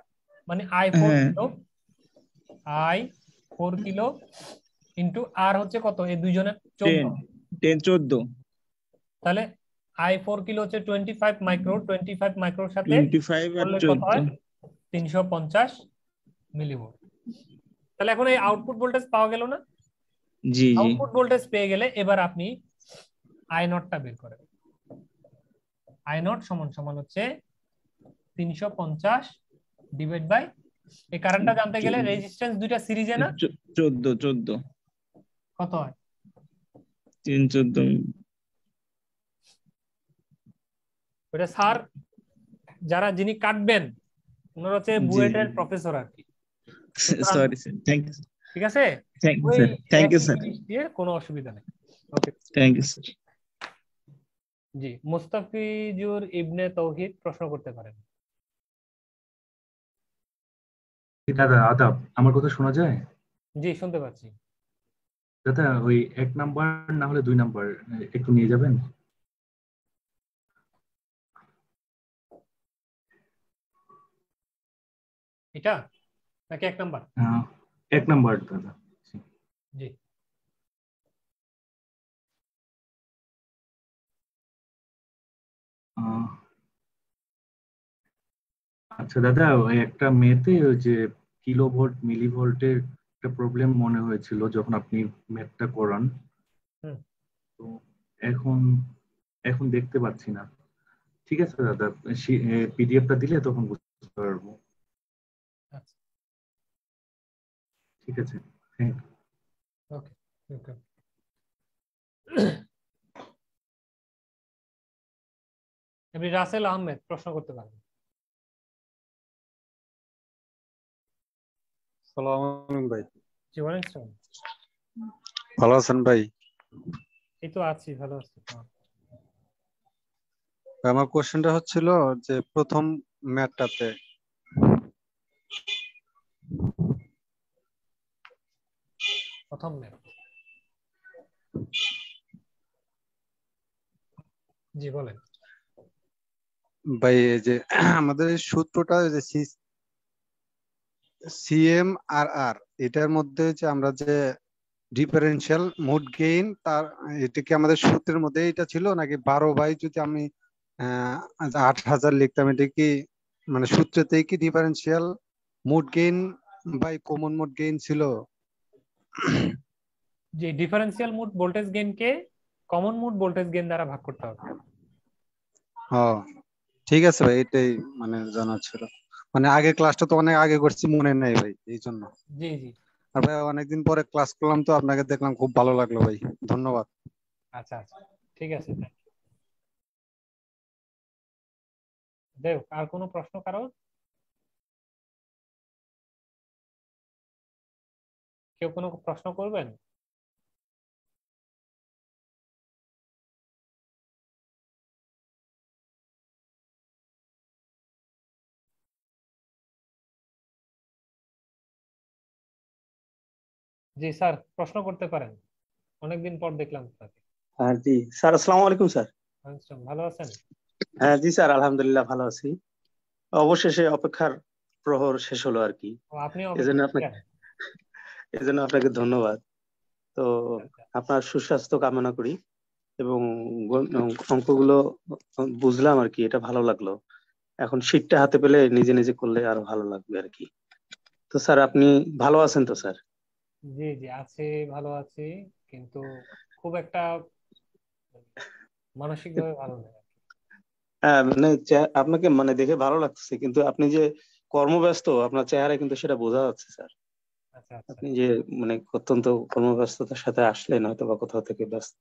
মানে আই 4 হ্যাঁ কিলো, আই 4 কিলো ইন্টু আর হচ্ছে কত? এই দুইজনের 14। 14 তাহলে আই 4 কিলো হচ্ছে 25 মাইক্রো, 25 মাইক্রোর সাথে 25 আর করলে কত হয়? 14 350 মিলিভোল্ট। তাহলে এখন এই আউটপুট ভোল্টেজ পাওয়া গেল না? জি জি আউটপুট ভোল্টেজ পেয়ে গেলে এবার আপনি আই নটটা বের করেন। আই নট সমান সমান হচ্ছে 350 ডিভাইড বাই, এই কারেন্টটা জানতে গেলে রেজিস্ট্যান্স দুইটা সিরিজে না, 14 কত হয়? 3 14 ওটা স্যার যিনি কাটবেন ওনারা হচ্ছে জি বুয়েটের প্রফেসর আর কি, সরি স্যার, থ্যাংক ইউ ঠিক আছে? থ্যাংক ইউ ওই স্যার, থ্যাংক ইউ একই স্যার, জিনিস দিয়ে কোনো অসুবিধা নেই, ওকে। Thank you sir. জি, মুস্তাফিজুর ইবনে তৌহিদ প্রশ্ন করতে পারেন। দাদা আদাব, আমার কথা শোনা যায়? জি, শুনতে পাচ্ছি। দাদা ওই 1 নাম্বার না হলে 2 নাম্বার একটু নিয়ে যাবেন। এটা নাকি 1 নাম্বার? 1 নাম্বার দাদা। জি, আচ্ছা দাদা, ওই একটা মেয়েতে ওই যে কিলোভোল্ট মিলিভোল্টের একটা প্রবলেম মনে হয়েছিল যখন আপনি ম্যাথটা করান, হুম, তো এখন এখন দেখতে পাচ্ছি না। ঠিক আছে দাদা, পিডিএফটা দিলে তখন বুঝতে পারবো। আচ্ছা, ঠিক আছে, থ্যাংক ইউ। ওকে ওকে। আপনি রাসেল আহমেদ প্রশ্ন করতে পারেন। সালাম আলাইকুম ভাই, জি, ওয়ালাইকুম আসসালাম। ভালো আছেন ভাই? এই তো আছি, ভালো আছি। আমার কোশ্চেনটা হচ্ছিল যে প্রথম ম্যাথটাতে প্রথম ম্যাথ, জি বলেন। ভাই এই যে আমাদের এই সূত্রটা যে সিএম আর আর, এটার মধ্যে যে আমরা যে ডিফারেন্সিয়াল মোড গেইন, তার এটা কি আমাদের সূত্রের মধ্যে এটা ছিল নাকি 12 বাই যদি আমি 8000 লিখতাম, এটা কি মানে সূত্রতেই কি differential mode gain by common mode gain ছিল? যে ডিফারেন্সিয়াল মোড ভোল্টেজ গেইন কে কমন মোড ভোল্টেজ গেইন দ্বারা ভাগ করতে হবে। হ্যাঁ ঠিক আছে ভাই, এটাই মানে জানার ছিল। মানে আগে ক্লাসটা তো অনেক আগে করছি, মনে নেই ভাই, এই জন্য। জি জি, আর ভাই অনেকদিন পরে ক্লাস করলাম, তো আপনাকে দেখলাম, খুব ভালো লাগলো ভাই, ধন্যবাদ। আচ্ছা আচ্ছা, ঠিক আছে। দেখ, আর কোনো প্রশ্ন কারো? কেউ কোনো প্রশ্ন করবেন? জি স্যার, প্রশ্ন করতে পারেন, অনেকদিন পর দেখলাম আপনাকে। হ্যাঁ জি স্যার, আসসালামু আলাইকুম স্যার। ভালো আছেন? হ্যাঁ জি স্যার, আলহামদুলিল্লাহ ভালো আছি। অবশেষে অপেক্ষার প্রহর শেষ হলো আর কি, আপনি এজন্য আপনাকে ধন্যবাদ। তো আপনার সুস্বাস্থ্য কামনা করি, এবং অঙ্কগুলো বুঝলাম আর কি, এটা ভালো লাগলো। এখন শীটটা হাতে পেলে নিজে নিজে করলে আরো ভালো লাগবে আর কি। তো স্যার আপনি ভালো আছেন তো স্যার? জি জি আছি, ভালো আছি, কিন্তু খুব একটা মানসিকভাবে ভালো নেই। হ্যাঁ, মানে আপনাকে মানে দেখে ভালো লাগছে, কিন্তু আপনি যে কর্মব্যস্ত, আপনার চেহারা কিন্তু সেটা বোঝা যাচ্ছে স্যার। আচ্ছা আচ্ছা। আপনি যে মানে অত্যন্ত কর্মব্যস্ততার সাথে আসলেন, হয়তো বা কোথাও থেকে ব্যস্ত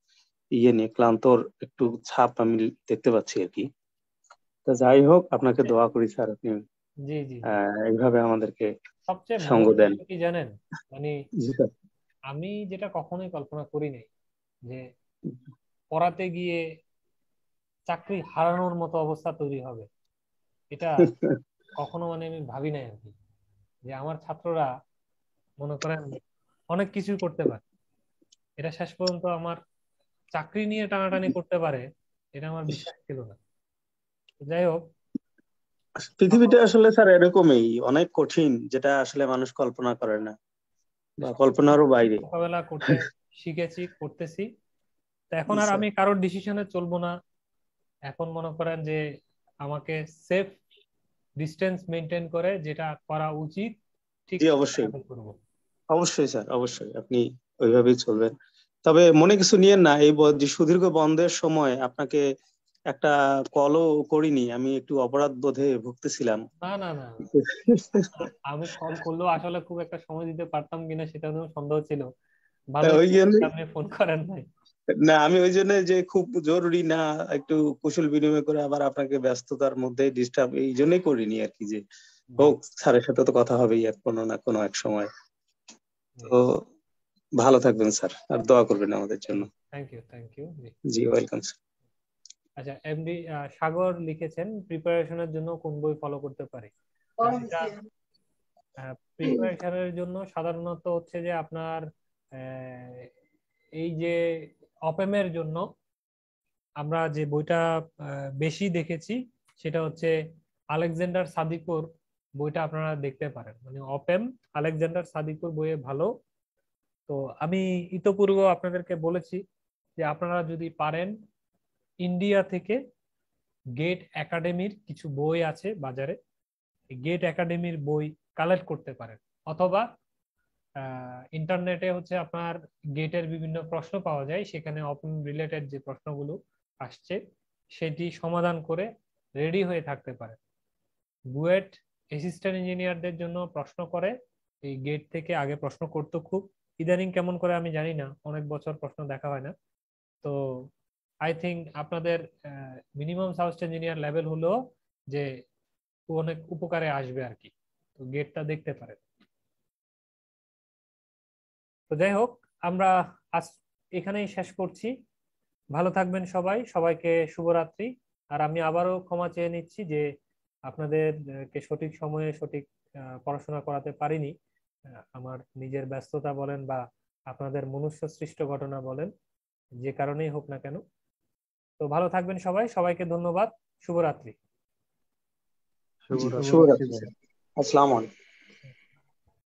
নিয়ে ক্লান্তর একটু ছাপ আমি দেখতে পাচ্ছি আর কি। তো যাই হোক, আপনাকে দোয়া করি স্যার, আপনি জি জি এইভাবে আমাদেরকে সবচেয়ে সঙ্গ মজার দেন। বিষয় কি জানেন, মানে জি স্যার। আমি যেটা কখনোই কল্পনা করি নাই যে পড়াতে গিয়ে চাকরি হারানোর মতো অবস্থা তৈরি হবে, এটা কখনো মানে আমি ভাবি নাই আর কি, যে আমার ছাত্ররা মনে করেন অনেক কিছু করতে পারে, এটা শেষ পর্যন্ত আমার চাকরি নিয়ে টানাটানি করতে পারে, এটা আমার বিশ্বাস ছিল না। যাই হোক, পৃথিবীটা আসলে স্যার এরকমই অনেক কঠিন, যেটা আসলে মানুষ কল্পনা করে না, বা কল্পনারও বাইরে। মোকাবেলা করতে শিখেছি, করতেছি। তো এখন আর আমি কারোর ডিসিশনে চলবো না। এখন মনে করেন যে আমাকে সেফ ডিস্টেন্স মেনটেন করে যেটা করা উচিত ঠিক জি অবশ্যই, করবো। অবশ্যই স্যার, অবশ্যই আপনি ওইভাবেই চলবেন। তবে মনে কিছু নিয়েন না, এই যে সুদীর্ঘ বন্ধের সময় আপনাকে একটা কলও করিনি, আমি একটু অপরাধ বোধে ভুগতেছিলাম। না না না, আমি কল করলেও আসলে খুব একটা সময় দিতে পারতাম কিনা সেটা নিয়েও সন্দেহ ছিল। ভালো ওই জন্য আপনি ফোন করেন নাই। না, আমি ওই জন্য যে খুব জরুরি না, একটু কুশল বিনিময় করে আবার আপনাকে ব্যস্ততার মধ্যে ডিস্টার্ব, এই জন্যই করিনি আর কি, যে হোক স্যারের সাথে তো কথা হবেই এক কোনো না কোনো এক সময়। তো ভালো থাকবেন স্যার, আর দোয়া করবেন আমাদের জন্য। Thank you thank you. জি ওয়েলকাম স্যার। আচ্ছা, এমডি সাগর লিখেছেন প্রিপারেশনের জন্য কোন বই ফলো করতে পারি। প্রিপারেশনের জন্য সাধারণত হচ্ছে যে আপনার এই যে অপেমের জন্য আমরা যে বইটা বেশি দেখেছি সেটা হচ্ছে আলেকজান্ডার সাদিকুর বইটা, আপনারা দেখতে পারেন। মানে অপেম আলেকজান্ডার সাদিকুর বইয়ে ভালো। তো আমি ইতোপূর্ব আপনাদেরকে বলেছি যে আপনারা যদি পারেন ইন্ডিয়া থেকে গেট একাডেমির কিছু বই আছে বাজারে, গেট একাডেমির বই কালেক্ট করতে পারেন, অথবা ইন্টারনেটে হচ্ছে আপনার গেটের বিভিন্ন প্রশ্ন পাওয়া যায়, সেখানে ওপেন রিলেটেড যে প্রশ্নগুলো আসছে সেটি সমাধান করে রেডি হয়ে থাকতে পারে। বুয়েট অ্যাসিস্ট্যান্ট ইঞ্জিনিয়ারদের জন্য প্রশ্ন করে, এই গেট থেকে আগে প্রশ্ন করতো খুব, ইদানিং কেমন করে আমি জানি না, অনেক বছর প্রশ্ন দেখা হয় না। তো আই থিঙ্ক আপনাদের মিনিমাম সাউথ ইঞ্জিনিয়ার লেভেল হলো যে অনেক উপকারে আসবে আর কি। তো গেটটা দেখতে পারেন। তো যাই হোক, আমরা আজ এখানেই শেষ করছি। ভালো থাকবেন সবাই, সবাইকে শুভরাত্রি। আর আমি আবারও ক্ষমা চেয়ে নিচ্ছি যে আপনাদেরকে সঠিক সময়ে সঠিক পড়াশোনা করাতে পারিনি। আমার নিজের ব্যস্ততা বলেন বা আপনাদের মনুষ্য সৃষ্ট ঘটনা বলেন, যে কারণেই হোক না কেন। তো ভালো থাকবেন সবাই, সবাইকে ধন্যবাদ, শুভরাত্রি। শুভরাত্রি, আসসালামু আলাইকুম।